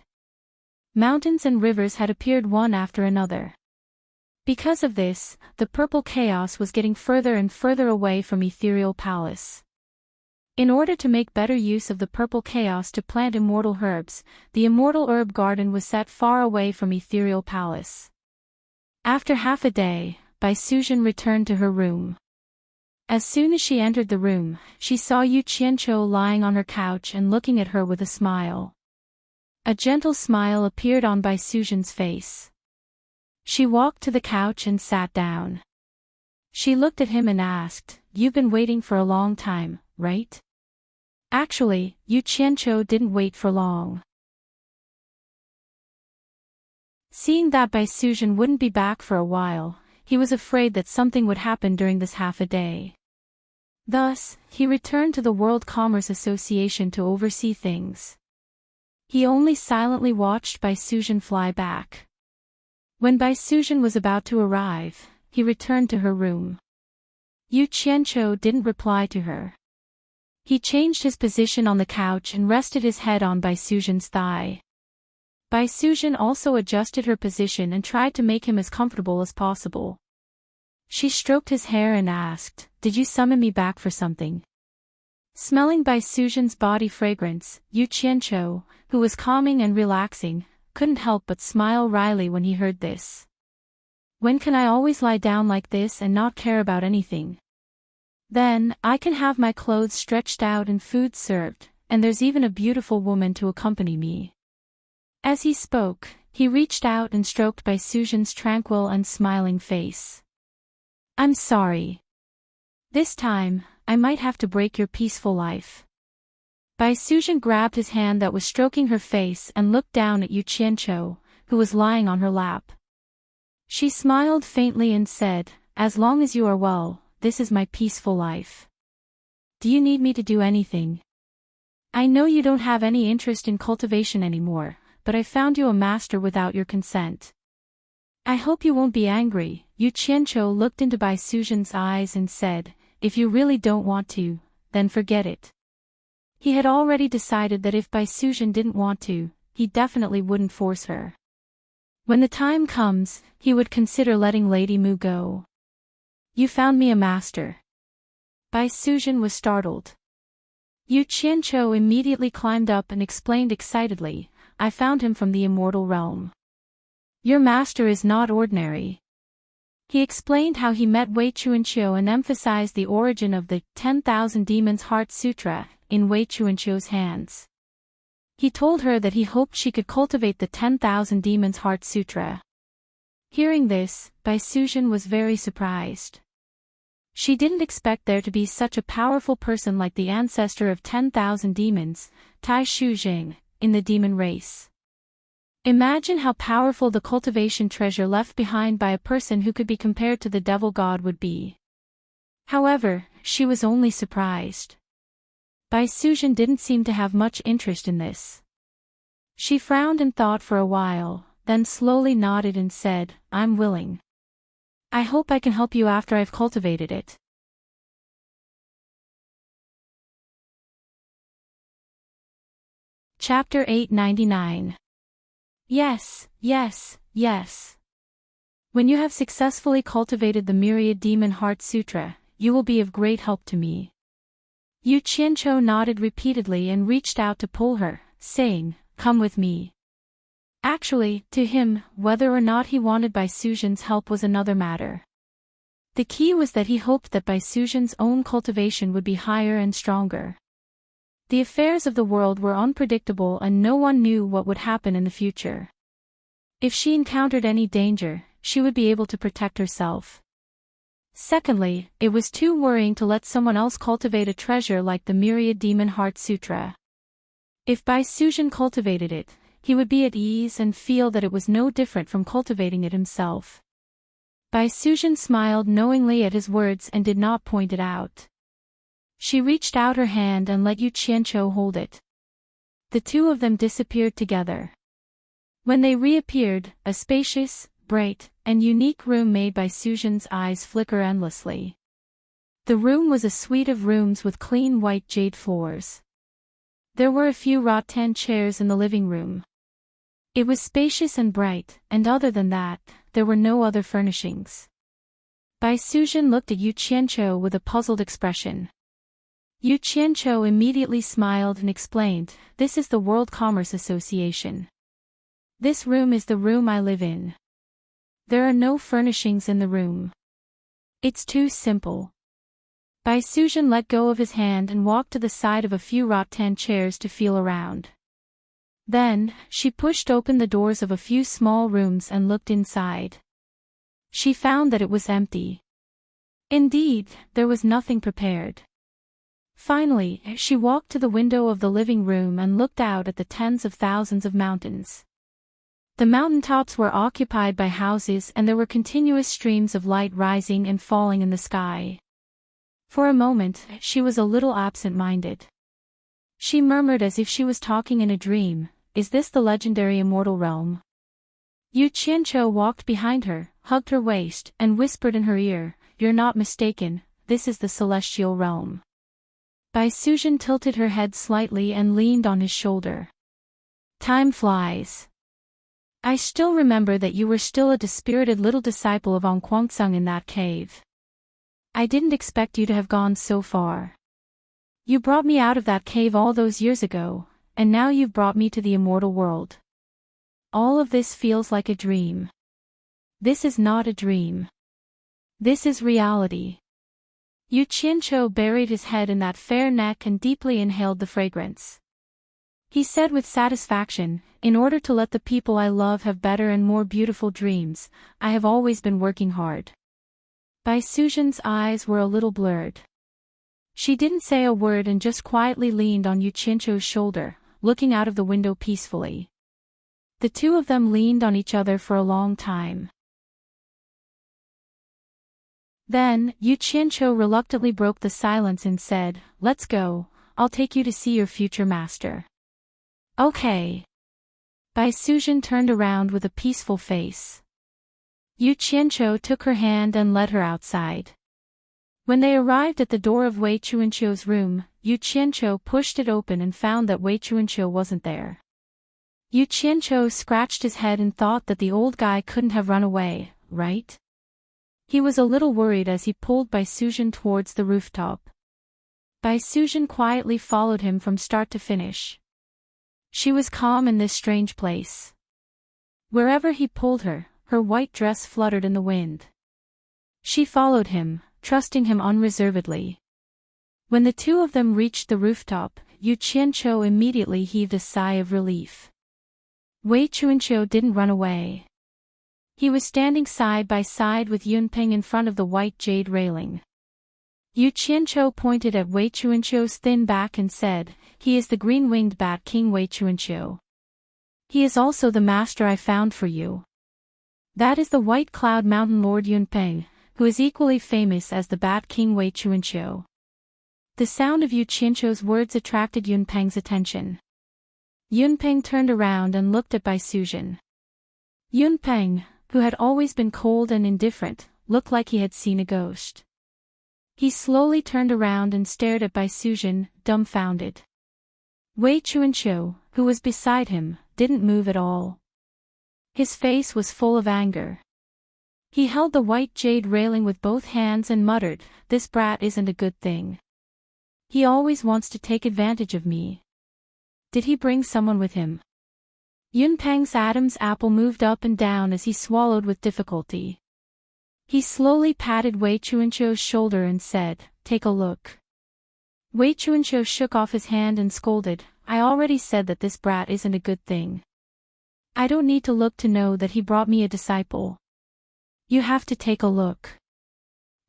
Mountains and rivers had appeared one after another. Because of this, the purple chaos was getting further and further away from Ethereal Palace. In order to make better use of the purple chaos to plant immortal herbs, the immortal herb garden was set far away from Ethereal Palace. After half a day, Bai Suzhen returned to her room. As soon as she entered the room, she saw Yu Qianqiu lying on her couch and looking at her with a smile. A gentle smile appeared on Bai Suzhen's face. She walked to the couch and sat down. She looked at him and asked, "You've been waiting for a long time, right?" Actually, Yu Qianqiu didn't wait for long. Seeing that Bai Suzhen wouldn't be back for a while, he was afraid that something would happen during this half a day. Thus, he returned to the World Commerce Association to oversee things. He only silently watched Bai Suzhen fly back. When Bai Suzhen was about to arrive, he returned to her room. Yu Qianqiu didn't reply to her. He changed his position on the couch and rested his head on Bai Suzhen's thigh. Bai Suzhen also adjusted her position and tried to make him as comfortable as possible. She stroked his hair and asked, "Did you summon me back for something?" Smelling Bai Suzhen's body fragrance, Yu Qianqiu, who was calming and relaxing, couldn't help but smile wryly when he heard this. "When can I always lie down like this and not care about anything? Then, I can have my clothes stretched out and food served, and there's even a beautiful woman to accompany me." As he spoke, he reached out and stroked Bai Suzhen's tranquil and smiling face. "I'm sorry. This time, I might have to break your peaceful life." Bai Suzhen grabbed his hand that was stroking her face and looked down at Yu Qianqiu, who was lying on her lap. She smiled faintly and said, "As long as you are well, this is my peaceful life. Do you need me to do anything? I know you don't have any interest in cultivation anymore, but I found you a master without your consent. I hope you won't be angry." Yu Qianqiu looked into Bai Suzhen's eyes and said, "If you really don't want to, then forget it." He had already decided that if Bai Suzhen didn't want to, he definitely wouldn't force her. When the time comes, he would consider letting Lady Mu go. "You found me a master." Bai Suzhen was startled. Yu Qianqiu immediately climbed up and explained excitedly, "I found him from the immortal realm. Your master is not ordinary." He explained how he met Wei Chuanqiu and emphasized the origin of the 10,000 Demons Heart Sutra in Wei Chuanqiu's hands. He told her that he hoped she could cultivate the 10,000 Demons Heart Sutra. Hearing this, Bai Suzhen was very surprised. She didn't expect there to be such a powerful person like the ancestor of 10,000 demons, Tai Shuzheng, in the demon race. Imagine how powerful the cultivation treasure left behind by a person who could be compared to the devil god would be. However, she was only surprised. Bai Suzhen didn't seem to have much interest in this. She frowned and thought for a while, then slowly nodded and said, "I'm willing. I hope I can help you after I've cultivated it." Chapter 899. Yes, yes, yes. When you have successfully cultivated the Myriad Demon Heart Sutra, you will be of great help to me. Yu Qianqiu nodded repeatedly and reached out to pull her, saying, "Come with me." Actually, to him, whether or not he wanted Bai Suzhen's help was another matter. The key was that he hoped that Bai Suzhen's own cultivation would be higher and stronger. The affairs of the world were unpredictable and no one knew what would happen in the future. If she encountered any danger, she would be able to protect herself. Secondly, it was too worrying to let someone else cultivate a treasure like the Myriad Demon Heart Sutra. If Bai Suzhen cultivated it, he would be at ease and feel that it was no different from cultivating it himself. Bai Suzhen smiled knowingly at his words and did not point it out. She reached out her hand and let Yu Qianqiu hold it. The two of them disappeared together. When they reappeared, a spacious, bright, and unique room made Bai Suzhen's eyes flicker endlessly. The room was a suite of rooms with clean white jade floors. There were a few rattan chairs in the living room. It was spacious and bright, and other than that, there were no other furnishings. Bai Suzhen looked at Yu Qianqiu with a puzzled expression. Yu Qianqiu immediately smiled and explained, "This is the World Commerce Association. This room is the room I live in. There are no furnishings in the room. It's too simple." Bai Suzhen let go of his hand and walked to the side of a few rattan chairs to feel around. Then, she pushed open the doors of a few small rooms and looked inside. She found that it was empty. Indeed, there was nothing prepared. Finally, she walked to the window of the living room and looked out at the tens of thousands of mountains. The mountaintops were occupied by houses and there were continuous streams of light rising and falling in the sky. For a moment, she was a little absent-minded. She murmured as if she was talking in a dream, "Is this the legendary immortal realm?" Yu Qianqiu walked behind her, hugged her waist, and whispered in her ear, "You're not mistaken, this is the celestial realm." Bai Suzhen tilted her head slightly and leaned on his shoulder. "Time flies. I still remember that you were still a dispirited little disciple of An Kuangtsung in that cave. I didn't expect you to have gone so far. You brought me out of that cave all those years ago, and now you've brought me to the immortal world. All of this feels like a dream. This is not a dream. This is reality." Yu Qianqiu buried his head in that fair neck and deeply inhaled the fragrance. He said with satisfaction, "In order to let the people I love have better and more beautiful dreams, I have always been working hard." Bai Suzhen's eyes were a little blurred. She didn't say a word and just quietly leaned on Yu Qianqiu's shoulder, looking out of the window peacefully. The two of them leaned on each other for a long time. Then, Yu Qianqiu reluctantly broke the silence and said, "Let's go, I'll take you to see your future master." "Okay." Bai Suzhen turned around with a peaceful face. Yu Qianqiu took her hand and led her outside. When they arrived at the door of Wei Chuanqiu's room, Yu Qianqiu pushed it open and found that Wei Chuanqiu wasn't there. Yu Qianqiu scratched his head and thought that the old guy couldn't have run away, right? He was a little worried as he pulled Bai Suzhen towards the rooftop. Bai Suzhen quietly followed him from start to finish. She was calm in this strange place. Wherever he pulled her, her white dress fluttered in the wind. She followed him, trusting him unreservedly. When the two of them reached the rooftop, Yu Qianqiu immediately heaved a sigh of relief. Wei Chuanqiu didn't run away. He was standing side by side with Yunpeng in front of the white jade railing. Yu Qianqiu pointed at Wei Chuanqiu's thin back and said, "He is the green-winged bat king Wei Chuanqiu. He is also the master I found for you. That is the White Cloud Mountain Lord Yunpeng, who is equally famous as the Bat King Wei Chuanqiu." The sound of Yu Qianqiu's words attracted Yunpeng's attention. Yunpeng turned around and looked at Bai Suzhen. Yunpeng, who had always been cold and indifferent, looked like he had seen a ghost. He slowly turned around and stared at Bai Suzhen, dumbfounded. Wei Chuanqiu, who was beside him, didn't move at all. His face was full of anger. He held the white jade railing with both hands and muttered, "This brat isn't a good thing. He always wants to take advantage of me. Did he bring someone with him?" Yunpeng's Adam's apple moved up and down as he swallowed with difficulty. He slowly patted Wei Chuanqiu's shoulder and said, "Take a look." Wei Chuanqiu shook off his hand and scolded, "I already said that this brat isn't a good thing. I don't need to look to know that he brought me a disciple. You have to take a look.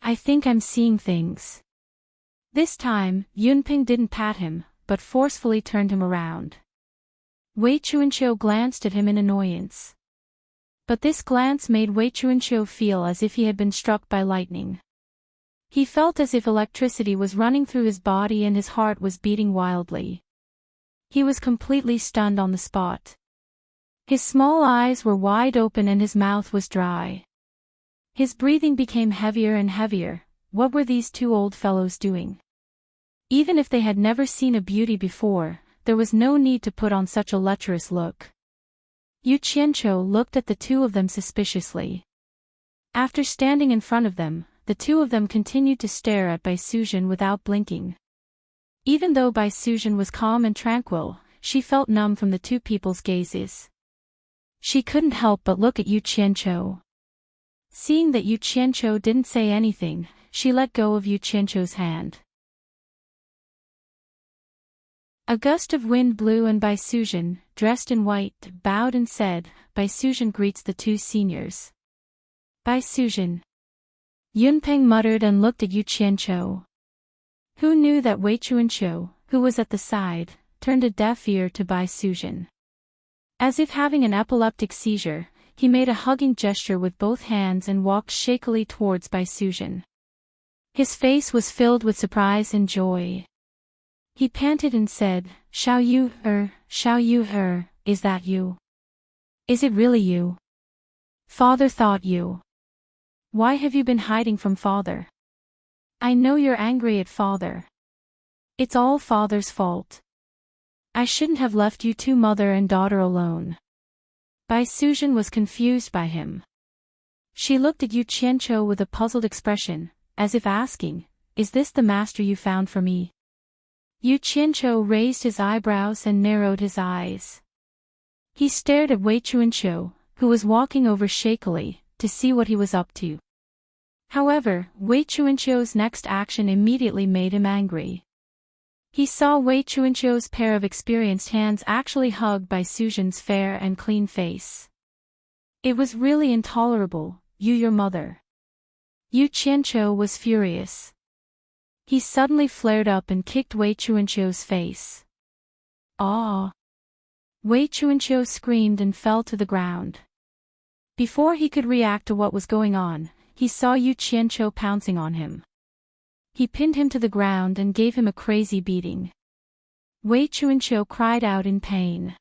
I think I'm seeing things." This time, Yunpeng didn't pat him, but forcefully turned him around. Wei Chuanqiu glanced at him in annoyance. But this glance made Wei Chuanqiu feel as if he had been struck by lightning. He felt as if electricity was running through his body and his heart was beating wildly. He was completely stunned on the spot. His small eyes were wide open and his mouth was dry. His breathing became heavier and heavier. What were these two old fellows doing? Even if they had never seen a beauty before, there was no need to put on such a lecherous look. Yu Qianqiu looked at the two of them suspiciously. After standing in front of them, the two of them continued to stare at Bai Suzhen without blinking. Even though Bai Suzhen was calm and tranquil, she felt numb from the two people's gazes. She couldn't help but look at Yu Qianqiu. Seeing that Yu Qianqiu didn't say anything, she let go of Yu Qianqiu's hand. A gust of wind blew and Bai Suzhen, dressed in white, bowed and said, "Bai Suzhen greets the two seniors." "Bai Suzhen." Yunpeng muttered and looked at Yu Qianqiu. Who knew that Wei Chuanqiu, who was at the side, turned a deaf ear to Bai Suzhen. As if having an epileptic seizure, he made a hugging gesture with both hands and walked shakily towards Bai Suzhen. His face was filled with surprise and joy. He panted and said, Xiao Yu, is that you? Is it really you? Father thought you. Why have you been hiding from father? I know you're angry at father. It's all father's fault. I shouldn't have left you two mother and daughter alone. Bai Suzhen was confused by him. She looked at Yu Qianqiu with a puzzled expression, as if asking, "Is this the master you found for me?" Yu Qianqiu raised his eyebrows and narrowed his eyes. He stared at Wei Chuanqiu, who was walking over shakily, to see what he was up to. However, Wei Chuanqiu's next action immediately made him angry. He saw Wei Chuanqiu's pair of experienced hands actually hug Bai Suzhen's fair and clean face. It was really intolerable. "You your mother." Yu Qianqiu was furious. He suddenly flared up and kicked Wei Chuanqiu's face. "Ah!" Wei Chuanqiu screamed and fell to the ground. Before he could react to what was going on, he saw Yu Qianqiu pouncing on him. He pinned him to the ground and gave him a crazy beating. Wei Chuanqiu cried out in pain.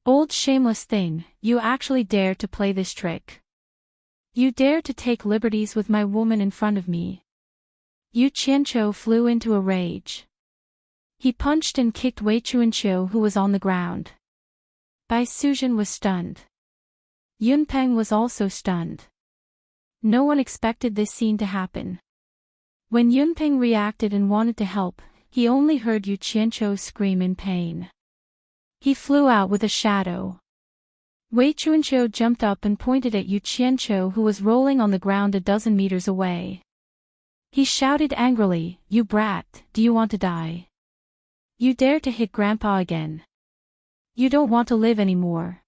"Old shameless thing, you actually dare to play this trick. You dare to take liberties with my woman in front of me." Yu Qianqiu flew into a rage. He punched and kicked Wei Chuanqiu, who was on the ground. Bai Suzhen was stunned. Yunpeng was also stunned. No one expected this scene to happen. When Yunpeng reacted and wanted to help, he only heard Yu Qianqiu scream in pain. He flew out with a shadow. Wei Chuanqiu jumped up and pointed at Yu Qianqiu, who was rolling on the ground a dozen meters away. He shouted angrily, "You brat, do you want to die? You dare to hit Grandpa again? You don't want to live anymore."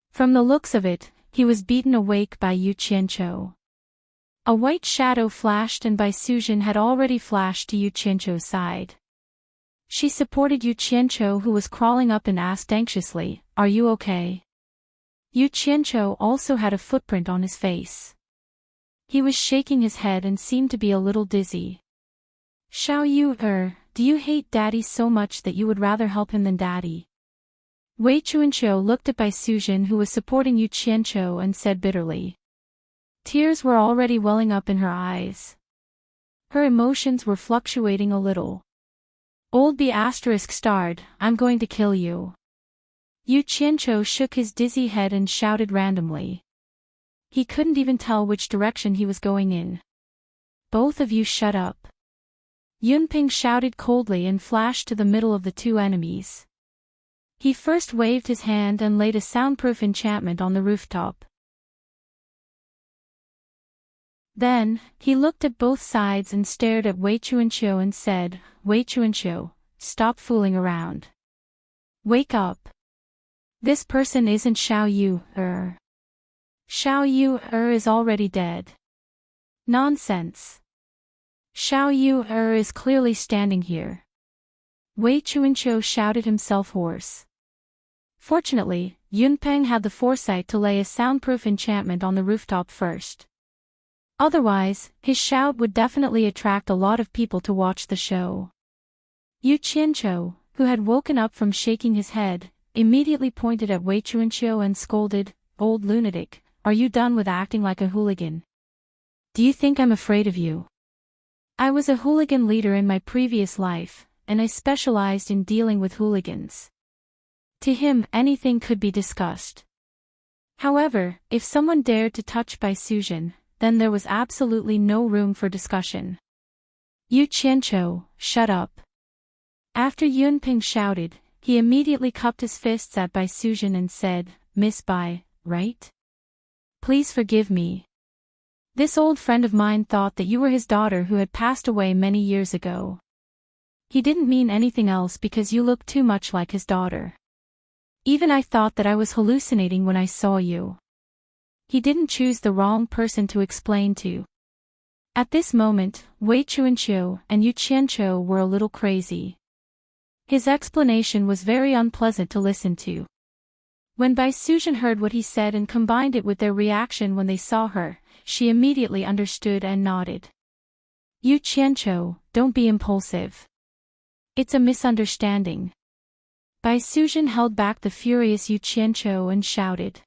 From the looks of it, he was beaten awake by Yu Qianqiu. A white shadow flashed and Bai Suzhen had already flashed to Yu Qianqiu's side. She supported Yu Qianqiu, who was crawling up, and asked anxiously, "Are you okay?" Yu Qianqiu also had a footprint on his face. He was shaking his head and seemed to be a little dizzy. "Xiao Yu, do you hate Daddy so much that you would rather help him than Daddy?" Wei Chuanqiu looked at Bai Suzhen, who was supporting Yu Qianqiu, and said bitterly. Tears were already welling up in her eyes. Her emotions were fluctuating a little. "Old B****, I'm going to kill you. Yu Qianqiu shook his dizzy head and shouted randomly. He couldn't even tell which direction he was going in. Both of you shut up. Yunping shouted coldly and flashed to the middle of the two enemies. He first waved his hand and laid a soundproof enchantment on the rooftop. Then, he looked at both sides and stared at Wei Chuanqiu and said, Wei Chuanqiu, stop fooling around. Wake up. This person isn't Xiao Yu, Xiao Yu, is already dead. Nonsense. Xiao Yu, is clearly standing here. Wei Chuanqiu shouted himself hoarse. Fortunately, Yunpeng had the foresight to lay a soundproof enchantment on the rooftop first. Otherwise, his shout would definitely attract a lot of people to watch the show. Yu Qianqiu, who had woken up from shaking his head, immediately pointed at Wei Chuanqiu and scolded, Old lunatic, are you done with acting like a hooligan? Do you think I'm afraid of you? I was a hooligan leader in my previous life, and I specialized in dealing with hooligans. To him, anything could be discussed. However, if someone dared to touch Bai Suzhen, then there was absolutely no room for discussion. Yu Qianqiu, shut up. After Yunping shouted, he immediately cupped his fists at Bai Suzhen and said, Miss Bai, right? Please forgive me. This old friend of mine thought that you were his daughter who had passed away many years ago. He didn't mean anything else because you look too much like his daughter. Even I thought that I was hallucinating when I saw you. He didn't choose the wrong person to explain to. At this moment, Wei Chuanqiu and Yu Qianqiu were a little crazy. His explanation was very unpleasant to listen to. When Bai Suzhen heard what he said and combined it with their reaction when they saw her, she immediately understood and nodded. Yu Qianqiu, don't be impulsive. It's a misunderstanding. Bai Suzhen held back the furious Yu Qianqiu and shouted.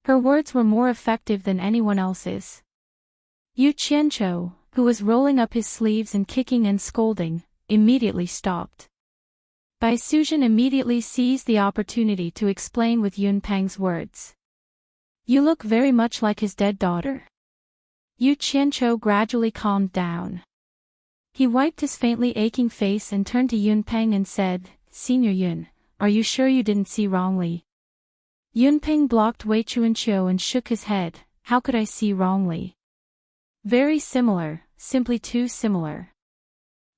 Her words were more effective than anyone else's. Yu Qianqiu, who was rolling up his sleeves and kicking and scolding, immediately stopped. Bai Suzhen immediately seized the opportunity to explain with Yunpeng's words. You look very much like his dead daughter. Yu Qianqiu gradually calmed down. He wiped his faintly aching face and turned to Yunpeng and said, Senior Yun, are you sure you didn't see wrongly? Yunpeng blocked Wei Chuanqiu and shook his head, how could I see wrongly? Very similar, simply too similar.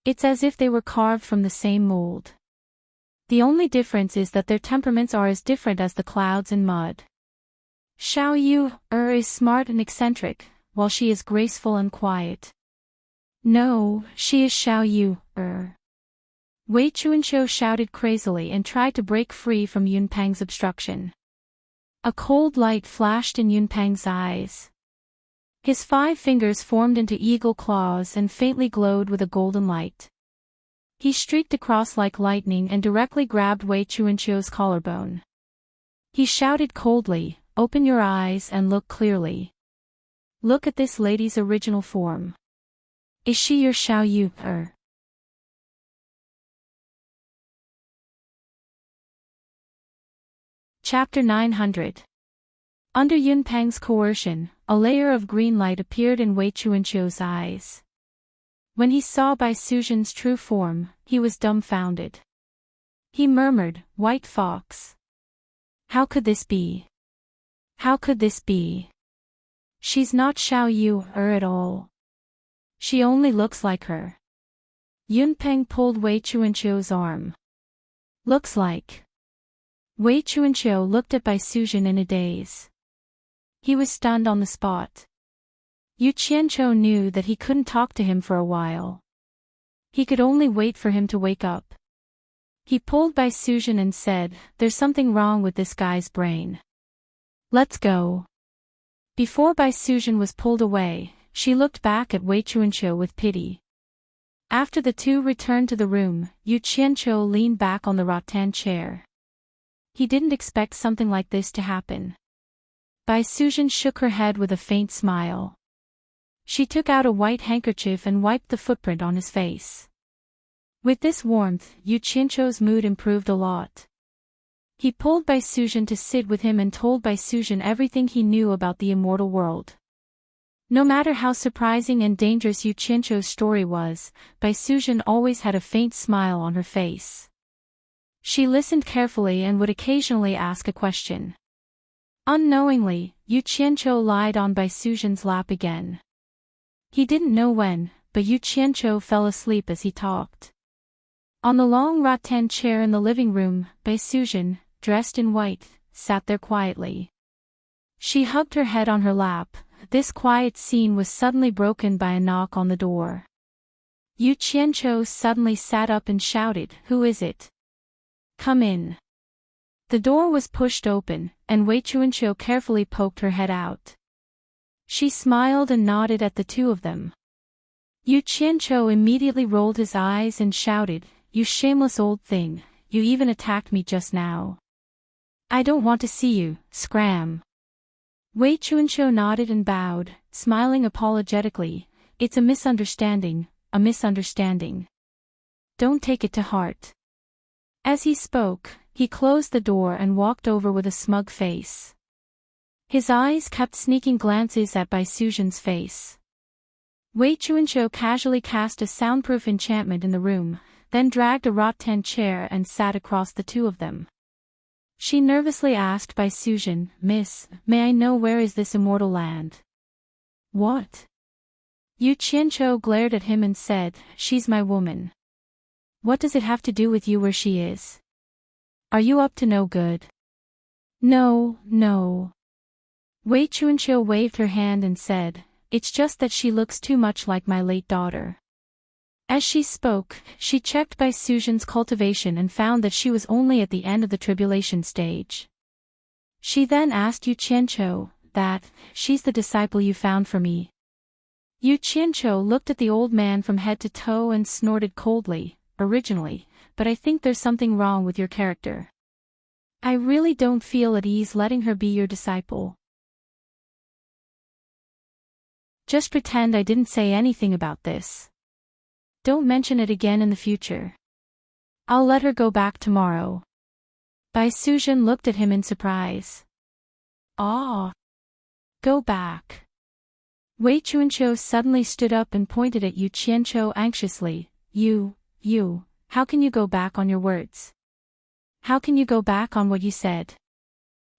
It's as if they were carved from the same mold. The only difference is that their temperaments are as different as the clouds and mud. Xiao Yu, is smart and eccentric, while she is graceful and quiet. No, she is Xiao Yu, Wei Chuanqiu shouted crazily and tried to break free from Yunpeng's obstruction. A cold light flashed in Yunpeng's eyes. His 5 fingers formed into eagle claws and faintly glowed with a golden light. He streaked across like lightning and directly grabbed Wei Chuanqiu's collarbone. He shouted coldly, Open your eyes and look clearly. Look at this lady's original form. Is she your Xiao Yu, Chapter 900. Under Yunpeng's coercion, a layer of green light appeared in Wei Chuanqiu's eyes. When he saw Bai Suzhen's true form, he was dumbfounded. He murmured, White fox. How could this be? How could this be? She's not Xiao Yu, at all. She only looks like her. Yunpeng pulled Wei Chuanqiu's arm. Looks like. Wei Chuanqiu looked at Bai Suzhen in a daze. He was stunned on the spot. Yu Qianqiu knew that he couldn't talk to him for a while. He could only wait for him to wake up. He pulled Bai Suzhen and said, There's something wrong with this guy's brain. Let's go. Before Bai Suzhen was pulled away, she looked back at Wei Chuanqiu with pity. After the two returned to the room, Yu Qianqiu leaned back on the rattan chair. He didn't expect something like this to happen. Bai Suzhen shook her head with a faint smile. She took out a white handkerchief and wiped the footprint on his face. With this warmth, Yu Qianqiu's mood improved a lot. He pulled Bai Suzhen to sit with him and told Bai Suzhen everything he knew about the immortal world. No matter how surprising and dangerous Yu Qianqiu's story was, Bai Suzhen always had a faint smile on her face. She listened carefully and would occasionally ask a question. Unknowingly, Yu Qianqiu lied on Bai Suzhen's lap again. He didn't know when, but Yu Qianqiu fell asleep as he talked. On the long rattan chair in the living room, Bai Suzhen, dressed in white, sat there quietly. She hugged her head on her lap. This quiet scene was suddenly broken by a knock on the door. Yu Qianqiu suddenly sat up and shouted, "Who is it? Come in." The door was pushed open, and Wei Chuanqiu carefully poked her head out. She smiled and nodded at the two of them. Yu Qianqiu immediately rolled his eyes and shouted, "You shameless old thing, you even attacked me just now. I don't want to see you, scram." Wei Chuanqiu nodded and bowed, smiling apologetically. "It's a misunderstanding, a misunderstanding. Don't take it to heart." As he spoke, he closed the door and walked over with a smug face. His eyes kept sneaking glances at Bai Suzhen's face. Wei Chuanqiu casually cast a soundproof enchantment in the room, then dragged a rattan chair and sat across the two of them. She nervously asked Bai Suzhen, "Miss, may I know where is this immortal land?" "What?" Yu Qianqiu glared at him and said, "She's my woman. What does it have to do with you where she is? Are you up to no good?" "No, no." Wei Chuanqiu waved her hand and said, "It's just that she looks too much like my late daughter." As she spoke, she checked Bai Suzhen's cultivation and found that she was only at the end of the tribulation stage. She then asked Yu Qianqiu, "She's the disciple you found for me?" Yu Qianqiu looked at the old man from head to toe and snorted coldly, "Originally, but I think there's something wrong with your character. I really don't feel at ease letting her be your disciple. Just pretend I didn't say anything about this. Don't mention it again in the future. I'll let her go back tomorrow." Bai Suzhen looked at him in surprise. "Ah. Go back." Wei Chuanqiu suddenly stood up and pointed at Yu Qianqiu anxiously. You, how can you go back on your words? How can you go back on what you said?"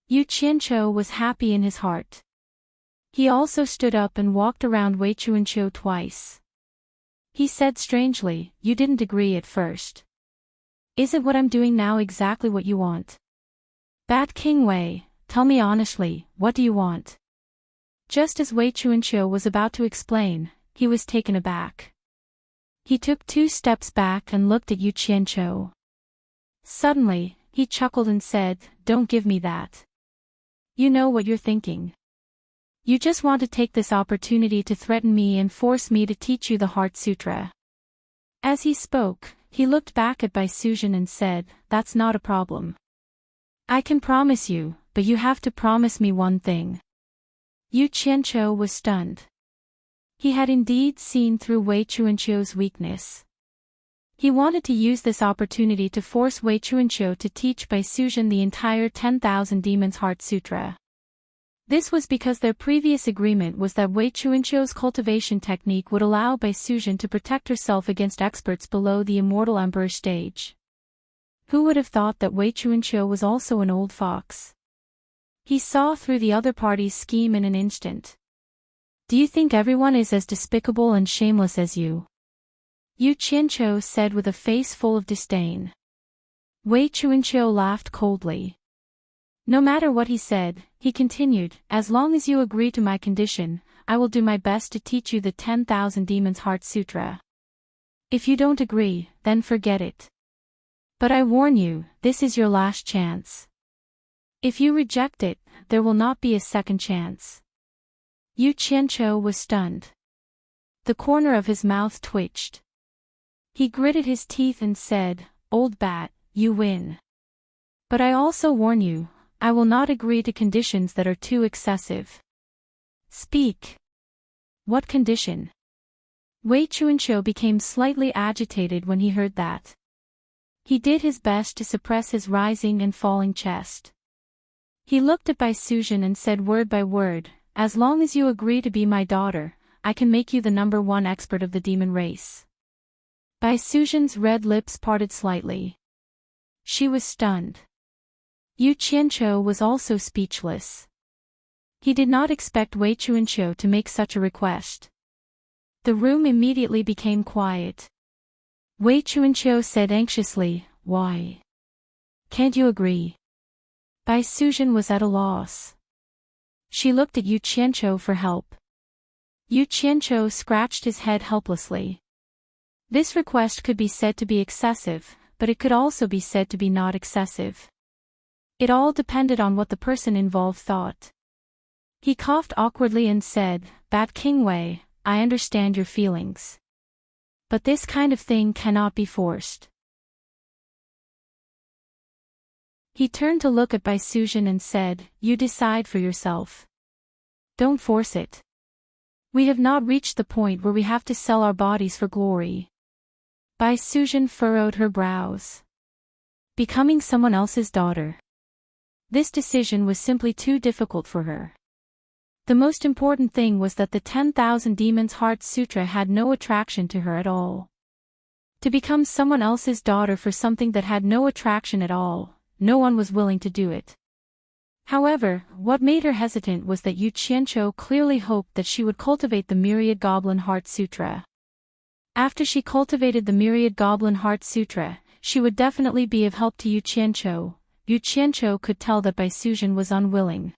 Yu Qianqiu was happy in his heart. He also stood up and walked around Wei Chuanqiu twice. He said strangely, "You didn't agree at first. Isn't what I'm doing now exactly what you want? Bat King Wei, tell me honestly, what do you want?" Just as Wei Chuanqiu was about to explain, he was taken aback. He took 2 steps back and looked at Yu Qianqiu. Suddenly, he chuckled and said, "Don't give me that. You know what you're thinking. You just want to take this opportunity to threaten me and force me to teach you the Heart Sutra." As he spoke, he looked back at Bai Suzhen and said, "That's not a problem. I can promise you, but you have to promise me one thing." Yu Qianqiu was stunned. He had indeed seen through Wei Chuanqiu's weakness. He wanted to use this opportunity to force Wei Chuanqiu to teach Bai Suzhen the entire 10,000 Demons Heart Sutra. This was because their previous agreement was that Wei Chuanqiu's cultivation technique would allow Bai Suzhen to protect herself against experts below the Immortal Emperor stage. Who would have thought that Wei Chuanqiu was also an old fox? He saw through the other party's scheme in an instant. "Do you think everyone is as despicable and shameless as you?" Yu Qianqiu said with a face full of disdain. Wei Chuanqiu laughed coldly. No matter what he said, he continued, "As long as you agree to my condition, I will do my best to teach you the 10,000 Demons Heart Sutra. If you don't agree, then forget it. But I warn you, this is your last chance. If you reject it, there will not be a second chance." Yu Qianqiu was stunned. The corner of his mouth twitched. He gritted his teeth and said, "Old bat, you win. But I also warn you, I will not agree to conditions that are too excessive. Speak. What condition?" Wei Chuanqiu became slightly agitated when he heard that. He did his best to suppress his rising and falling chest. He looked at Bai Sujin and said word by word, "As long as you agree to be my daughter, I can make you the #1 expert of the demon race." Bai Sujin's red lips parted slightly. She was stunned. Yu Qianqiu was also speechless. He did not expect Wei Chuanqiu to make such a request. The room immediately became quiet. Wei Chuanqiu said anxiously, "Why? Can't you agree?" Bai Sujin was at a loss. She looked at Yu Qianqiu for help. Yu Qianqiu scratched his head helplessly. This request could be said to be excessive, but it could also be said to be not excessive. It all depended on what the person involved thought. He coughed awkwardly and said, "Bat King Wei, I understand your feelings. But this kind of thing cannot be forced." He turned to look at Bai Sujin and said, "You decide for yourself. Don't force it. We have not reached the point where we have to sell our bodies for glory." Bai Sujin furrowed her brows. Becoming someone else's daughter. This decision was simply too difficult for her. The most important thing was that the 10,000 Demons Heart Sutra had no attraction to her at all. To become someone else's daughter for something that had no attraction at all, no one was willing to do it. However, what made her hesitant was that Yu Qianqiu clearly hoped that she would cultivate the Myriad Goblin Heart Sutra. After she cultivated the Myriad Goblin Heart Sutra, she would definitely be of help to Yu Qianqiu. Yu Qianqiu could tell that Bai Sujin was unwilling.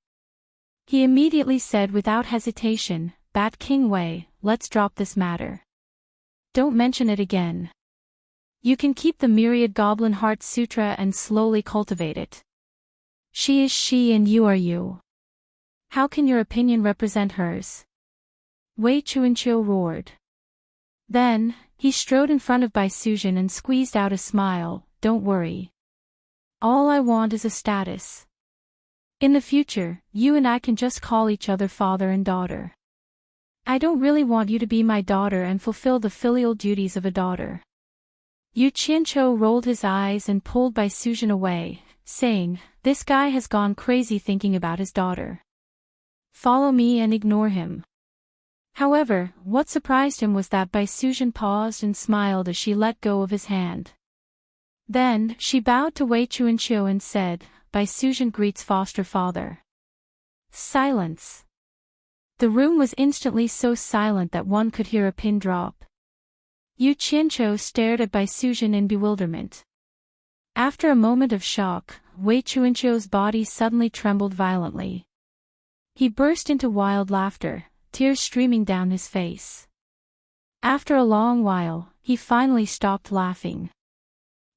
He immediately said without hesitation, "Bat King Wei, let's drop this matter. Don't mention it again. You can keep the Myriad Goblin Heart Sutra and slowly cultivate it. She is she and you are you. How can your opinion represent hers?" Wei Chuanqiu roared. Then, he strode in front of Bai Sujin and squeezed out a smile, "Don't worry. All I want is a status. In the future, you and I can just call each other father and daughter. I don't really want you to be my daughter and fulfill the filial duties of a daughter." Yu Qianqiu rolled his eyes and pulled Bai Sujin away, saying, "This guy has gone crazy thinking about his daughter. Follow me and ignore him." However, what surprised him was that Bai Sujin paused and smiled as she let go of his hand. Then, she bowed to Wei Chuanqiu and said, "Bai Sujin greets foster father." Silence. The room was instantly so silent that one could hear a pin drop. Yu Qianqiu stared at Bai Sujin in bewilderment. After a moment of shock, Wei Chuanqiu's body suddenly trembled violently. He burst into wild laughter, tears streaming down his face. After a long while, he finally stopped laughing.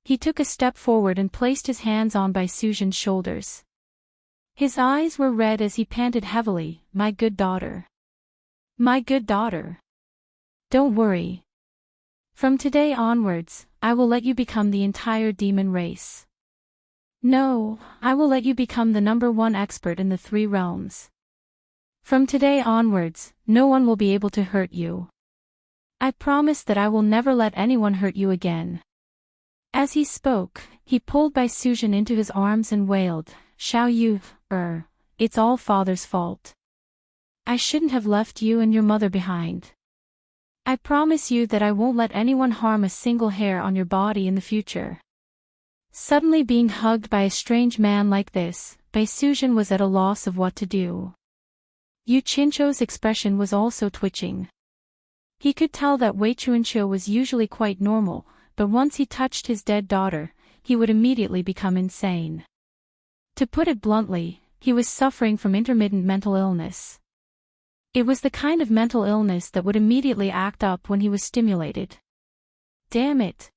He took a step forward and placed his hands on Bai Sujin's shoulders. His eyes were red as he panted heavily, "My good daughter. My good daughter. Don't worry. From today onwards, I will let you become the entire demon race. No, I will let you become the #1 expert in the 3 realms. From today onwards, no one will be able to hurt you. I promise that I will never let anyone hurt you again." As he spoke, he pulled Bai Sujin into his arms and wailed, "Xiao Yu, it's all father's fault. I shouldn't have left you and your mother behind. I promise you that I won't let anyone harm a single hair on your body in the future." Suddenly being hugged by a strange man like this, Bai Sujin was at a loss of what to do. Yu Qianqiu's expression was also twitching. He could tell that Wei Chuanqiu was usually quite normal, but once he touched his dead daughter, he would immediately become insane. To put it bluntly, he was suffering from intermittent mental illness. It was the kind of mental illness that would immediately act up when he was stimulated. Damn it.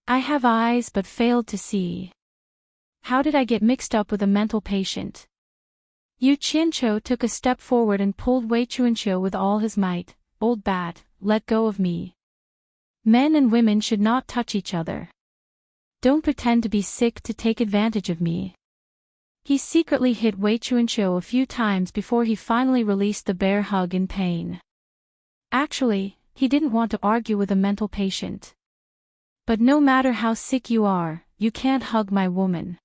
I have eyes but failed to see. How did I get mixed up with a mental patient? Yu Qianqiu took a step forward and pulled Wei Chuanqiu with all his might. "Old bat, let go of me. Men and women should not touch each other. Don't pretend to be sick to take advantage of me." He secretly hit Wei Chuanqiu a few times before he finally released the bear hug in pain. Actually, he didn't want to argue with a mental patient. But no matter how sick you are, you can't hug my woman.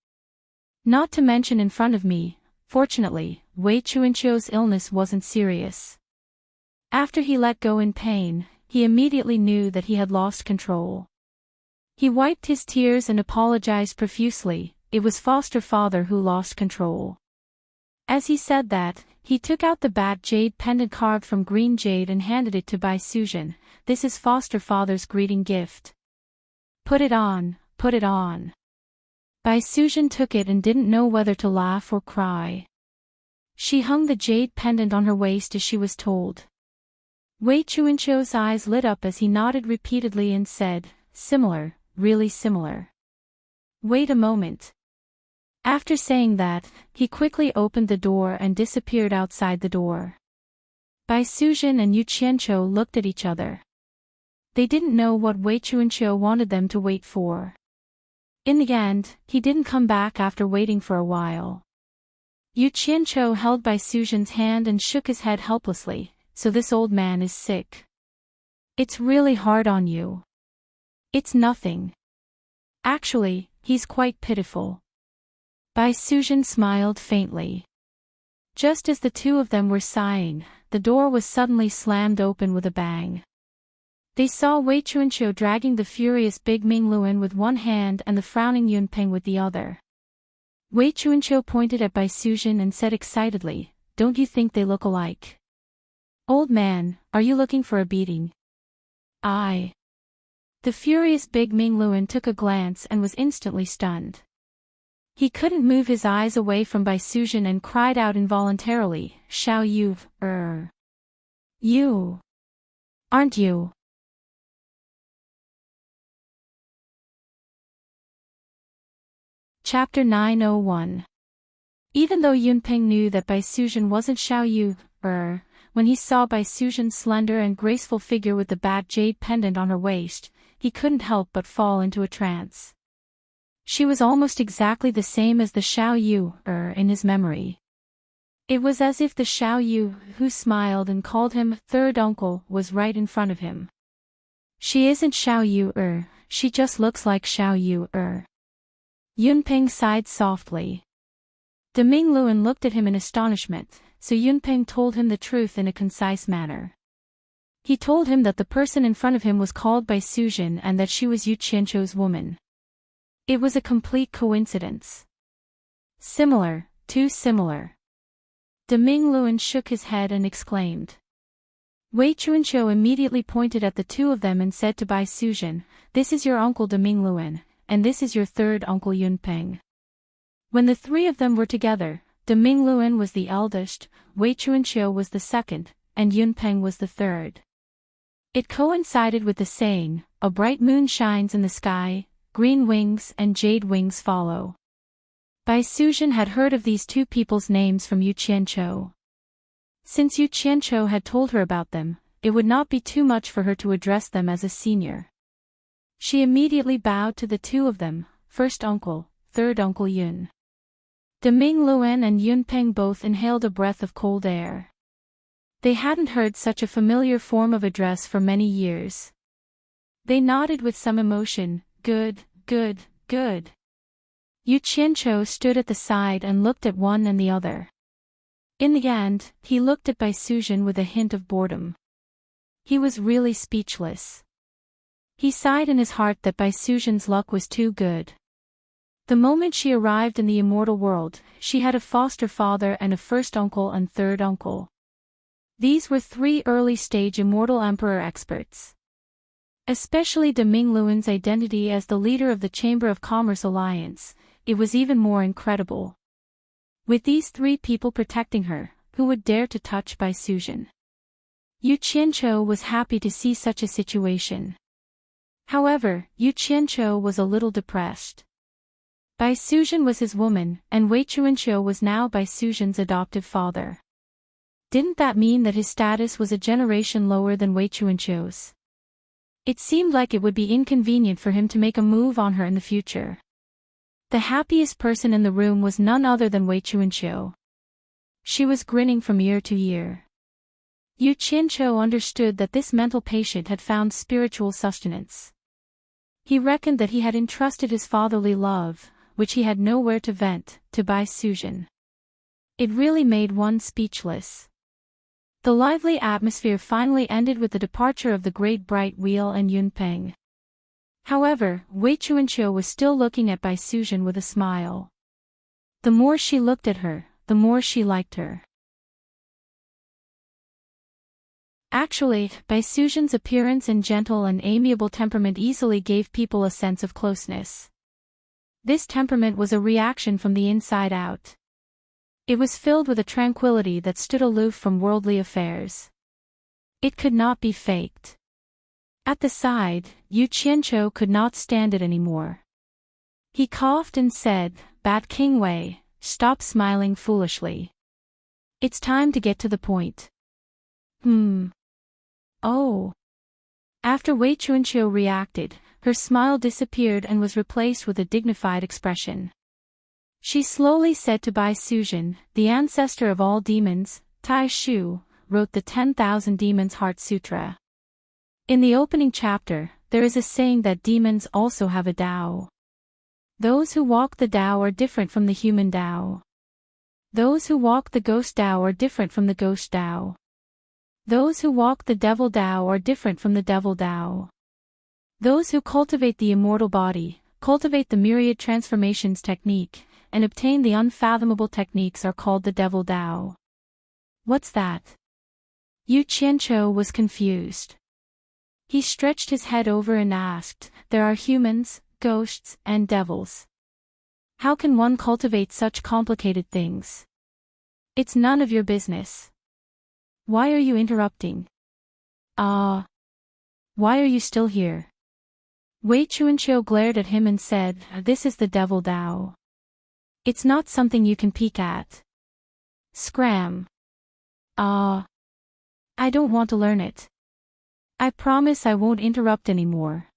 Not to mention in front of me. Fortunately, Wei Chuanqiu's illness wasn't serious. After he let go in pain, he immediately knew that he had lost control. He wiped his tears and apologized profusely. It was foster father who lost control. As he said that, he took out the bat jade pendant carved from green jade and handed it to Bai Suzhen. This is foster father's greeting gift. Put it on, put it on. Bai Suzhen took it and didn't know whether to laugh or cry. She hung the jade pendant on her waist as she was told. Wei Chuanqiu's eyes lit up as he nodded repeatedly and said, similar, really similar. Wait a moment. After saying that, he quickly opened the door and disappeared outside the door. Bai Suzhen and Yu Qianqiu looked at each other. They didn't know what Wei Chuanqiu wanted them to wait for. In the end, he didn't come back after waiting for a while. Yu Qianqiu held Bai Suzhen's hand and shook his head helplessly. So this old man is sick. It's really hard on you. It's nothing. Actually, he's quite pitiful. Bai Suzhen smiled faintly. Just as the two of them were sighing, the door was suddenly slammed open with a bang. They saw Wei Chuanqiu dragging the furious Big Ming Luan with one hand and the frowning Yun Peng with the other. Wei Chuanqiu pointed at Bai Suzhen and said excitedly, "Don't you think they look alike? Old man, are you looking for a beating?" "I." The furious Big Ming Luan took a glance and was instantly stunned. He couldn't move his eyes away from Bai Suzhen and cried out involuntarily, "Xiao Yu, You. Aren't you?" Chapter 901. Even though Yun Peng knew that Bai Suzhen wasn't Xiao Yu, when he saw Bai Suzhen's slender and graceful figure with the bat jade pendant on her waist, he couldn't help but fall into a trance. She was almost exactly the same as the Xiao Yu, in his memory. It was as if the Xiao Yu, who smiled and called him third uncle, was right in front of him. She isn't Xiao Yu, she just looks like Xiao Yu, Yun Peng sighed softly. De Ming Luan looked at him in astonishment, so Yun Peng told him the truth in a concise manner. He told him that the person in front of him was called Bai Suzhen and that she was Yu Qianqiu's woman. It was a complete coincidence. Similar, too similar. De Ming Luan shook his head and exclaimed. Wei Chuanqiu immediately pointed at the two of them and said to Bai Suzhen, "This is your uncle De Ming Luan, and this is your third uncle Yun Peng." When the three of them were together, De Ming Luan was the eldest, Wei Chuanqiu was the second, and Yun Peng was the third. It coincided with the saying, "A bright moon shines in the sky, green wings and jade wings follow." Bai Suzhen had heard of these two people's names from Yu Qianqiu. Since Yu Qianqiu had told her about them, it would not be too much for her to address them as a senior. She immediately bowed to the two of them, first uncle, third uncle Yun. De Ming Luan and Yun Peng both inhaled a breath of cold air. They hadn't heard such a familiar form of address for many years. They nodded with some emotion, "Good, good, good." Yu Qianqiu stood at the side and looked at one and the other. In the end, he looked at Bai Suzhen with a hint of boredom. He was really speechless. He sighed in his heart that Bai Suzhen's luck was too good. The moment she arrived in the immortal world, she had a foster father and a first uncle and third uncle. These were three early-stage immortal emperor experts. Especially De Ming Luan's identity as the leader of the Chamber of Commerce Alliance, it was even more incredible. With these three people protecting her, who would dare to touch Bai Suzhen? Yu Qianqiu was happy to see such a situation. However, Yu Qianqiu was a little depressed. Bai Suzhen was his woman, and Wei Chuanqiu was now Bai Suzhen's adoptive father. Didn't that mean that his status was a generation lower than Wei Chuanqiu's? It seemed like it would be inconvenient for him to make a move on her in the future. The happiest person in the room was none other than Wei Chuanqiu. She was grinning from ear to ear. Yu Qianqiu understood that this mental patient had found spiritual sustenance. He reckoned that he had entrusted his fatherly love, which he had nowhere to vent, to Bai Suzhen. It really made one speechless. The lively atmosphere finally ended with the departure of the great bright wheel and Yunpeng. However, Wei Chuanqiu was still looking at Bai Suzhen with a smile. The more she looked at her, the more she liked her. Actually, Bai Suzhen's appearance and gentle and amiable temperament easily gave people a sense of closeness. This temperament was a reaction from the inside out. It was filled with a tranquility that stood aloof from worldly affairs. It could not be faked. At the side, Yu Qianqiu could not stand it anymore. He coughed and said, "Bat King Wei, stop smiling foolishly. It's time to get to the point." Oh. After Wei Chuanqiu reacted, her smile disappeared and was replaced with a dignified expression. She slowly said to Bai Suzhen, "The ancestor of all demons, Tai Shu, wrote the 10,000 Demons Heart Sutra. In the opening chapter, there is a saying that demons also have a Tao. Those who walk the Tao are different from the human Tao. Those who walk the ghost Tao are different from the ghost Tao. Those who walk the devil Tao are different from the devil Tao. Those who cultivate the immortal body, cultivate the myriad transformations technique, and obtain the unfathomable techniques are called the devil Tao." What's that? Yu Qianqiu was confused. He stretched his head over and asked, "There are humans, ghosts, and devils. How can one cultivate such complicated things? It's none of your business. Why are you interrupting? Why are you still here?" Wei Chuanqiu glared at him and said, "This is the devil Tao. It's not something you can peek at. Scram. I don't want to learn it. I promise I won't interrupt anymore.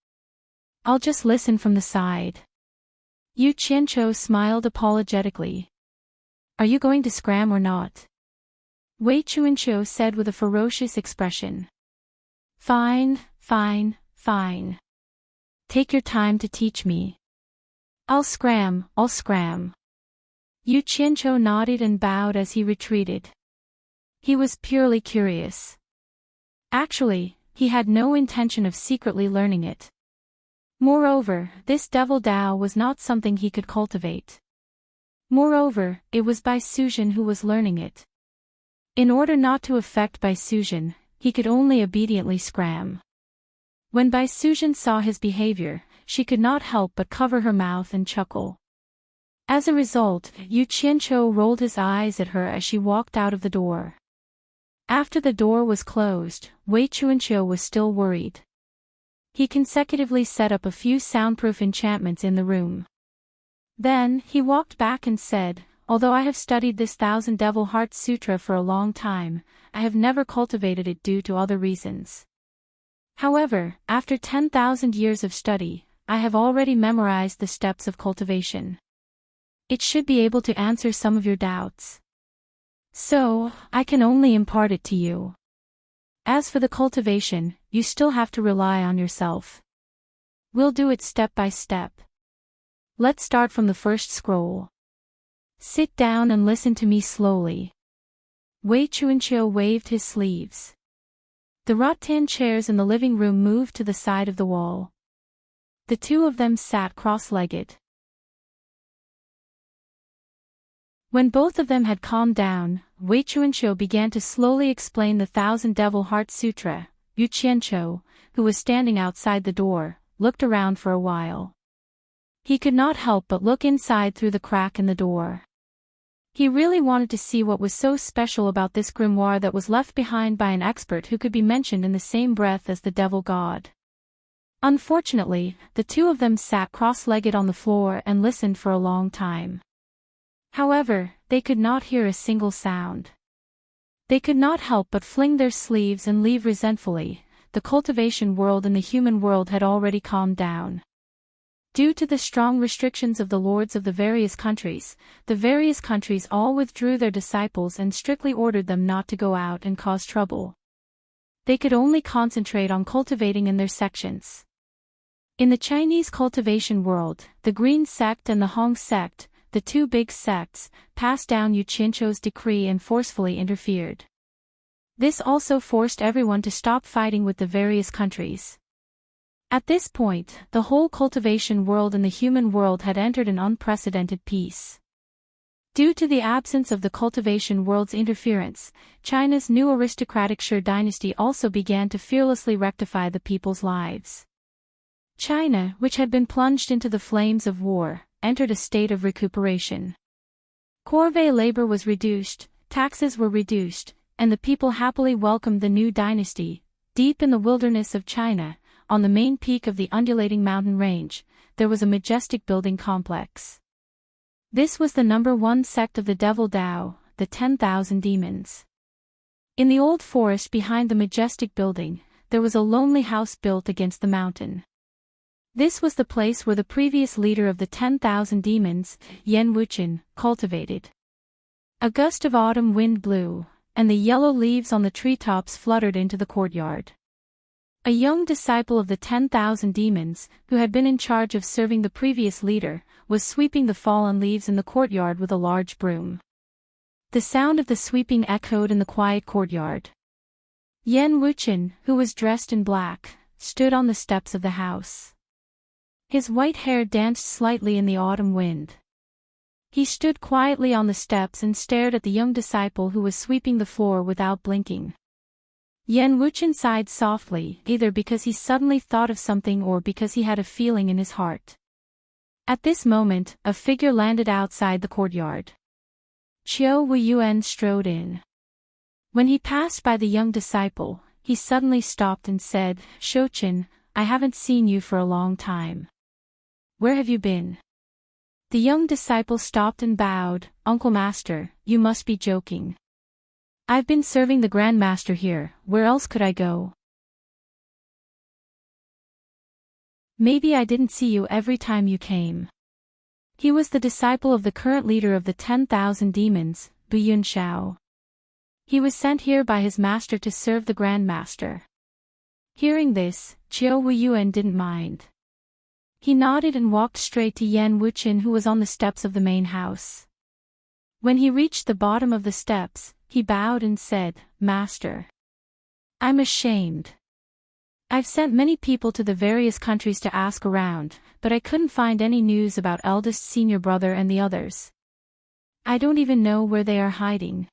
I'll just listen from the side." Yu Qianqiu smiled apologetically. "Are you going to scram or not?" Wei Chuanqiu said with a ferocious expression. Fine. Take your time to teach me. I'll scram. Yu Qianqiu nodded and bowed as he retreated. He was purely curious. Actually, he had no intention of secretly learning it. Moreover, this devil Tao was not something he could cultivate. Moreover, it was Bai Suzhen who was learning it. In order not to affect Bai Suzhen, he could only obediently scram. When Bai Suzhen saw his behavior, she could not help but cover her mouth and chuckle. As a result, Yu Qianqiu rolled his eyes at her as she walked out of the door. After the door was closed, Wei Chuanqiu was still worried. He consecutively set up a few soundproof enchantments in the room. Then, he walked back and said, "Although I have studied this 1000 Devil Heart Sutra for a long time, I have never cultivated it due to other reasons. However, after 10,000 years of study, I have already memorized the steps of cultivation. It should be able to answer some of your doubts. So, I can only impart it to you. As for the cultivation, you still have to rely on yourself. We'll do it step by step. Let's start from the first scroll. Sit down and listen to me slowly." Wei Chuanqiu waved his sleeves. The rattan chairs in the living room moved to the side of the wall. The two of them sat cross-legged. When both of them had calmed down, Wei Chuanqiu began to slowly explain the 1000 Devil Heart Sutra. Yu Qianqiu, who was standing outside the door, looked around for a while. He could not help but look inside through the crack in the door. He really wanted to see what was so special about this grimoire that was left behind by an expert who could be mentioned in the same breath as the devil god. Unfortunately, the two of them sat cross-legged on the floor and listened for a long time. However, they could not hear a single sound. They could not help but fling their sleeves and leave resentfully. The cultivation world and the human world had already calmed down. Due to the strong restrictions of the lords of the various countries all withdrew their disciples and strictly ordered them not to go out and cause trouble. They could only concentrate on cultivating in their sections. In the Chinese cultivation world, the Green sect and the Hong sect, the two big sects, passed down Yu Qianzhou's decree and forcefully interfered. This also forced everyone to stop fighting with the various countries. At this point, the whole cultivation world and the human world had entered an unprecedented peace. Due to the absence of the cultivation world's interference, China's new aristocratic Shi dynasty also began to fearlessly rectify the people's lives. China, which had been plunged into the flames of war, entered a state of recuperation. Corvée labor was reduced, taxes were reduced, and the people happily welcomed the new dynasty. Deep in the wilderness of China, on the main peak of the undulating mountain range, there was a majestic building complex. This was the number one sect of the Devil Dao, the 10,000 demons. In the old forest behind the majestic building, there was a lonely house built against the mountain. This was the place where the previous leader of the 10,000 demons, Yan Wuqian, cultivated. A gust of autumn wind blew, and the yellow leaves on the treetops fluttered into the courtyard. A young disciple of the 10,000 demons, who had been in charge of serving the previous leader, was sweeping the fallen leaves in the courtyard with a large broom. The sound of the sweeping echoed in the quiet courtyard. Yan Wuqian, who was dressed in black, stood on the steps of the house. His white hair danced slightly in the autumn wind. He stood quietly on the steps and stared at the young disciple who was sweeping the floor without blinking. Yan Wuqian sighed softly, either because he suddenly thought of something or because he had a feeling in his heart. At this moment, a figure landed outside the courtyard. Qiu Weiyuan strode in. When he passed by the young disciple, he suddenly stopped and said, "Shouqin, I haven't seen you for a long time. Where have you been?" The young disciple stopped and bowed. "Uncle Master, you must be joking. I've been serving the Grand Master here, where else could I go? Maybe I didn't see you every time you came." He was the disciple of the current leader of the 10,000 demons, Bu Yunxiao. He was sent here by his master to serve the Grand Master. Hearing this, Qiu Weiyuan didn't mind. He nodded and walked straight to Yan Wuqian, who was on the steps of the main house. When he reached the bottom of the steps, he bowed and said, "Master, I'm ashamed. I've sent many people to the various countries to ask around, but I couldn't find any news about eldest senior brother and the others. I don't even know where they are hiding."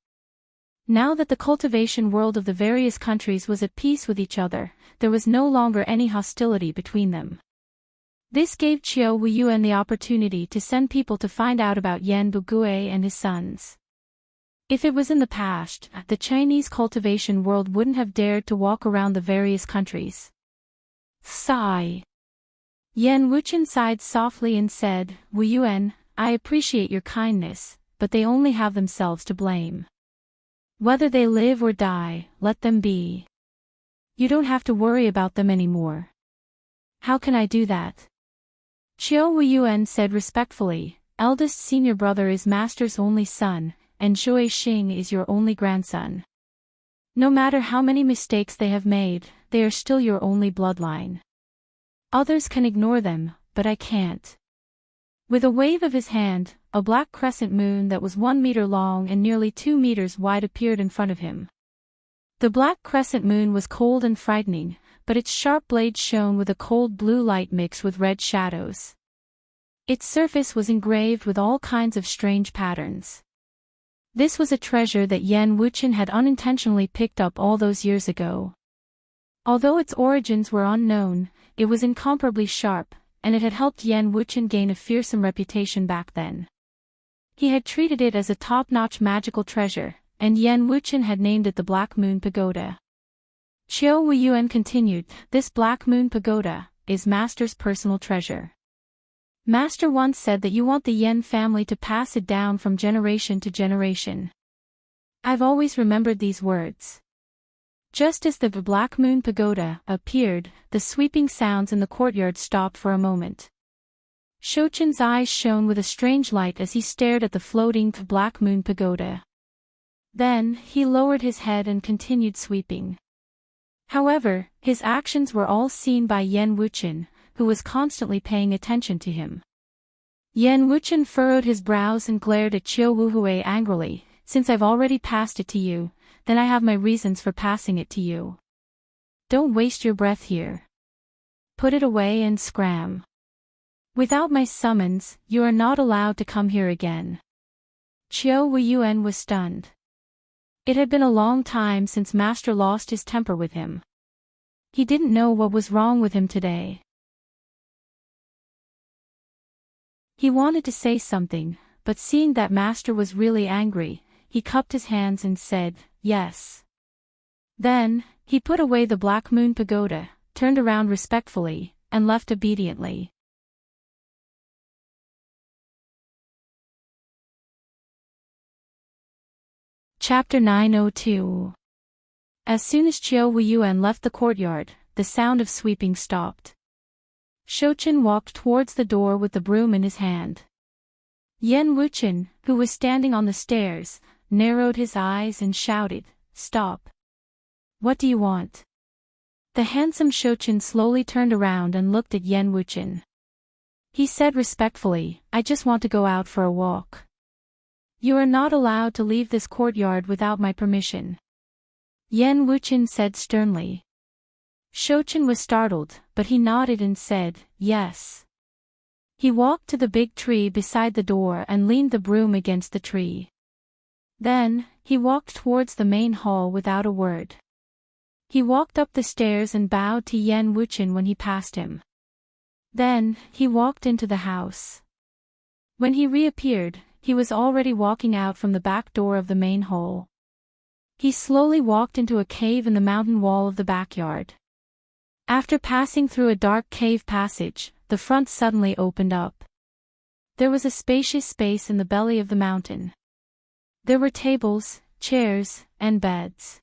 Now that the cultivation world of the various countries was at peace with each other, there was no longer any hostility between them. This gave Qiu Weiyuan the opportunity to send people to find out about Yan Bugui and his sons. If it was in the past, the Chinese cultivation world wouldn't have dared to walk around the various countries. Sigh. Yan Wuqian sighed softly and said, "Weiyuan, I appreciate your kindness, but they only have themselves to blame. Whether they live or die, let them be. You don't have to worry about them anymore." "How can I do that?" Qiu Weiyuan said respectfully, "Eldest senior brother is Master's only son, and Zhui Xing is your only grandson. No matter how many mistakes they have made, they are still your only bloodline. Others can ignore them, but I can't." With a wave of his hand, a black crescent moon that was 1 meter long and nearly 2 meters wide appeared in front of him. The black crescent moon was cold and frightening, but its sharp blade shone with a cold blue light mixed with red shadows. Its surface was engraved with all kinds of strange patterns. This was a treasure that Yan Wuqian had unintentionally picked up all those years ago. Although its origins were unknown, it was incomparably sharp, and it had helped Yan Wuqian gain a fearsome reputation back then. He had treated it as a top-notch magical treasure, and Yan Wuqian had named it the Black Moon Pagoda. Qiu Weiyuan continued, "This Black Moon Pagoda is Master's personal treasure. Master once said that you want the Yan family to pass it down from generation to generation. I've always remembered these words." Just as the Black Moon Pagoda appeared, the sweeping sounds in the courtyard stopped for a moment. Shouqin's eyes shone with a strange light as he stared at the floating Black Moon Pagoda. Then, he lowered his head and continued sweeping. However, his actions were all seen by Yan Wuqian, who was constantly paying attention to him. Yan Wuchen furrowed his brows and glared at Qiu Wuhui angrily. Since I've already passed it to you, then I have my reasons for passing it to you. Don't waste your breath here. Put it away and scram. Without my summons, you are not allowed to come here again. Qiu Wuyuan was stunned. It had been a long time since Master lost his temper with him. He didn't know what was wrong with him today. He wanted to say something, but seeing that Master was really angry, he cupped his hands and said, yes. Then, he put away the Black Moon Pagoda, turned around respectfully, and left obediently. Chapter 902. As soon as Qiu Wuyuan left the courtyard, the sound of sweeping stopped. Shouchen walked towards the door with the broom in his hand. Yan Wuchen, who was standing on the stairs, narrowed his eyes and shouted, "Stop! What do you want?" The handsome Shouchen slowly turned around and looked at Yan Wuchen. He said respectfully, "I just want to go out for a walk. You are not allowed to leave this courtyard without my permission." Yan Wuchen said sternly. Shouchen was startled, but he nodded and said, "Yes." He walked to the big tree beside the door and leaned the broom against the tree. Then, he walked towards the main hall without a word. He walked up the stairs and bowed to Yan Wuchen when he passed him. Then, he walked into the house. When he reappeared, he was already walking out from the back door of the main hall. He slowly walked into a cave in the mountain wall of the backyard. After passing through a dark cave passage, the front suddenly opened up. There was a spacious space in the belly of the mountain. There were tables, chairs, and beds.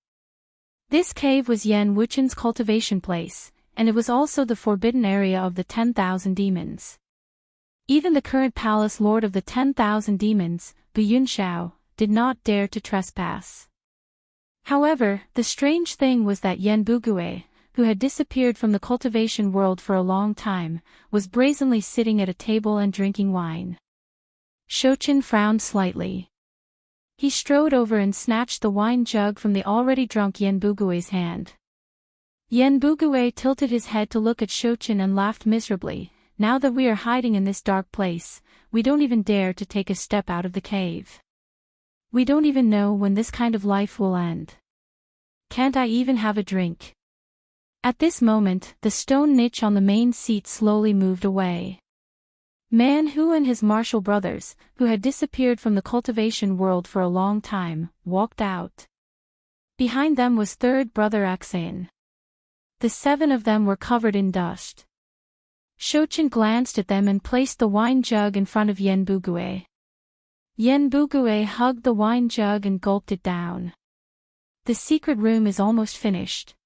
This cave was Yan Wuchen's cultivation place, and it was also the forbidden area of the 10,000 demons. Even the current palace lord of the 10,000 demons, Bu Yunxiao, did not dare to trespass. However, the strange thing was that Yan Bugue, who had disappeared from the cultivation world for a long time, was brazenly sitting at a table and drinking wine. Shouchen frowned slightly. He strode over and snatched the wine jug from the already drunk Yan Bugue's hand. Yan Bugue tilted his head to look at Shouchen and laughed miserably. "Now that we are hiding in this dark place, we don't even dare to take a step out of the cave. We don't even know when this kind of life will end. Can't I even have a drink?" At this moment, the stone niche on the main seat slowly moved away. Man Hu and his martial brothers, who had disappeared from the cultivation world for a long time, walked out. Behind them was third brother Axane. The 7 of them were covered in dust. Shouchen glanced at them and placed the wine jug in front of Yan Bugue. Yan Bugue hugged the wine jug and gulped it down. "The secret room is almost finished.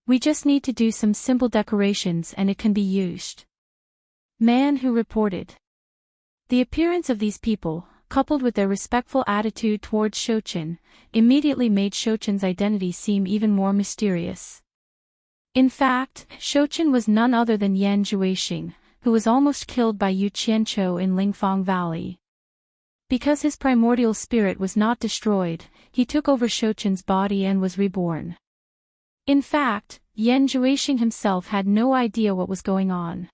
We just need to do some simple decorations and it can be used," Man Hu reported. The appearance of these people, coupled with their respectful attitude towards Shouchen, immediately made Shouchen's identity seem even more mysterious. In fact, Shouchen was none other than Yan Juexing, who was almost killed by Yu Qianqiu in Lingfang Valley. Because his primordial spirit was not destroyed, he took over Shouchen's body and was reborn. In fact, Yan Juexing himself had no idea what was going on.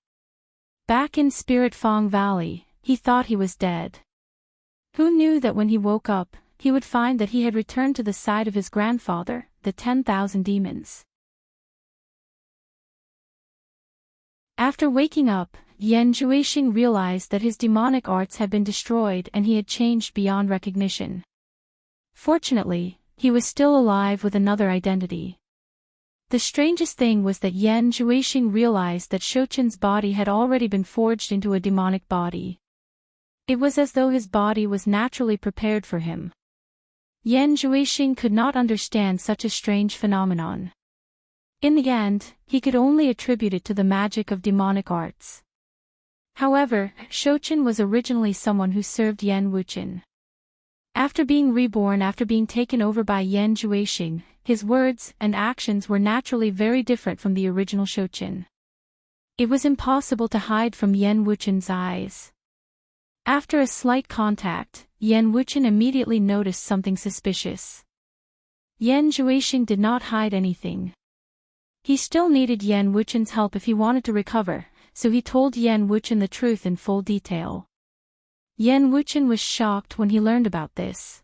Back in Spirit Fang Valley, he thought he was dead. Who knew that when he woke up, he would find that he had returned to the side of his grandfather, the 10,000 demons. After waking up, Yan Juexing realized that his demonic arts had been destroyed and he had changed beyond recognition. Fortunately, he was still alive with another identity. The strangest thing was that Yan Juexing realized that Shouchen's body had already been forged into a demonic body. It was as though his body was naturally prepared for him. Yan Juexing could not understand such a strange phenomenon. In the end, he could only attribute it to the magic of demonic arts. However, Shouchen was originally someone who served Yan Wuchen. After being reborn after being taken over by Yan Juexing, his words and actions were naturally very different from the original Shouchen. It was impossible to hide from Yan Wuchen's eyes. After a slight contact, Yan Wuchen immediately noticed something suspicious. Yan Zhuixing did not hide anything. He still needed Yan Wuchen's help if he wanted to recover, so he told Yan Wuchen the truth in full detail. Yan Wuchen was shocked when he learned about this.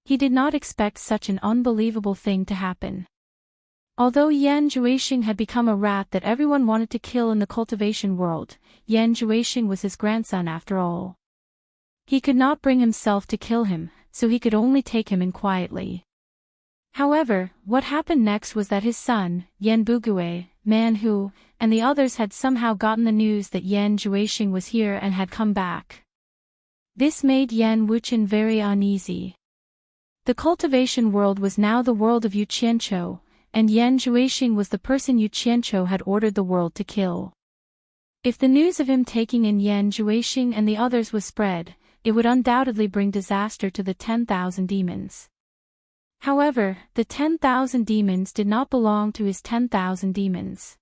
He did not expect such an unbelievable thing to happen. Although Yan Zhuixing had become a rat that everyone wanted to kill in the cultivation world, Yan Zhuixing was his grandson after all. He could not bring himself to kill him, so he could only take him in quietly. However, what happened next was that his son, Yan Bugue, Man Hu, and the others had somehow gotten the news that Yan Zhuixing was here and had come back. This made Yan Wuchen very uneasy. The cultivation world was now the world of Yu Qianqiu, and Yan Zhuixing was the person Yu Qianqiu had ordered the world to kill. If the news of him taking in Yan Zhuixing and the others was spread, it would undoubtedly bring disaster to the 10,000 demons. However, the 10,000 demons did not belong to his 10,000 demons.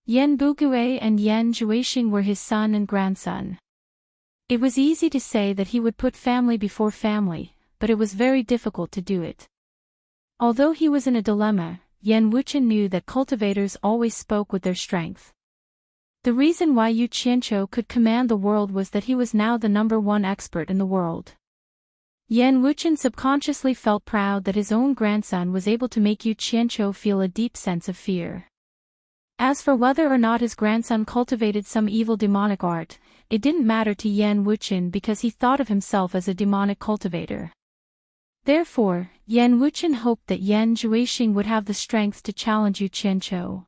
Yan Bugue and Yan Zhuixing were his son and grandson. It was easy to say that he would put family before family, but it was very difficult to do it. Although he was in a dilemma, Yan Wuchen knew that cultivators always spoke with their strength. The reason why Yu Qianqiu could command the world was that he was now the #1 expert in the world. Yan Wuchen subconsciously felt proud that his own grandson was able to make Yu Qianqiu feel a deep sense of fear. As for whether or not his grandson cultivated some evil demonic art, it didn't matter to Yan Wuchen because he thought of himself as a demonic cultivator. Therefore, Yan Wuchen hoped that Yan Zhuixing would have the strength to challenge Yu Qianqiu.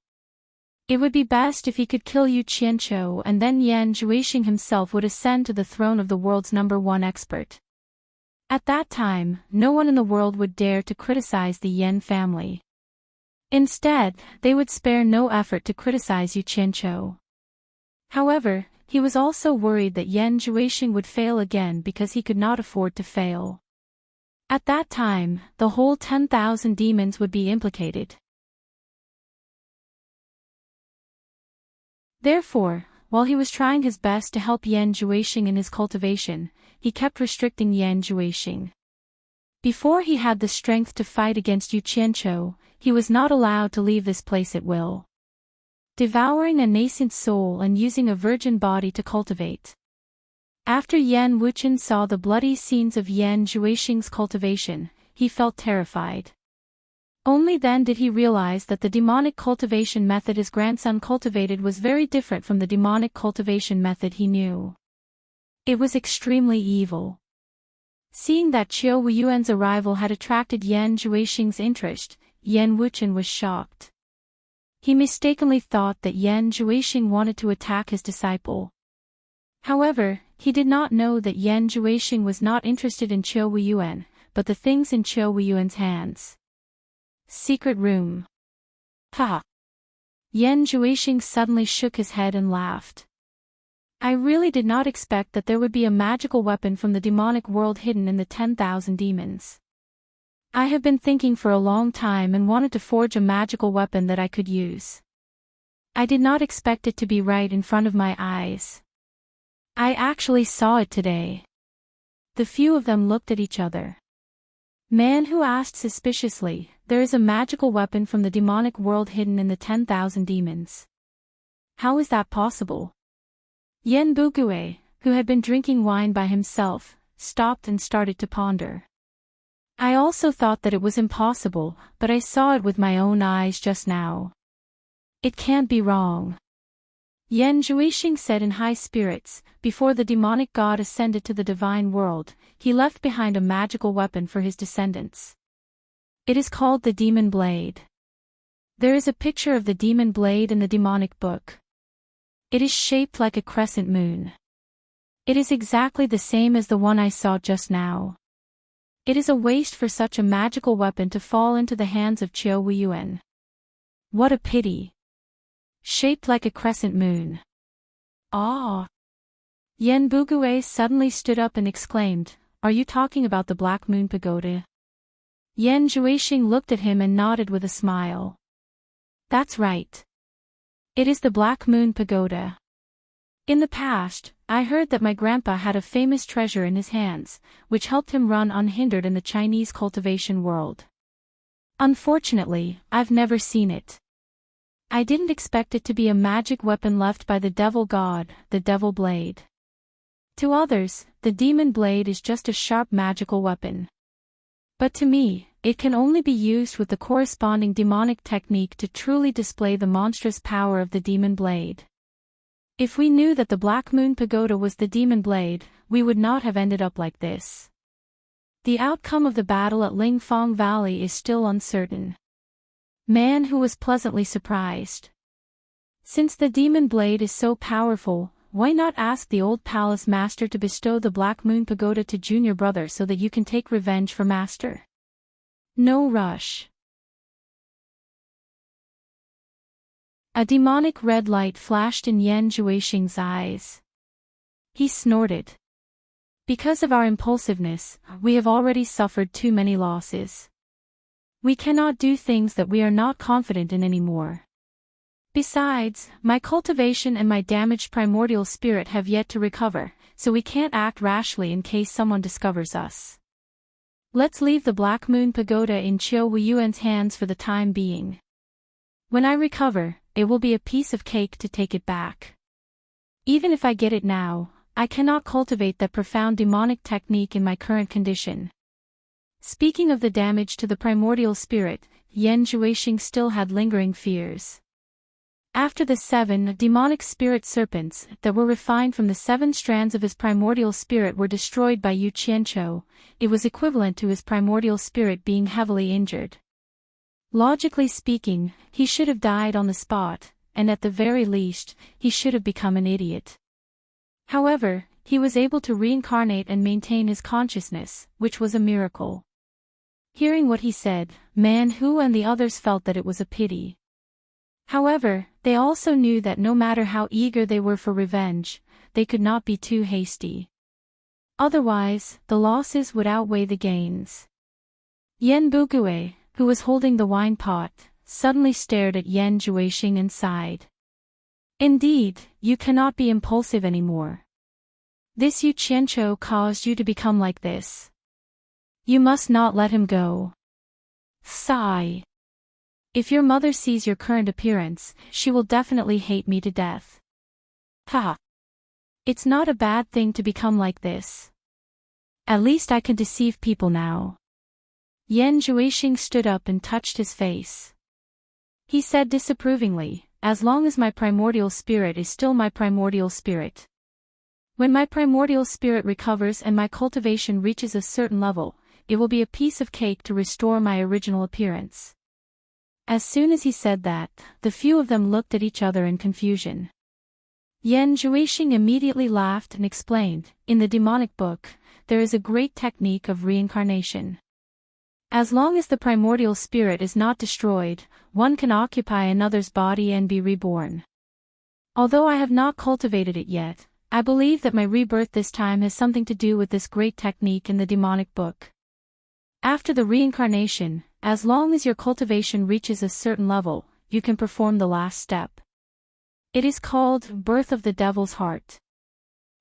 It would be best if he could kill Yu Qianqiu and then Yan Zhuixing himself would ascend to the throne of the world's #1 expert. At that time, no one in the world would dare to criticize the Yan family. Instead, they would spare no effort to criticize Yu Qianqiu. However, he was also worried that Yan Zhuixing would fail again because he could not afford to fail. At that time, the whole 10,000 demons would be implicated. Therefore, while he was trying his best to help Yan Zhuixing in his cultivation, he kept restricting Yan Zhuixing. Before he had the strength to fight against Yu Qianqiu, he was not allowed to leave this place at will. Devouring a nascent soul and using a virgin body to cultivate. After Yan Wuchen saw the bloody scenes of Yan Zhuixing's cultivation, he felt terrified. Only then did he realize that the demonic cultivation method his grandson cultivated was very different from the demonic cultivation method he knew. It was extremely evil. Seeing that Qiu Weiyuan's arrival had attracted Yan Zhuixing's interest, Yan Wuchen was shocked. He mistakenly thought that Yan Zhuixing wanted to attack his disciple. However, he did not know that Yan Zhuixing was not interested in Qiu Weiyuan, but the things in Qiu Weiyuan's hands. Secret room. Ha! Yan Zhuixing suddenly shook his head and laughed. I really did not expect that there would be a magical weapon from the demonic world hidden in the 10,000 demons. I have been thinking for a long time and wanted to forge a magical weapon that I could use. I did not expect it to be right in front of my eyes. I actually saw it today. The few of them looked at each other. Man Hu asked suspiciously, there is a magical weapon from the demonic world hidden in the 10,000 demons. How is that possible? Yan Bugue, who had been drinking wine by himself, stopped and started to ponder. I also thought that it was impossible, but I saw it with my own eyes just now. It can't be wrong. Yan Zhuixing said in high spirits, before the demonic god ascended to the divine world, he left behind a magical weapon for his descendants. It is called the Demon Blade. There is a picture of the Demon Blade in the demonic book. It is shaped like a crescent moon. It is exactly the same as the one I saw just now. It is a waste for such a magical weapon to fall into the hands of Qiu Weiyuan. What a pity. Shaped like a crescent moon. Ah! Yan Bugue suddenly stood up and exclaimed, are you talking about the Black Moon Pagoda? Yan Zhuixing looked at him and nodded with a smile. That's right. It is the Black Moon Pagoda. In the past, I heard that my grandpa had a famous treasure in his hands, which helped him run unhindered in the Chinese cultivation world. Unfortunately, I've never seen it. I didn't expect it to be a magic weapon left by the devil god, the devil blade. To others, the demon blade is just a sharp magical weapon. But to me, it can only be used with the corresponding demonic technique to truly display the monstrous power of the demon blade. If we knew that the Black Moon Pagoda was the demon blade, we would not have ended up like this. The outcome of the battle at Lingfang Valley is still uncertain. Man who was pleasantly surprised. Since the demon blade is so powerful, why not ask the old palace master to bestow the Black Moon Pagoda to junior brother so that you can take revenge for master? No rush. A demonic red light flashed in Yan Juixing's eyes. He snorted. Because of our impulsiveness, we have already suffered too many losses. We cannot do things that we are not confident in anymore. Besides, my cultivation and my damaged primordial spirit have yet to recover, so we can't act rashly in case someone discovers us. Let's leave the Black Moon Pagoda in Qiu Wuyuan's hands for the time being. When I recover, it will be a piece of cake to take it back. Even if I get it now, I cannot cultivate that profound demonic technique in my current condition. Speaking of the damage to the primordial spirit, Yan Juixing still had lingering fears. After the 7 demonic spirit serpents that were refined from the 7 strands of his primordial spirit were destroyed by Yu Qianqiu, it was equivalent to his primordial spirit being heavily injured. Logically speaking, he should have died on the spot, and at the very least, he should have become an idiot. However, he was able to reincarnate and maintain his consciousness, which was a miracle. Hearing what he said, Man Hu and the others felt that it was a pity. However, they also knew that no matter how eager they were for revenge, they could not be too hasty. Otherwise, the losses would outweigh the gains. Yan Bugue, who was holding the wine pot, suddenly stared at Yan Juixing and sighed. Indeed, you cannot be impulsive anymore. This Yu Qianqiu caused you to become like this. You must not let him go. Sigh. If your mother sees your current appearance, she will definitely hate me to death. Ha! It's not a bad thing to become like this. At least I can deceive people now. Yan Juixing stood up and touched his face. He said disapprovingly, as long as my primordial spirit is still my primordial spirit. When my primordial spirit recovers and my cultivation reaches a certain level, it will be a piece of cake to restore my original appearance. As soon as he said that, the few of them looked at each other in confusion. Yan Juixing immediately laughed and explained, in the demonic book, there is a great technique of reincarnation. As long as the primordial spirit is not destroyed, one can occupy another's body and be reborn. Although I have not cultivated it yet, I believe that my rebirth this time has something to do with this great technique in the demonic book. After the reincarnation, as long as your cultivation reaches a certain level, you can perform the last step. It is called birth of the devil's heart.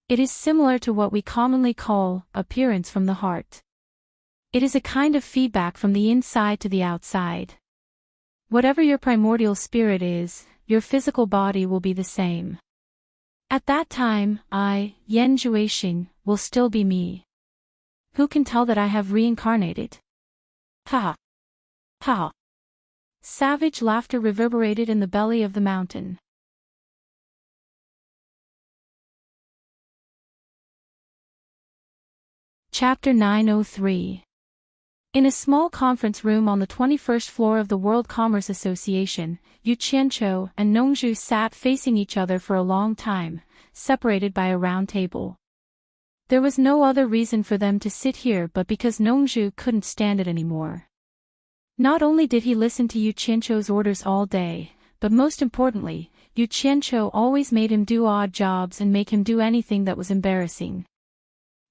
It is similar to what we commonly call appearance from the heart. It is a kind of feedback from the inside to the outside. Whatever your primordial spirit is, your physical body will be the same. At that time, I, Yan Juixing, will still be me. Who can tell that I have reincarnated? Ha! Ha! Savage laughter reverberated in the belly of the mountain. Chapter 903. In a small conference room on the 21st floor of the World Commerce Association, Yu Qianqiu and Nongzhu sat facing each other for a long time, separated by a round table. There was no other reason for them to sit here but because Nongzhu couldn't stand it anymore. Not only did he listen to Yu Qianqiu's orders all day, but most importantly, Yu Qianqiu always made him do odd jobs and make him do anything that was embarrassing.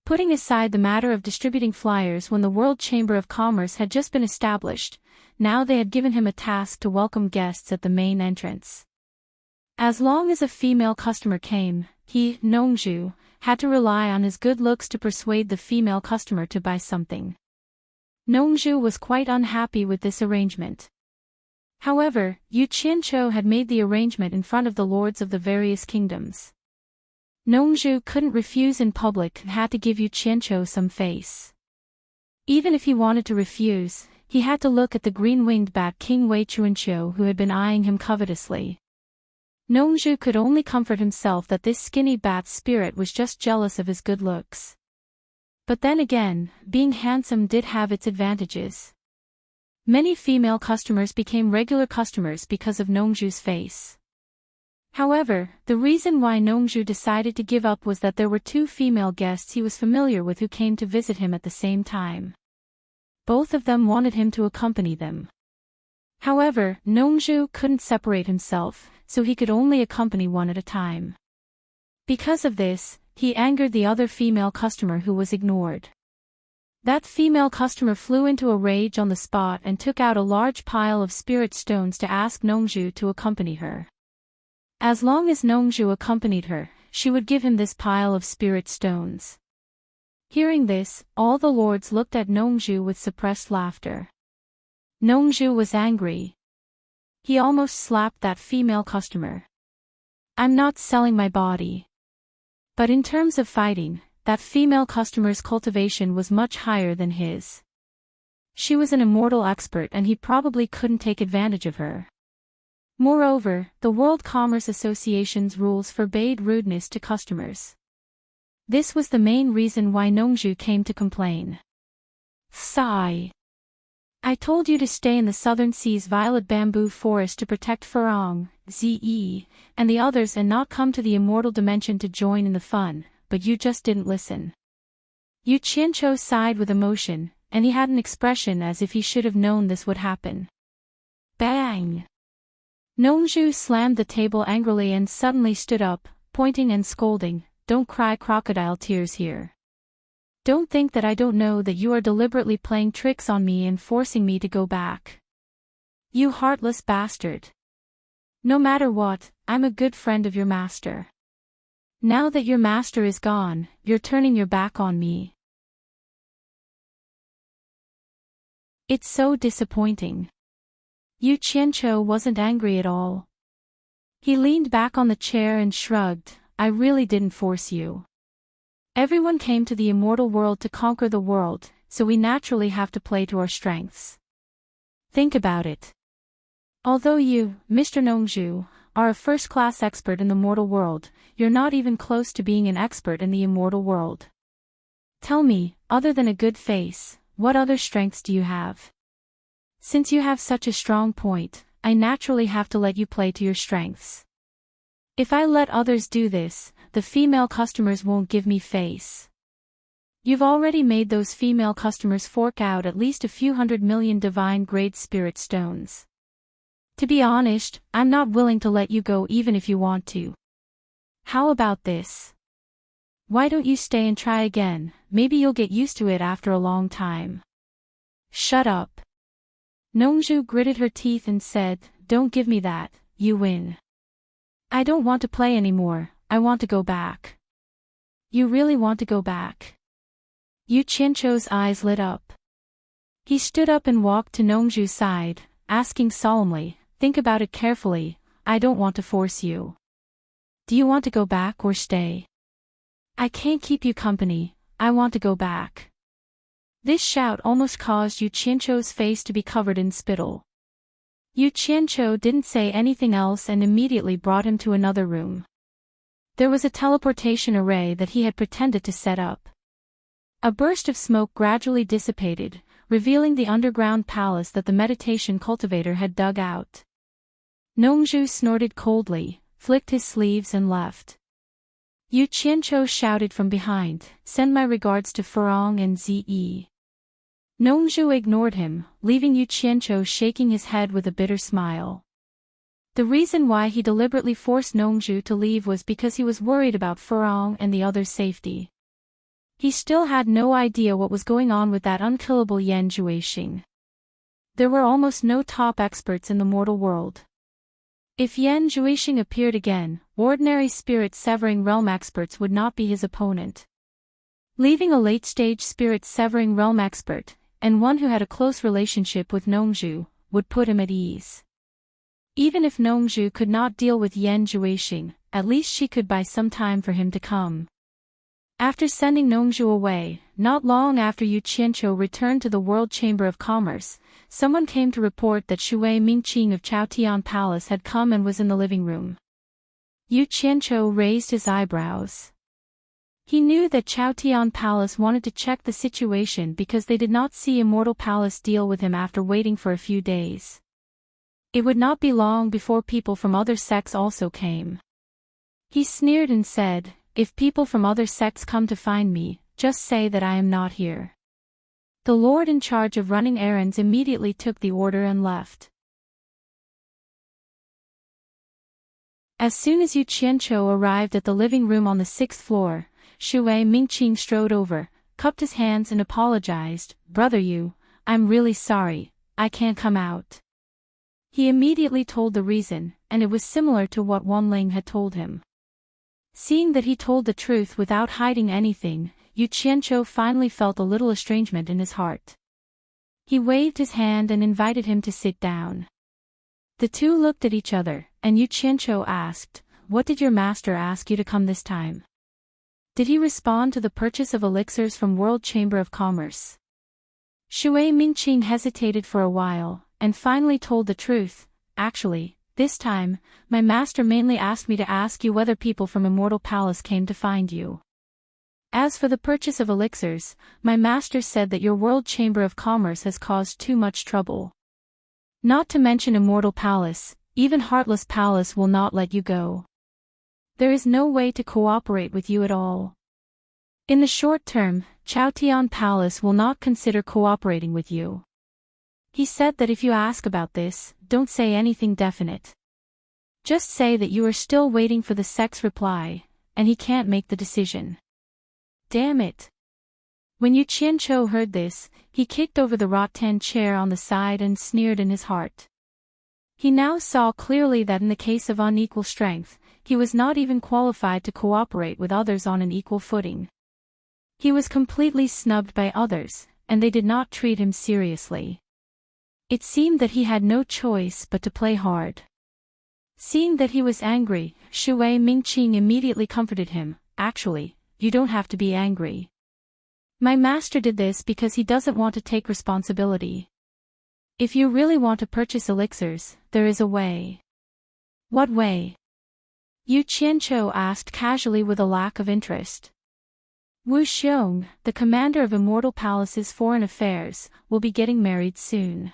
Putting aside the matter of distributing flyers when the World Chamber of Commerce had just been established, now they had given him a task to welcome guests at the main entrance. As long as a female customer came, he, Nongju, had to rely on his good looks to persuade the female customer to buy something. Nongju was quite unhappy with this arrangement. However, Yu Qianqiu had made the arrangement in front of the lords of the various kingdoms. Nongju couldn't refuse in public and had to give Yu Qianqiu some face. Even if he wanted to refuse, he had to look at the green-winged bat King Wei Chuanqiu who had been eyeing him covetously. Nongju could only comfort himself that this skinny bat's spirit was just jealous of his good looks. But then again, being handsome did have its advantages. Many female customers became regular customers because of Nongju's face. However, the reason why Nongju decided to give up was that there were two female guests he was familiar with who came to visit him at the same time. Both of them wanted him to accompany them. However, Nongju couldn't separate himself, so he could only accompany one at a time. Because of this, he angered the other female customer who was ignored. That female customer flew into a rage on the spot and took out a large pile of spirit stones to ask Nongju to accompany her. As long as Nongju accompanied her, she would give him this pile of spirit stones. Hearing this, all the lords looked at Nongju with suppressed laughter. Nongju was angry. He almost slapped that female customer. I'm not selling my body. But in terms of fighting, that female customer's cultivation was much higher than his. She was an immortal expert and he probably couldn't take advantage of her. Moreover, the World Commerce Association's rules forbade rudeness to customers. This was the main reason why Nongju came to complain. Sigh. I told you to stay in the Southern Sea's violet bamboo forest to protect Farong, Ze, and the others and not come to the immortal dimension to join in the fun, but you just didn't listen. Yu Qianqiu sighed with emotion, and he had an expression as if he should have known this would happen. Bang! Nongju slammed the table angrily and suddenly stood up, pointing and scolding, Don't cry crocodile tears here. Don't think that I don't know that you are deliberately playing tricks on me and forcing me to go back. You heartless bastard. No matter what, I'm a good friend of your master. Now that your master is gone, you're turning your back on me. It's so disappointing. Yu Qianqiu wasn't angry at all. He leaned back on the chair and shrugged, I really didn't force you. Everyone came to the immortal world to conquer the world, so we naturally have to play to our strengths. Think about it. Although you, Mr. Nongju, are a first-class expert in the mortal world, you're not even close to being an expert in the immortal world. Tell me, other than a good face, what other strengths do you have? Since you have such a strong point, I naturally have to let you play to your strengths. If I let others do this, the female customers won't give me face. You've already made those female customers fork out at least a few 100 million divine-grade spirit stones. To be honest, I'm not willing to let you go even if you want to. How about this? Why don't you stay and try again, maybe you'll get used to it after a long time. Shut up. Nongju gritted her teeth and said, Don't give me that, you win. I don't want to play anymore, I want to go back. You really want to go back? Yu Qianqiu's eyes lit up. He stood up and walked to Nongju's side, asking solemnly, Think about it carefully, I don't want to force you. Do you want to go back or stay? I can't keep you company, I want to go back. This shout almost caused Yu Qianqiu's face to be covered in spittle. Yu Qianqiu didn't say anything else and immediately brought him to another room. There was a teleportation array that he had pretended to set up. A burst of smoke gradually dissipated, revealing the underground palace that the meditation cultivator had dug out. Nongju snorted coldly, flicked his sleeves and left. Yu Qianqiu shouted from behind, Send my regards to Farong and Ze. Nongju ignored him, leaving Yu Qianqiu shaking his head with a bitter smile. The reason why he deliberately forced Nongju to leave was because he was worried about Farong and the others' safety. He still had no idea what was going on with that unkillable Yan Juexing. There were almost no top experts in the mortal world. If Yan Zhuixing appeared again, ordinary spirit-severing realm experts would not be his opponent. Leaving a late-stage spirit-severing realm expert, and one who had a close relationship with Nongzhu, would put him at ease. Even if Nongzhu could not deal with Yan Zhuixing, at least she could buy some time for him to come. After sending Nongzhu away, not long after Yu Qianqiu returned to the World Chamber of Commerce, someone came to report that Shui Mingqing of Chaotian Palace had come and was in the living room. Yu Qianqiu raised his eyebrows. He knew that Chaotian Palace wanted to check the situation because they did not see Immortal Palace deal with him after waiting for a few days. It would not be long before people from other sects also came. He sneered and said, "If people from other sects come to find me, just say that I am not here." The lord in charge of running errands immediately took the order and left. As soon as Yu Qianqiu arrived at the living room on the 6th floor, Shui Mingqing strode over, cupped his hands and apologized, "Brother Yu, I'm really sorry, I can't come out." He immediately told the reason, and it was similar to what Wanling had told him. Seeing that he told the truth without hiding anything, Yu Qianqiu finally felt a little estrangement in his heart. He waved his hand and invited him to sit down. The two looked at each other, and Yu Qianqiu asked, "What did your master ask you to come this time? Did he respond to the purchase of elixirs from World Chamber of Commerce?" Shui Mingqing hesitated for a while, and finally told the truth. "Actually, this time, my master mainly asked me to ask you whether people from Immortal Palace came to find you. As for the purchase of elixirs, my master said that your World Chamber of Commerce has caused too much trouble. Not to mention Immortal Palace, even Heartless Palace will not let you go. There is no way to cooperate with you at all. In the short term, Chaotian Palace will not consider cooperating with you. He said that if you ask about this, don't say anything definite. Just say that you are still waiting for the sect's reply, and he can't make the decision." Damn it! When Yu Qianqiu heard this, he kicked over the rattan chair on the side and sneered in his heart. He now saw clearly that in the case of unequal strength, he was not even qualified to cooperate with others on an equal footing. He was completely snubbed by others, and they did not treat him seriously. It seemed that he had no choice but to play hard. Seeing that he was angry, Shui Mingqing immediately comforted him. "Actually, you don't have to be angry. My master did this because he doesn't want to take responsibility. If you really want to purchase elixirs, there is a way." "What way?" Yu Qianqiu asked casually with a lack of interest. "Wu Xiong, the commander of Immortal Palace's foreign affairs, will be getting married soon.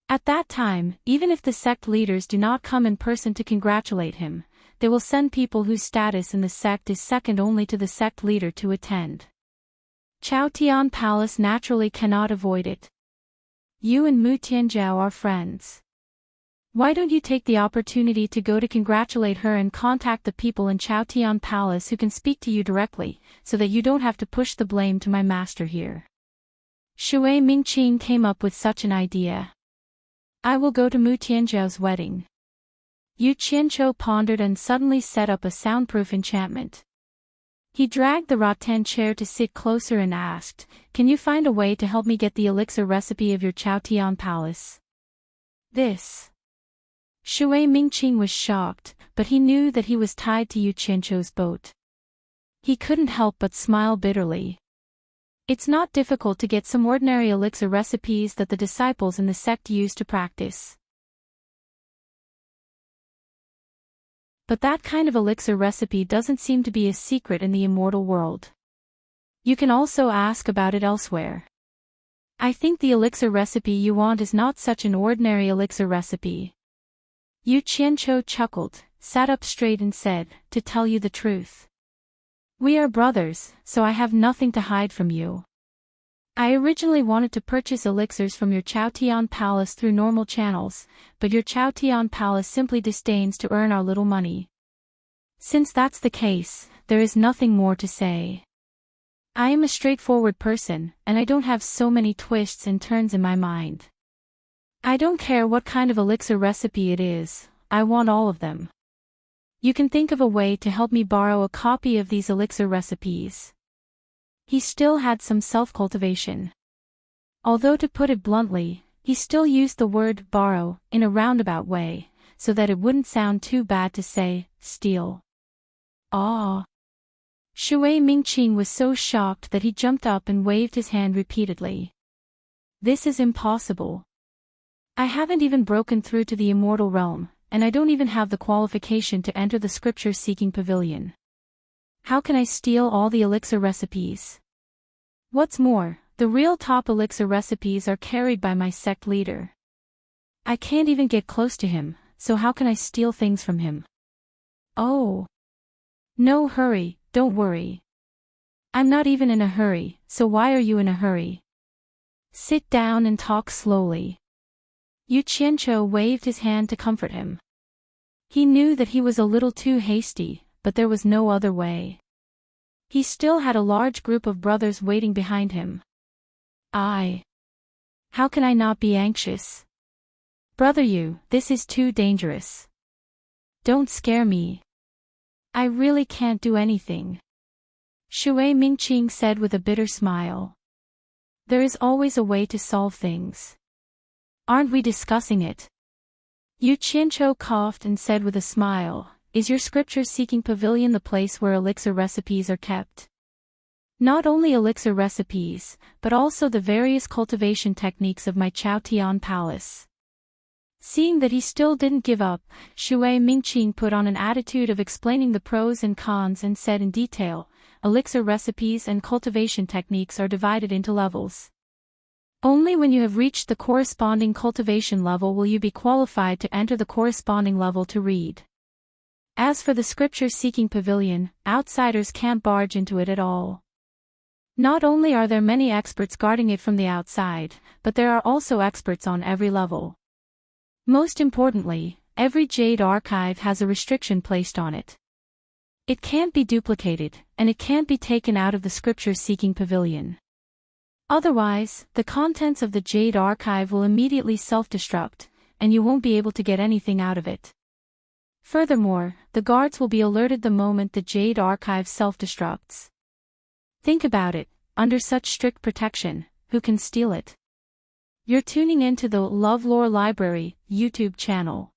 At that time, even if the sect leaders do not come in person to congratulate him, they will send people whose status in the sect is second only to the sect leader to attend. Chaotian Palace naturally cannot avoid it. You and Mu Tianjiao are friends. Why don't you take the opportunity to go to congratulate her and contact the people in Chaotian Palace who can speak to you directly, so that you don't have to push the blame to my master here?" Shui Mingqing came up with such an idea. "I will go to Mu Tianjiao's wedding." Yu Qianqiu pondered and suddenly set up a soundproof enchantment. He dragged the rattan chair to sit closer and asked, "Can you find a way to help me get the elixir recipe of your Chaotian Palace?" This. Shui Mingqing was shocked, but he knew that he was tied to Yu Qianqiu's boat. He couldn't help but smile bitterly. It's not difficult to get some ordinary elixir recipes that the disciples in the sect use to practice. But that kind of elixir recipe doesn't seem to be a secret in the immortal world. You can also ask about it elsewhere. I think the elixir recipe you want is not such an ordinary elixir recipe. Yu Qianqiu chuckled, sat up straight and said, "To tell you the truth, we are brothers, so I have nothing to hide from you. I originally wanted to purchase elixirs from your Chaotian Palace through normal channels, but your Chaotian Palace simply disdains to earn our little money. Since that's the case, there is nothing more to say. I am a straightforward person, and I don't have so many twists and turns in my mind. I don't care what kind of elixir recipe it is, I want all of them. You can think of a way to help me borrow a copy of these elixir recipes. He still had some self-cultivation. Although to put it bluntly, he still used the word borrow in a roundabout way, so that it wouldn't sound too bad to say, steal. Ah. Shui Mingqing was so shocked that he jumped up and waved his hand repeatedly. This is impossible. I haven't even broken through to the immortal realm, and I don't even have the qualification to enter the scripture-seeking pavilion. How can I steal all the elixir recipes? What's more, the real top elixir recipes are carried by my sect leader. I can't even get close to him, so how can I steal things from him? Oh. No hurry, don't worry. I'm not even in a hurry, so why are you in a hurry? Sit down and talk slowly. Yu Qianqiu waved his hand to comfort him. He knew that he was a little too hasty, but there was no other way. He still had a large group of brothers waiting behind him. How can I not be anxious? Brother Yu, this is too dangerous. Don't scare me. I really can't do anything. Shui Mingqing said with a bitter smile. There is always a way to solve things. Aren't we discussing it? Yu Qianqiu coughed and said with a smile, is your scripture-seeking pavilion the place where elixir recipes are kept? Not only elixir recipes, but also the various cultivation techniques of my Chaotian palace. Seeing that he still didn't give up, Shui Mingqing put on an attitude of explaining the pros and cons and said in detail, elixir recipes and cultivation techniques are divided into levels. Only when you have reached the corresponding cultivation level will you be qualified to enter the corresponding level to read. As for the scripture-seeking pavilion, outsiders can't barge into it at all. Not only are there many experts guarding it from the outside, but there are also experts on every level. Most importantly, every Jade archive has a restriction placed on it. It can't be duplicated, and it can't be taken out of the scripture-seeking pavilion. Otherwise, the contents of the Jade archive will immediately self-destruct, and you won't be able to get anything out of it. Furthermore, the guards will be alerted the moment the Jade archive self-destructs. Think about it, under such strict protection, who can steal it? You're tuning into the LoveLore Library YouTube channel.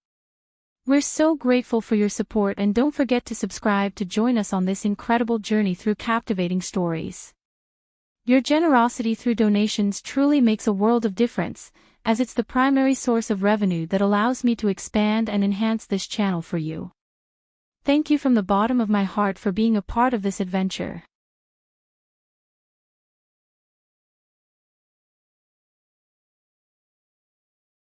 We're so grateful for your support, and don't forget to subscribe to join us on this incredible journey through captivating stories. Your generosity through donations truly makes a world of difference, as it's the primary source of revenue that allows me to expand and enhance this channel for you. Thank you from the bottom of my heart for being a part of this adventure.